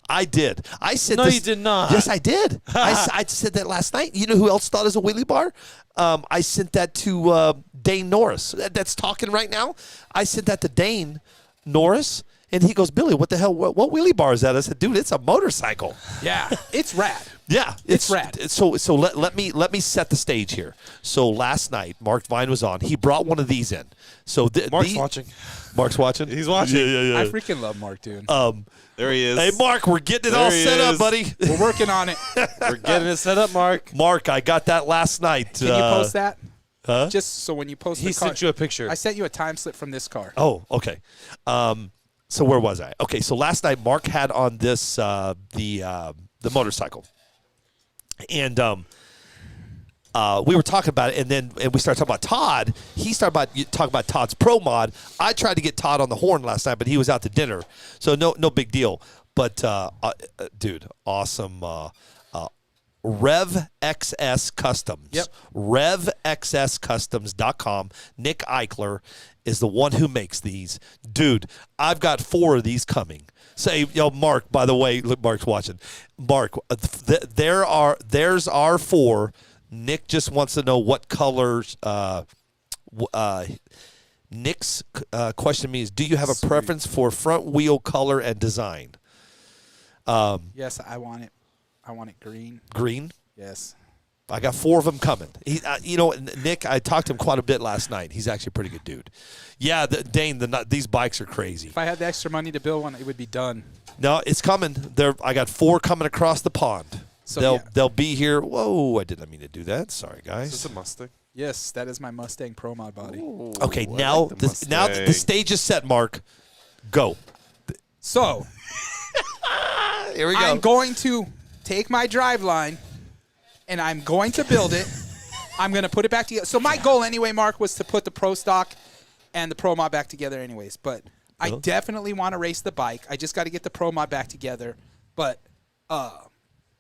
I did. I said No, you did not. Yes, I did. I said that last night. You know who else thought it was a wheelie bar? I sent that to Dane Norris. That's talking right now. I sent that to Dane Norris. And he goes, Billy, what the hell? What wheelie bar is that? I said, dude, it's a motorcycle. Yeah, it's rad. Yeah, it's rad. So let me set the stage here. So last night, Mark Vine was on. He brought one of these in. So Mark's watching. Mark's watching. He's watching. Yeah. I freaking love Mark, dude. There he is. Hey, Mark, we're getting it all set up, buddy. We're working on it. We're getting it set up, Mark. Mark, I got that last night. Can you post that? Huh? Just so when you post he the car. sent you a picture. I sent you a time slip from this car. Oh, okay. So where was I? Okay, so last night Mark had on this the motorcycle, and we were talking about it, and we started talking about Todd. He started talking about Todd's Pro Mod. I tried to get Todd on the horn last night, but he was out to dinner, so no big deal. But dude, awesome. Rev XS Customs. Yep. RevXSCustoms.com. Nick Eichler is the one who makes these. Dude, I've got 4 of these coming. Say, Mark, by the way, look, Mark's watching. Mark, there's our 4. Nick just wants to know what colors. Nick's question to me is, do you have a preference for front wheel color and design? Yes, I want it. I want it green. Green? Yes. I got 4 of them coming. Nick, I talked to him quite a bit last night. He's actually a pretty good dude. Yeah, Dane, these bikes are crazy. If I had the extra money to build one, it would be done. No, it's coming. I got 4 coming across the pond. So they'll be here. Whoa, I didn't mean to do that. Sorry, guys. Is this a Mustang? Yes, that is my Mustang Pro Mod body. Ooh, okay, now the stage is set, Mark. Go. So here we go. I'm going to take my drive line, and I'm going to build it. I'm going to put it back together. So my goal anyway, Mark, was to put the Pro Stock and the Pro Mod back together anyways. But I definitely want to race the bike. I just got to get the Pro Mod back together. But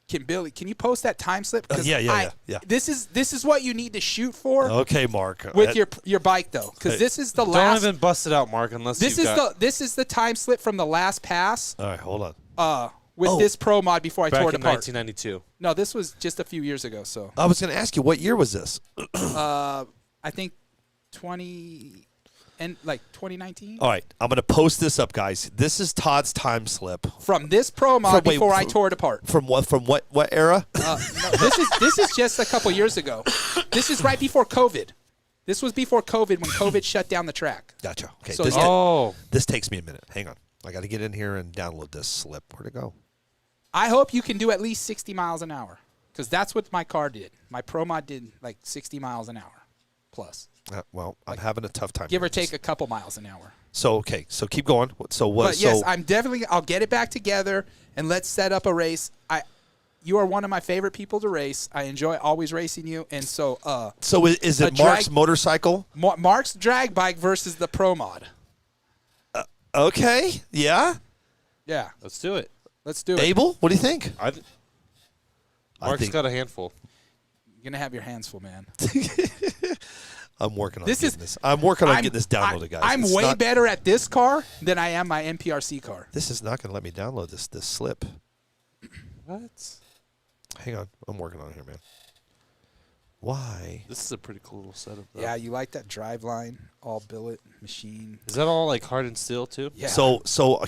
can you post that time slip? Yeah. This is what you need to shoot for. Okay, Mark. With your bike though, because this is the last. Don't even bust it out, Mark, unless this is the time slip from the last pass. All right, hold on. With this Pro Mod before I tore it apart. Back in 1992. No, this was just a few years ago. So I was going to ask you, what year was this? I think 2019. All right, I'm going to post this up, guys. This is Todd's time slip From this Pro Mod before I tore it apart. From what era? No, this is just a couple years ago. This is right before COVID. This was before COVID when COVID shut down the track. Gotcha. Okay. So this takes me a minute. Hang on. I got to get in here and download this slip. Where'd it go? I hope you can do at least 60 miles an hour, because that's what my car did. My Pro Mod did like 60 miles an hour plus. I'm having a tough time. Give or take a couple miles an hour. So keep going. But yes, I'll get it back together and let's set up a race. You are one of my favorite people to race. I enjoy always racing you, and so. So is it Mark's motorcycle? Mark's drag bike versus the Pro Mod. Okay. Yeah. Yeah. Let's do it. Let's do it. Abel, what do you think? Mark's got a handful. You're gonna have your hands full, man. I'm working on getting this. I'm working on getting this downloaded, guys. I'm way better at this car than I am my NPRC car. This is not going to let me download this slip. What? Hang on. I'm working on it here, man. Why? This is a pretty cool little setup, though. Yeah, you like that drive line, all billet machine. Is that all like hardened steel too? Yeah. So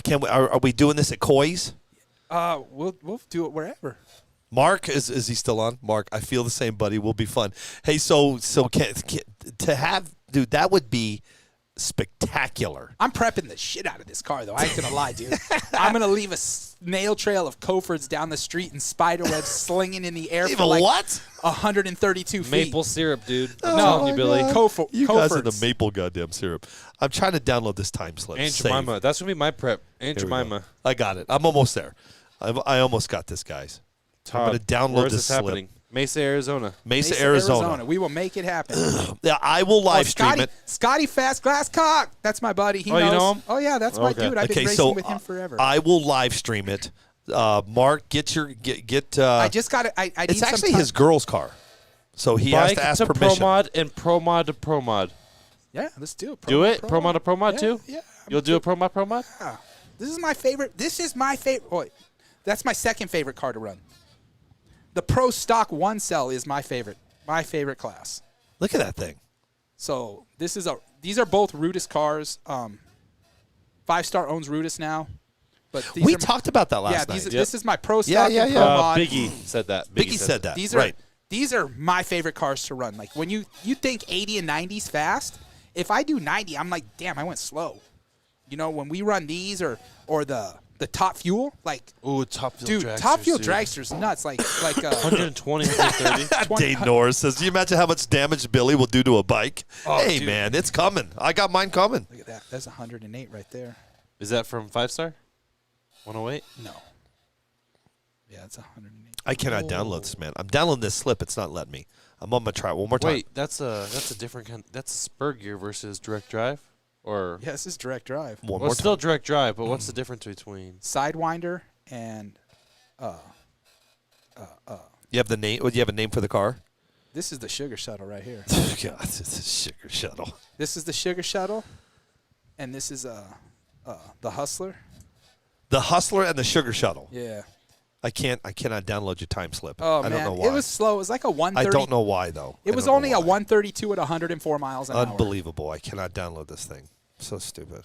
can we? Are we doing this at Coy's? We'll do it wherever. Mark, is he still on? Mark, I feel the same, buddy. Will be fun. Hey, so to have, dude, that would be spectacular. I'm prepping the shit out of this car, though. I ain't gonna lie, dude. I'm gonna leave a snail trail of Cofords down the street and spiderwebs slinging in the air for like what? 132 feet. Maple syrup, dude. I'm No, telling you, Billy. You guys are the Cofords. maple goddamn syrup. I'm trying to download this time slip. Aunt Save. Jemima. That's gonna be my prep. Aunt Here we go. Jemima. I got it. I'm almost there. I almost got this, guys. I'm going to download where's this this slip. happening? Mesa, Arizona. Mesa, Arizona. We will make it happen. Yeah, I will live stream Scotty, it. Scotty Fast Glass Cock. That's my buddy. He knows. You know him? Oh yeah, that's my Okay. dude. I've been racing with him forever. I will live stream it. Mark, get. I just got it. I need It's some actually time. his girl's car, so he has Bike to ask to permission. Pro Mod and Pro Mod to Pro Mod. Yeah, let's do it. Do it? Pro Mod to Pro Mod yeah, too? Yeah. You'll do a Pro Mod Pro Mod? Yeah. This is my favorite. Oh, that's my second favorite car to run. The Pro Stock One Cell is my favorite. My favorite class. Look at that thing. So these are both Rudis cars. 5-Star owns Rudis now. But We talked about that last yeah, night. this is my Pro Stock yeah, and yeah. Pro Mod. Biggie said that. Biggie said that. These Right. are my favorite cars to run. Like when you think 80 and 90s fast, if I do 90, I'm like, damn, I went slow. You know, when we run these or the Top Fuel, like, Ooh, Top Fuel dude, Dragsters, Top Fuel dude. Dragster's nuts. Like 120, 130. Dave Norris says, "Do you imagine how much damage Billy will do to a bike?" Oh, hey, dude. man, it's coming. I got mine coming. Look at that. That's 108 right there. Is that from 5-Star? 108? No. Yeah, it's 108. I cannot download this, man. I'm downloading this slip. It's not letting me. I'm on my try one more time. Wait, that's a different kind. That's spur gear versus direct drive, or Yeah, this is direct drive. One well, more it's still time. direct drive. But what's the difference between? Sidewinder and You have the name? Do you have a name for the car? this is the Sugar Shuttle right here. God, it's a sugar shuttle. This is the Sugar Shuttle, and this is the Hustler. The Hustler and the Sugar Shuttle. Yeah. I cannot download your time slip. Oh I man, don't know why. it was slow. It was like a 130. I don't know why though. It I was don't know only a why. 132 at 104 miles an hour. Unbelievable. I cannot download this thing. So stupid.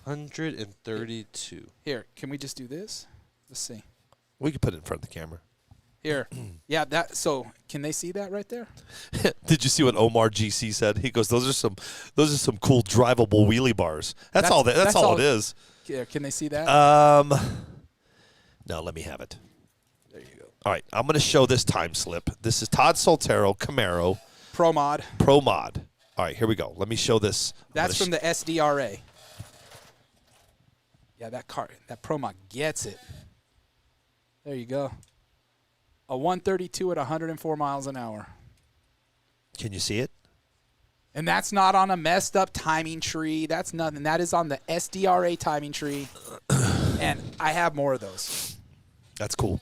132. Here, can we just do this? Let's see. We could put it in front of the camera. Here, yeah. That. So, can they see that right there? Did you see what Omar GC said? He goes, "Those are some cool drivable wheelie bars." That's all it is. Here, can they see that? No, let me have it. there you go. All right, I'm going to show this time slip. This is Todd Soltero Camaro Pro Mod. Pro Mod. All right, here we go. Let me show this. That's from the SDRA. Yeah, that Pro Mod gets it. There you go. A 132 at 104 miles an hour. Can you see it? And that's not on a messed up timing tree. That's nothing. That is on the SDRA timing tree. And I have more of those. That's cool.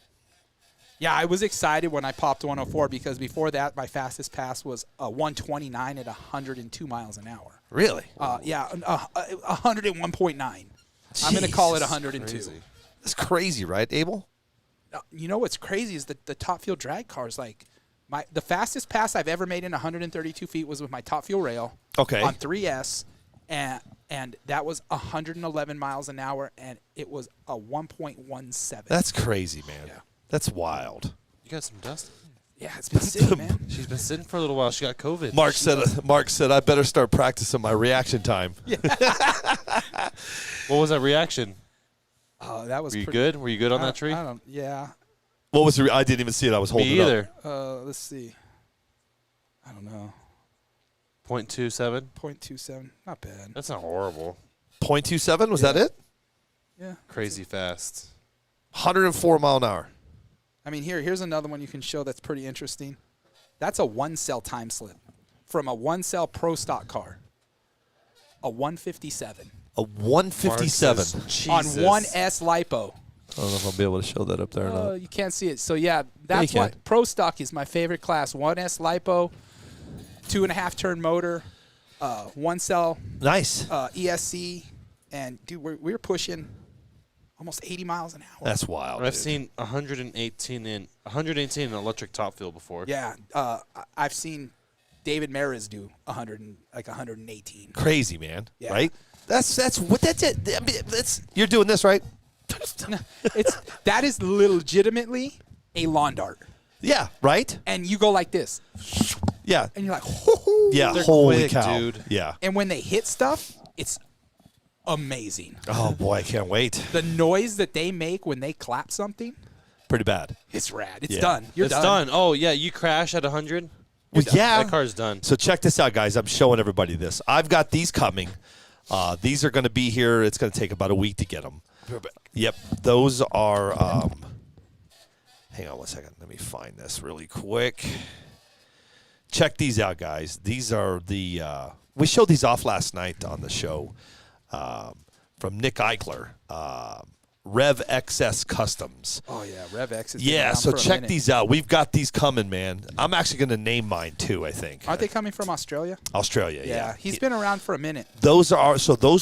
Yeah, I was excited when I popped 104 because before that, my fastest pass was a 129 at 102 miles an hour. Really? Yeah, 101.9. I'm going to call it 102. Crazy. That's crazy, right, Abel? You know what's crazy is that the Top Fuel drag cars, like the fastest pass I've ever made in 132 feet was with my Top Fuel rail. Okay. On 3S, and that was 111 miles an hour, and it was a 1.17. That's crazy, man. Yeah. That's wild. You got some dust? Yeah, it's been sitting, man. She's been sitting for a little while. She got COVID. Mark said I better start practicing my reaction time. Yeah. What was that reaction? Oh, that was. Were you pretty, good? Were you good on that tree? I don't. Yeah. What was the I didn't even see it. I was holding Me either. it up. Let's see. I don't know. 0.27. 0.27. Not bad. That's not horrible. 0.27, was that it? Yeah. Crazy fast. 104 mile an hour. I mean, here's another one you can show that's pretty interesting. That's a one-cell time slip from a one-cell Pro Stock car. A 157. A 157. On 1S LiPo. I don't know if I'll be able to show that up there or not. You can't see it. So, yeah, that's you what can. Pro Stock is my favorite class. 1S LiPo, 2.5-turn motor, one-cell Nice. ESC. And, dude, we're pushing almost 80 miles an hour. That's wild. I've seen 118 in electric top fuel before. Yeah, I've seen David Maris do 118. Crazy, man. Yeah. Right? That's it. I mean, you're doing this, right? That is legitimately a lawn dart. Yeah, right? And you go like this. Yeah. And you're like, hoo-hoo. Yeah, They're holy quick, cow. dude. Yeah. And when they hit stuff, it's amazing. Oh, boy, I can't wait. The noise that they make when they clap something, Pretty bad. it's rad. It's Yeah. done. You're It's done. done. Oh, yeah, you crash at 100? Well, yeah. That car's done. So check this out, guys. I'm showing everybody this. I've got these coming. These are going to be here. It's going to take about a week to get them. Yep. Those are hang on one second. Let me find this really quick. Check these out, guys. These are the we showed these off last night on the show from Nick Eichler, Rev XS Customs. Oh, yeah. Rev X is Yeah, around so for a check minute. these out. We've got these coming, man. I'm actually going to name mine too, I think. Aren't they coming from Australia? Australia, yeah. He's been around for a minute. Those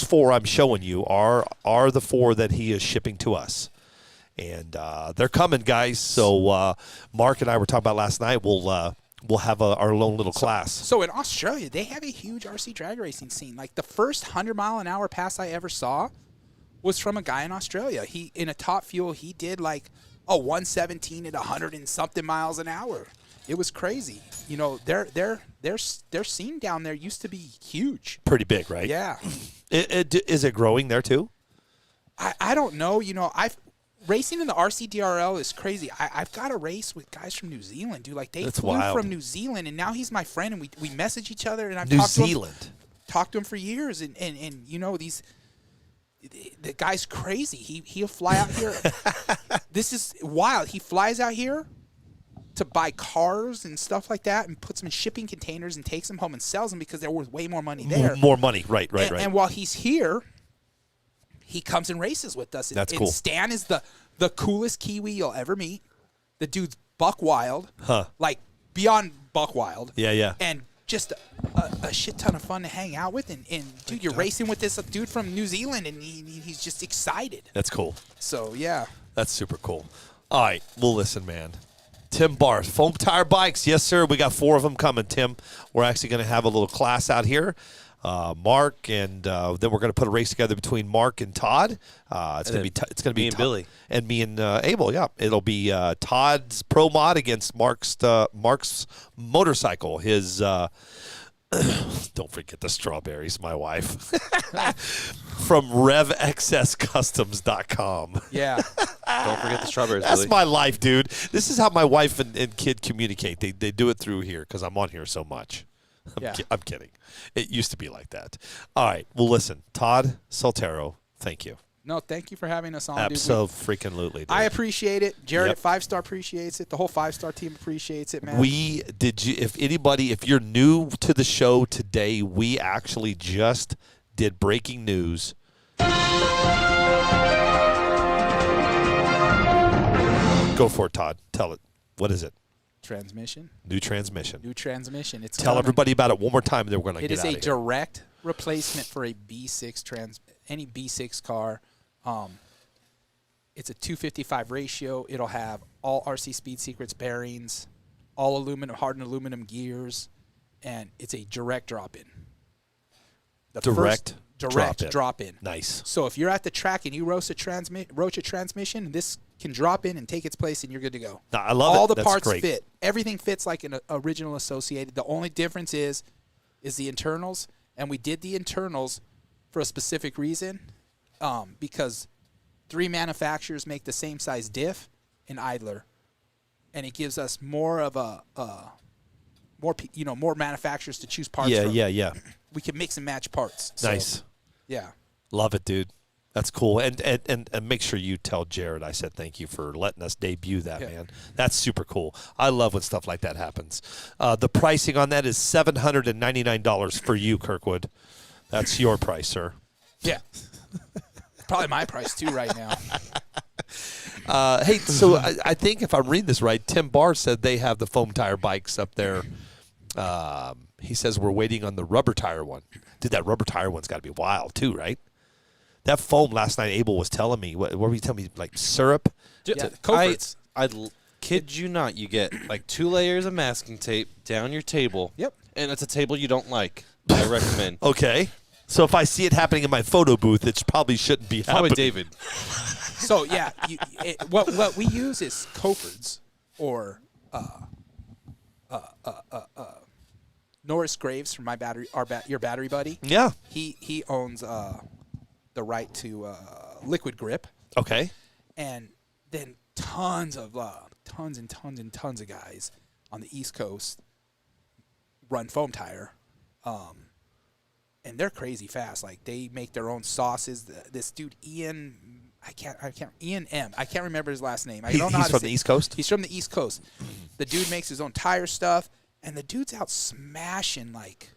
four I'm showing you are the four that he is shipping to us. And they're coming, guys. So Mark and I were talking about last night. We'll have our own little class. So in Australia, they have a huge RC drag racing scene. Like the first 100-mile-an-hour pass I ever saw was from a guy in Australia. He in a top fuel, he did like a 117 at 100 and something miles an hour. It was crazy. You know, their scene down there used to be huge. Pretty big, right? Yeah. Is it growing there too? I don't know. You know, racing in the RCDRL is crazy. I've got a race with guys from New Zealand, dude. Like they That's flew wild. from New Zealand, and now he's my friend, and we message each other. And I've New talked Zealand. talked to him for years, and you know the guy's crazy. He'll fly out here. This is wild. He flies out here to buy cars and stuff like that, and puts them in shipping containers and takes them home and sells them because they're worth way more money there. More money, right. And while he's here, he comes and races with us. That's cool. Stan is the coolest Kiwi you'll ever meet. The dude's buck wild, like beyond buck wild. Yeah. And just a shit ton of fun to hang out with. And dude, you're racing with this dude from New Zealand, and he's just excited. That's cool. So, yeah. That's super cool. All right. Well, listen, man. Tim Barth, Foam Tire Bikes. Yes, sir. We got 4 of them coming, Tim. We're actually going to have a little class out here. Mark, and then we're going to put a race together between Mark and Todd. It's going to be me and Billy and me and Abel. Yeah, it'll be Todd's Pro Mod against Mark's motorcycle. His don't forget the strawberries, my wife from RevXSCustoms.com. Yeah. Don't forget the strawberries, That's Billy. my life, dude. This is how my wife and kid communicate. They do it through here because I'm on here so much. I'm kidding. It used to be like that. All right. Well, listen, Todd Soltero, thank you. No, thank you for having us on, dude. Absolutely. I appreciate it. Jared Yep. at 5-Star appreciates it. The whole 5-Star team appreciates it, man. If you're new to the show today, we actually just did breaking news. Go for it, Todd. Tell it. What is it? Transmission. New transmission. New transmission. It's Tell coming. everybody about it one more time, and then we're going to It get is out a of here. direct replacement for a B6 any B6 car. It's a 255 ratio. It'll have all RC Speed Secrets bearings, all aluminum, hardened aluminum gears, and it's a direct drop-in. Direct drop-in. Nice. So if you're at the track and you roach a transmission, this can drop in and take its place, and you're good to go. No, I love it. All the That's parts great. fit. Everything fits like an original Associated. The only difference is the internals, and we did the internals for a specific reason, because 3 manufacturers make the same size diff and idler, and it gives us more of more manufacturers to choose parts from. Yeah. We can mix and match parts. So, Nice. Yeah. Love it, dude. That's cool. And make sure you tell Jared I said thank you for letting us debut that, man. That's super cool. I love when stuff like that happens. The pricing on that is $799 for you, Kirkwood. That's your price, sir. Yeah. Probably my price, too, right now. Hey, so I think if I'm reading this right, Tim Barr said they have the foam tire bikes up there. He says we're waiting on the rubber tire one. Dude, that rubber tire one's got to be wild, too, right? That foam last night, Abel was telling me. What were you telling me? Like syrup? Yeah, Coforts. I kid you not. You get like 2 layers of masking tape down your table. Yep. And it's a table you don't like. I recommend. Okay. So if I see it happening in my photo booth, it probably shouldn't be happening. Probably David. So yeah, what we use is Coforts or Norris Graves from your battery buddy. Yeah. He owns the right to Liquid Grip. Okay. And then tons and tons and tons of guys on the East Coast run foam tire. And they're crazy fast. Like they make their own sauces. This dude Ian M. I can't remember his last name. I don't know how to say. He's from the East Coast? He's from the East Coast. The dude makes his own tire stuff, and the dude's out smashing like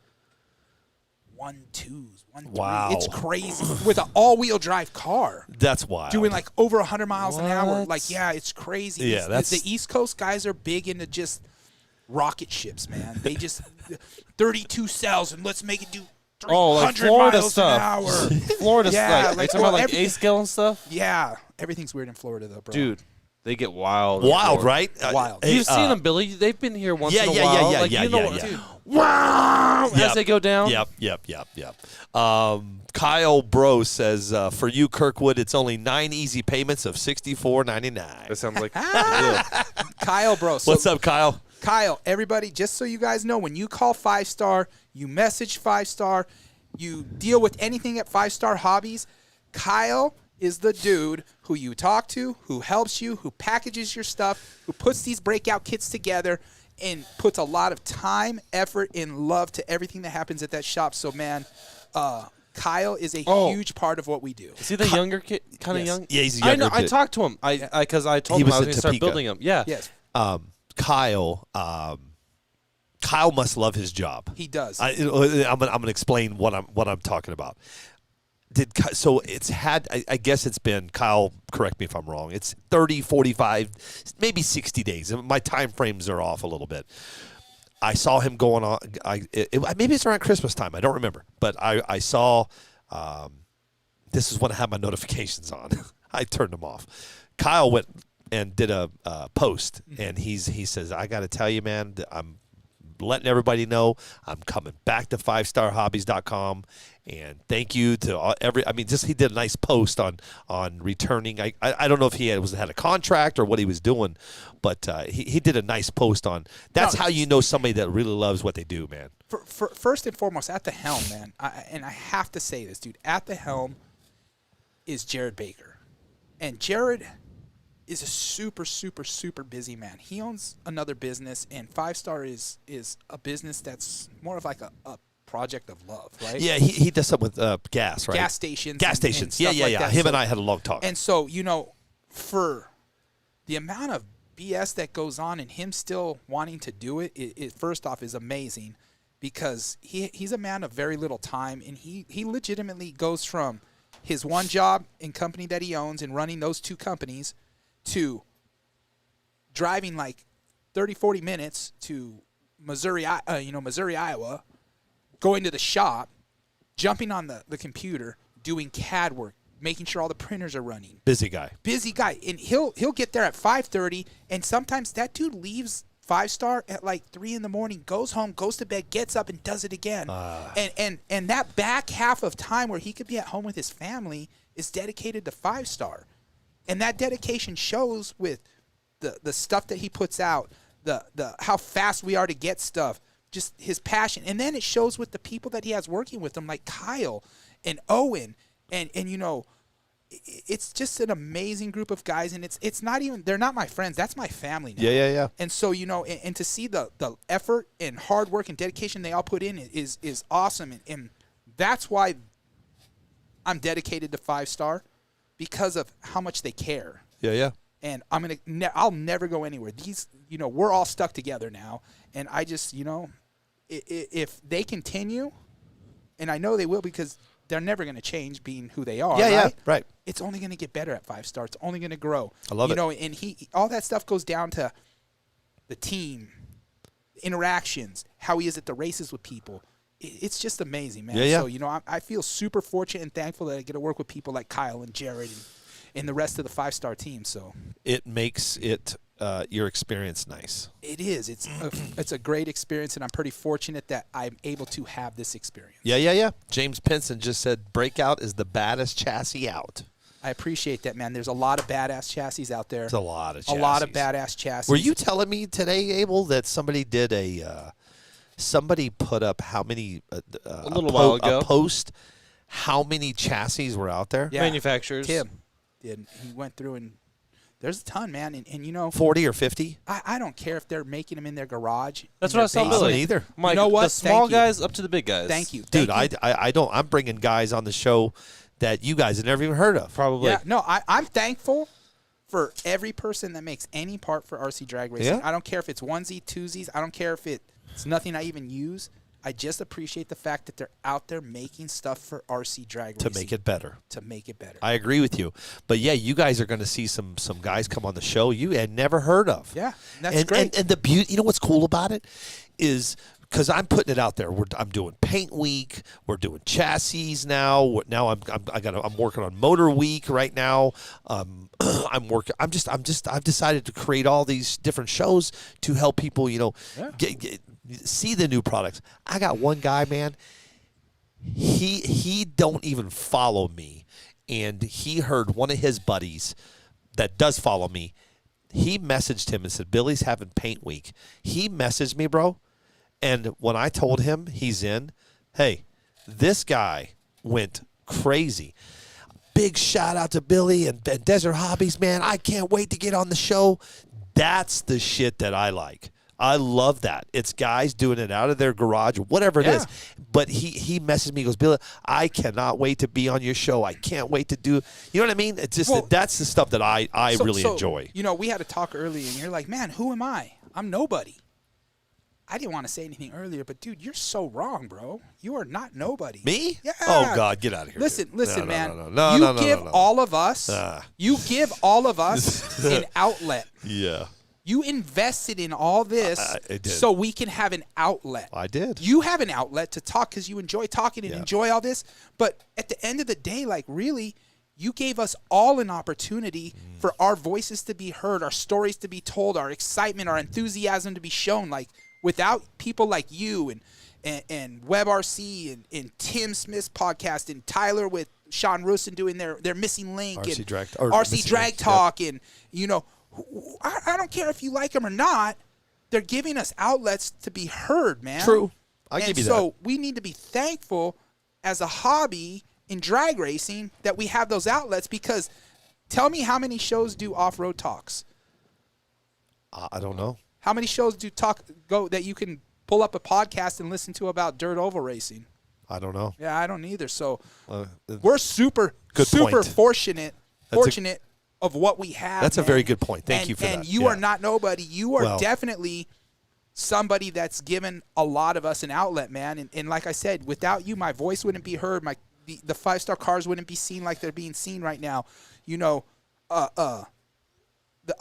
1.2s, 1.3. Wow. It's crazy with an all-wheel drive car. That's wild. Doing like over 100 miles an hour. What? Like, yeah, it's crazy. Yeah, that's the East Coast guys are big into just rocket ships, man. They just 32 cells and let's make it do 300 Florida miles stuff. an hour. Florida Yeah, stuff. like, Talking well, about like everything- A scale and stuff. Yeah, everything's weird in Florida though, bro. Dude, they get wild. in wild, Florida. right? Wild. Hey, You've seen them, Billy. They've been here once yeah, in a yeah, while. yeah, like, yeah, you know yeah, what, yeah. dude. Wow! Yep. As they go down. Yep. Kyle Bro says, for you, Kirkwood, it's only 9 easy payments of $64.99. That sounds like a deal. Kyle, bro. So What's up, Kyle? Kyle, everybody, just so you guys know, when you call 5-Star, you message 5-Star, you deal with anything at 5-Star Hobbies, Kyle is the dude who you talk to, who helps you, who packages your stuff, who puts these breakout kits together, and puts a lot of time, effort, and love to everything that happens at that shop. So, man, Kyle is a huge part of what we do. Is he the younger kid? Kind of Yes. young? Yeah, he's a younger I know. I kid. talked to him. Because I told He him was I was in going to start Topeka. building them. Yeah. Yes, Kyle must love his job. he does. I'm gonna explain what I'm talking about. So it's had, I guess it's been, Kyle, correct me if I'm wrong, it's 30, 45, maybe 60 days. My time frames are off a little bit. I saw him going on, maybe it's around Christmas time, I don't remember. But I saw, this is when I had my notifications on. I turned them off. Kyle went and did a post, and he says, I got to tell you, man, I'm letting everybody know I'm coming back to 5starhobbies.com, and thank you to he did a nice post on returning. I don't know if he had a contract or what he was doing, but he did a nice post on. That's how you know somebody that really loves what they do, man. For first and foremost, at the helm, man, and I have to say this, dude, at the helm is Jared Baker, and Jared is a super, super, super busy man. He owns another business, and 5-Star is a business that's more of like a project of love, right? Yeah, he does something with gas, right? Gas stations. Gas and stations. stuff Yeah. like that. Him So- and I had a long talk. And so, for the amount of BS that goes on and him still wanting to do it first off is amazing, because he's a man of very little time, and he legitimately goes from his one job and company that he owns and running those 2 companies to driving like 30, 40 minutes to Missouri, Iowa, going to the shop, jumping on the computer, doing CAD work, making sure all the printers are running. Busy guy. And he'll get there at 5:30, and sometimes that dude leaves 5-Star at like 3 in the morning, goes home, goes to bed, gets up, and does it again. And that back half of time where he could be at home with his family is dedicated to 5-Star. And that dedication shows with the stuff that he puts out, the how fast we are to get stuff, just his passion. And then it shows with the people that he has working with him, like Kyle and Owen. And it's just an amazing group of guys. And it's not even, they're not my friends. That's my family now. Yeah. And so, and to see the effort and hard work and dedication they all put in is awesome. And that's why I'm dedicated to 5-Star, because of how much they care. Yeah. And I'll never go anywhere. These, we're all stuck together now. And I just, if they continue, and I know they will, because they're never going to change being who they are. Yeah, right. It's only going to get better at 5-Star. It's only going to grow. I love it. And all that stuff goes down to the team, interactions, how he is at the races with people. it's just amazing, man. Yeah. So, you know, I feel super fortunate and thankful that I get to work with people like Kyle and Jared and the rest of the 5-star team. So it makes it your experience nice. it is. It's a great experience, and I'm pretty fortunate that I'm able to have this experience. Yeah. James Pinson just said Breakout is the baddest chassis out. I appreciate that, man. There's a lot of badass chassis out there. There's a lot of chassis. A lot of badass chassis. Were you telling me today, Abel, that somebody did somebody put up how many a little while ago a post how many chassis were out there? Yeah. Manufacturers. Tim did. He went through and there's a ton, man. And you know, 40 or 50? I don't care if they're making them in their garage. That's what I was telling I don't Billy. either. Mike, You know what? the small Thank you. guys up to the big guys. Thank you. Dude, Thank you. I don't. I'm bringing guys on the show that you guys have never even heard of. Probably. Yeah, no, I'm thankful for every person that makes any part for RC drag racing. Yeah. I don't care if it's onesie, twosies. I don't care if it's nothing I even use. I just appreciate the fact that they're out there making stuff for RC drag racing. To make it better. To make it better. I agree with you. But, yeah, you guys are going to see some guys come on the show you had never heard of. Yeah, that's great. And the beauty, you know what's cool about it is because I'm putting it out there. I'm doing Paint Week. We're doing chassis now. Now I'm working on Motor Week right now. I've decided to create all these different shows to help people, you know, see the new products. I got one guy, man. He don't even follow me, and he heard one of his buddies that does follow me. He messaged him and said, "Billy's having Paint Week." He messaged me, bro. And when I told him he's in, hey, this guy went crazy. Big shout out to Billy and Desert Hobbies, man. I can't wait to get on the show. That's the shit that I like. I love that. It's guys doing it out of their garage or whatever it is. But he messaged me, he goes, Billy, I cannot wait to be on your show. I can't wait to do, you know what I mean? It's just that's the stuff that I really enjoy. You know, we had a talk earlier, and you're like, man, who am I? I'm nobody. I didn't want to say anything earlier, but, dude, you're so wrong, bro. You are not nobody. Me? Yeah. Oh, God, get out of here. Listen, man. No, you give all of us an outlet. Yeah. You invested in all this I did. so we can have an outlet. I did. You have an outlet to talk because you enjoy talking and enjoy all this. But at the end of the day, like, really, you gave us all an opportunity for our voices to be heard, our stories to be told, our excitement, our enthusiasm to be shown. Like, without people like you and WebRC and Tim Smith's podcast and Tyler with Sean Rusin doing their Missing Link RC and Drag, RC Drag Talk and, you know, I don't care if you like them or not. They're giving us outlets to be heard, man. True. I give you that. So we need to be thankful as a hobby in drag racing that we have those outlets because tell me how many shows do off-road talks? I don't know. How many shows do go that you can pull up a podcast and listen to about dirt oval racing? I don't know. Yeah, I don't either. So we're super fortunate of what we have. That's man. a very good point. Thank you for that. And you are not nobody. You are definitely somebody that's given a lot of us an outlet, man. And like I said, without you, my voice wouldn't be heard. The 5-star cars wouldn't be seen like they're being seen right now. You know, the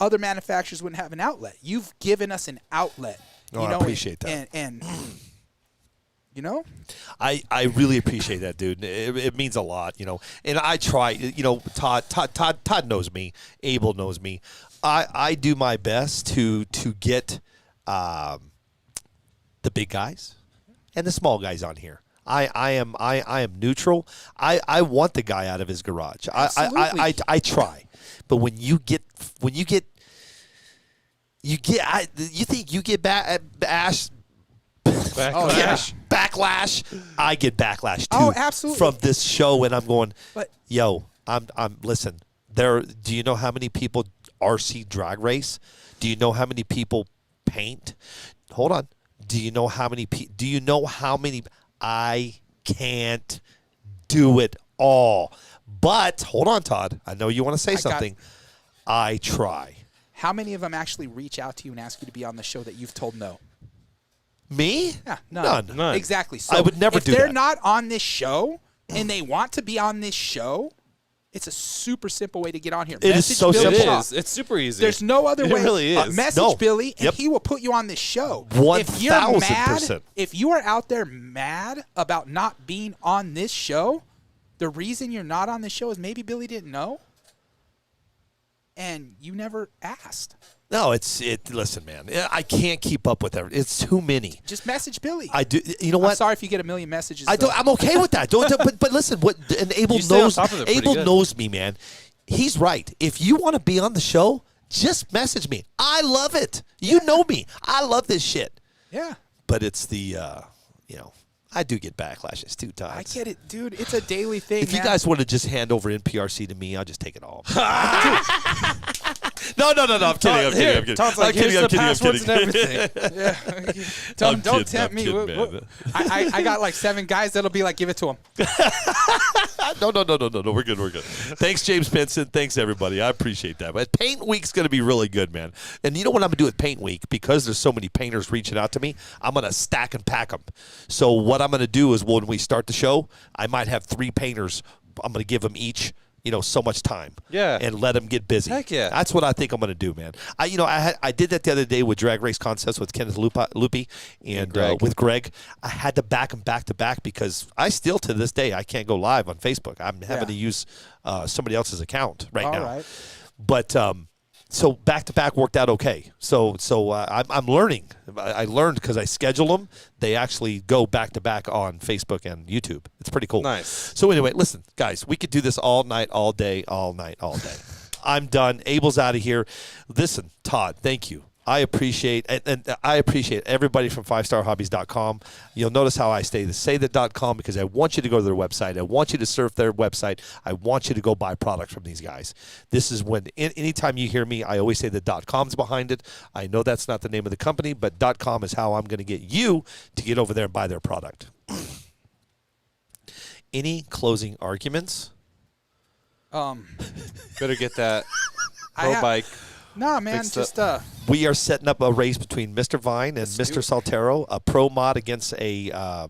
other manufacturers wouldn't have an outlet. You've given us an outlet. Oh, you know, I appreciate that. And you know, I really appreciate that, dude. It means a lot, you know. And I try, you know, Todd knows me. Abel knows me. I do my best to get the big guys and the small guys on here. I am neutral. I want the guy out of his garage. I try. But when you think you get backlash. I get backlash too. Oh, absolutely. From this show, and I'm going, I'm listen. Do you know how many people RC drag race? Do you know how many people paint? Hold on. Do you know how many? I can't do it all. But hold on, Todd. I know you want to say something. I try. How many of them actually reach out to you and ask you to be on the show that you've told no? Me? Yeah, none. Exactly. So I would never do that. If they're not on this show and they want to be on this show, It's a super simple way to get on here. It is so simple. It is. It's super easy. There's no other way. It really is. Message Billy, and he will put you on this show. 1,000%. If you are out there mad about not being on this show, the reason you're not on this show is maybe Billy didn't know, and you never asked. No, listen, man, I can't keep up with everything. It's too many. Just message Billy. I do. You know what? I'm sorry if you get a million messages. I'm okay with that. But listen, and Abel knows me, man. He's right. If you want to be on the show, just message me. I love it. You know me. I love this shit. Yeah. But it's the, I do get backlashes too, Todd. I get it, dude. It's a daily thing. If you guys want to just hand over NPRC to me, I'll just take it all. No. I'm kidding. Todd's like, here's the passwords and everything. Yeah. Don't tempt me. I got like 7 guys that'll be like, give it to him. No. We're good. Thanks, James Benson. Thanks, everybody. I appreciate that. But Paint Week's going to be really good, man. And you know what I'm going to do with Paint Week? Because there's so many painters reaching out to me, I'm going to stack and pack them. So what I'm going to do is when we start the show, I might have 3 painters. I'm going to give them each so much time. Yeah. And let them get busy. Heck yeah. That's what I think I'm going to do, man. I did that the other day with Drag Race Concepts with Kenneth Loopy and with Greg. I had to back them back to back because I still, to this day, I can't go live on Facebook. I'm having to use somebody else's account now. All right. But so back to back worked out okay. So I'm learning. I learned because I schedule them. They actually go back to back on Facebook and YouTube. It's pretty cool. Nice. So anyway, listen, guys, we could do this all night, all day, all night, all day. I'm done. Abel's out of here. Listen, Todd, thank you. I appreciate and I appreciate everybody from 5starhobbies.com. You'll notice how I say the .com because I want you to go to their website. I want you to surf their website. I want you to go buy products from these guys. This is when anytime you hear me, I always say the .com's behind it. I know that's not the name of the company, but .com is how I'm going to get you to get over there and buy their product. Any closing arguments? Better get that pro bike. No, man, just we are setting up a race between Mr. Vine and Mr. Soltero, a pro mod against a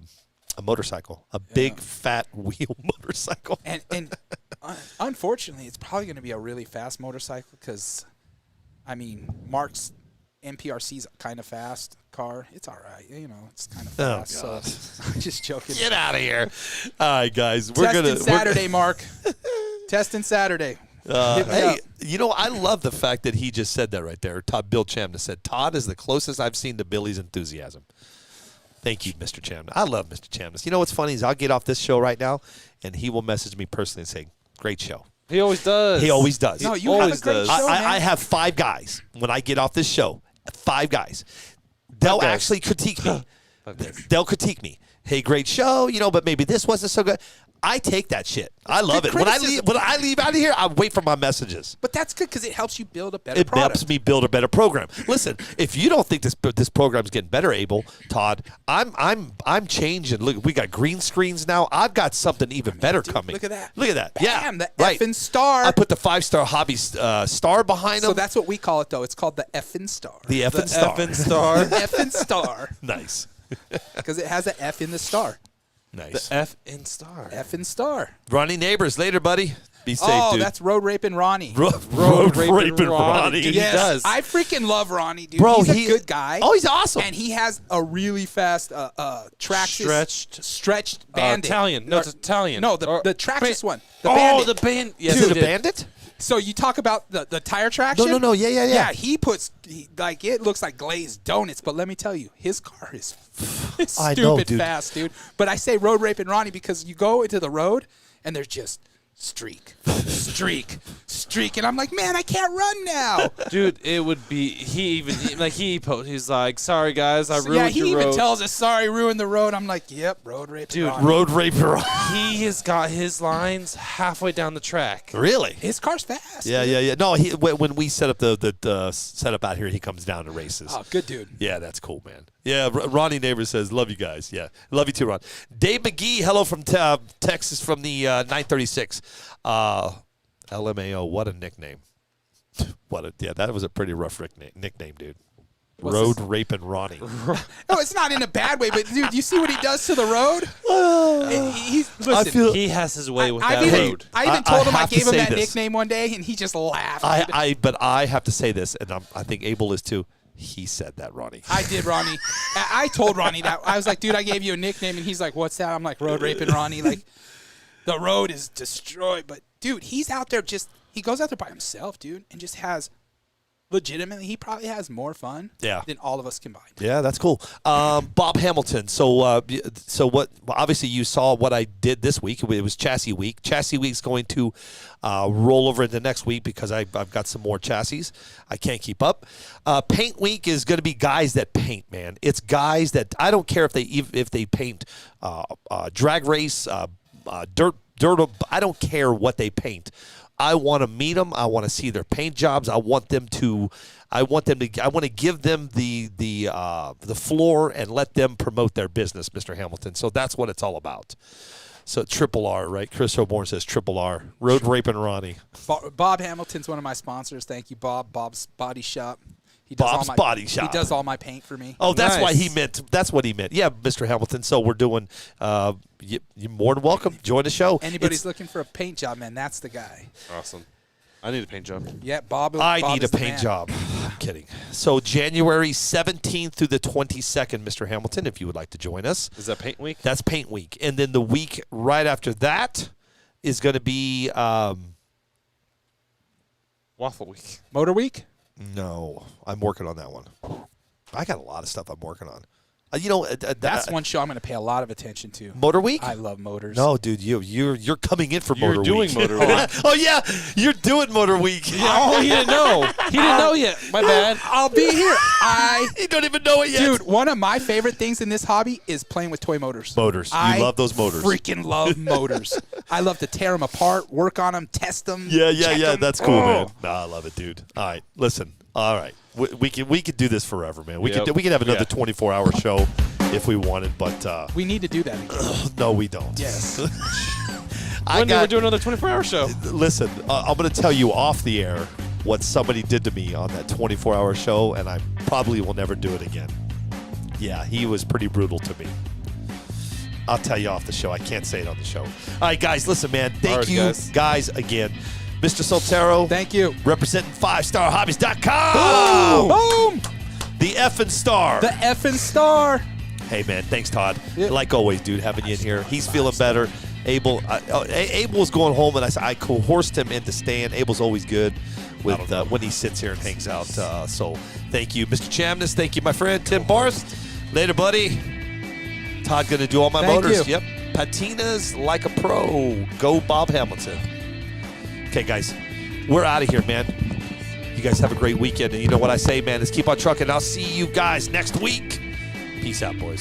motorcycle, a big fat wheel motorcycle. And unfortunately, it's probably going to be a really fast motorcycle because, Mark's NPRC's kind of fast car. It's all right, it's kind of fast. Oh, God. So I'm just joking. Get out of here! All right, guys, we're Testing Saturday, Mark. Testing Saturday. Hey, I love the fact that he just said that right there. Bill Chamna said, Todd is the closest I've seen to Billy's enthusiasm. Thank you, Mr. Chamna. I love Mr. Chamna. You know what's funny is I'll get off this show right now, and he will message me personally and say, great show. He always does. He always does. No, you always have a great show, man. I have 5 guys when I get off this show. 5 guys. They'll actually critique me. They'll critique me. Hey, great show, but maybe this wasn't so good. I take that shit. I love it. When I leave out of here, I wait for my messages. But that's good because it helps you build a better product. It helps me build a better program. Listen, if you don't think this program's getting better, Abel, Todd, I'm changing. Look, we got green screens now. I've got something even better coming. Look at that. Look at that. Bam, yeah, the effing star. I put the 5-star hobbies star behind them. So that's what we call it, though. It's called the effing star. The effing star. Effing star. The effing star. Nice. Because it has an F in the star. Nice. The F in star. F in star. Ronnie Neighbors, later, buddy. Be safe, dude. Oh, that's Road Raping Ronnie. Road Raping Ronnie. Dude, yes. He does. I freaking love Ronnie, dude. Bro, he's a good guy. Oh, he's awesome. And he has a really fast stretched bandit. Italian. No, it's Italian. No, the Traxxas one. The bandit. The bandit. Yes, dude, the bandit? So you talk about the tire traction? No. Yeah. Yeah, he puts, it looks like glazed donuts, but let me tell you, his car is stupid fast, dude. But I say Road Raping Ronnie because you go into the road, and there's just streak. And I'm like, man, I can't run now. Dude, it would be, he's like, sorry, guys, I ruined your road. Yeah, he even tells us, sorry, ruined the road. I'm like, yep, Road Raping Ronnie. Dude, Road Raping Ronnie. He has got his lines halfway down the track. Really? His car's fast. Yeah. No, when we set up the setup out here, he comes down to races. Oh, good dude. Yeah, that's cool, man. Yeah, Ronnie Neighbors says, love you guys. Yeah, love you too, Ron. Dave McGee, hello from Texas from the 936. LMAO, what a nickname. That was a pretty rough nickname, dude. Road raping Ronnie. No, it's not in a bad way, but dude, you see what he does to the road? Listen, he has his way with that even, road. I even told him I have to gave him say that this. nickname one day, and he just laughed. But I have to say this, and I think Abel is too. He said that, Ronnie. I did, Ronnie. I told Ronnie that. I was like, dude, I gave you a nickname, and he's like, what's that? I'm like, road raping Ronnie. Like, the road is destroyed. But, dude, he's out there he goes out there by himself, dude, and just has, legitimately, he probably has more fun than all of us combined. Yeah, that's cool. Bob Hamilton. So what? Obviously, you saw what I did this week. It was Chassis Week. Chassis Week's going to roll over into next week because I've got some more chassis. I can't keep up. Paint Week is going to be guys that paint. Man, it's guys that I don't care if they paint drag race, dirt. I don't care what they paint. I want to meet them. I want to see their paint jobs. I want to give them the floor and let them promote their business, Mr. Hamilton. So that's what it's all about. So Triple R, right? Chris O'Born says Triple R. Road raping Ronnie. Bob Hamilton's one of my sponsors. Thank you, Bob. Bob's Body Shop. Bob's Body Shop. He does all my paint for me. Oh, that's why he meant. That's what he meant. Yeah, Mr. Hamilton. So we're doing. You're more than welcome. Join the show. Anybody's looking for a paint job, man, that's the guy. Awesome. I need a paint job. Yeah, Bob. I Bob need a paint job. I'm kidding. So January 17th through the 22nd, Mr. Hamilton, if you would like to join us. Is that Paint Week? That's Paint Week. And then the week right after that is going to be Waffle Week. Motor Week? No, I'm working on that one. I got a lot of stuff I'm working on. That's one show I'm going to pay a lot of attention to. Motor Week? I love motors. No, dude, you're coming in for Motor Week. You're doing Motor Week. Oh yeah, you're doing Motor Week. Oh, he didn't know. He didn't know yet. My bad. I'll be here. You don't even know it yet. Dude, one of my favorite things in this hobby is playing with toy motors. Motors. You love those motors. Freaking love motors. I love to tear them apart, work on them, test them. Yeah. them. That's cool, man. No, I love it, dude. All right, listen. All right, we could do this forever, man. We could have another 24-hour show if we wanted, but we need to do that again. No, we don't. Yes. When do we do another 24-hour show? Listen, I'm going to tell you off the air what somebody did to me on that 24-hour show, and I probably will never do it again. Yeah, he was pretty brutal to me. I'll tell you off the show. I can't say it on the show. All right, guys, listen, man. Thank you, guys, again. Mr. Soltero. Thank you. Representing 5starhobbies.com. Boom. The effing star. The effing star. Hey, man. Thanks, Todd. Yeah. Like always, dude, having you in here. He's feeling better. Abel was going home, and I coerced him into staying. Abel's always good with when he sits here and hangs out. So thank you, Mr. Chamness. Thank you, my friend, Tim Barth. Later, buddy. Todd going to do all my motors. You. Yep. Patinas like a pro. Go Bob Hamilton. Okay, guys, we're out of here, man. You guys have a great weekend. And you know what I say, man, is keep on trucking. I'll see you guys next week. Peace out, boys.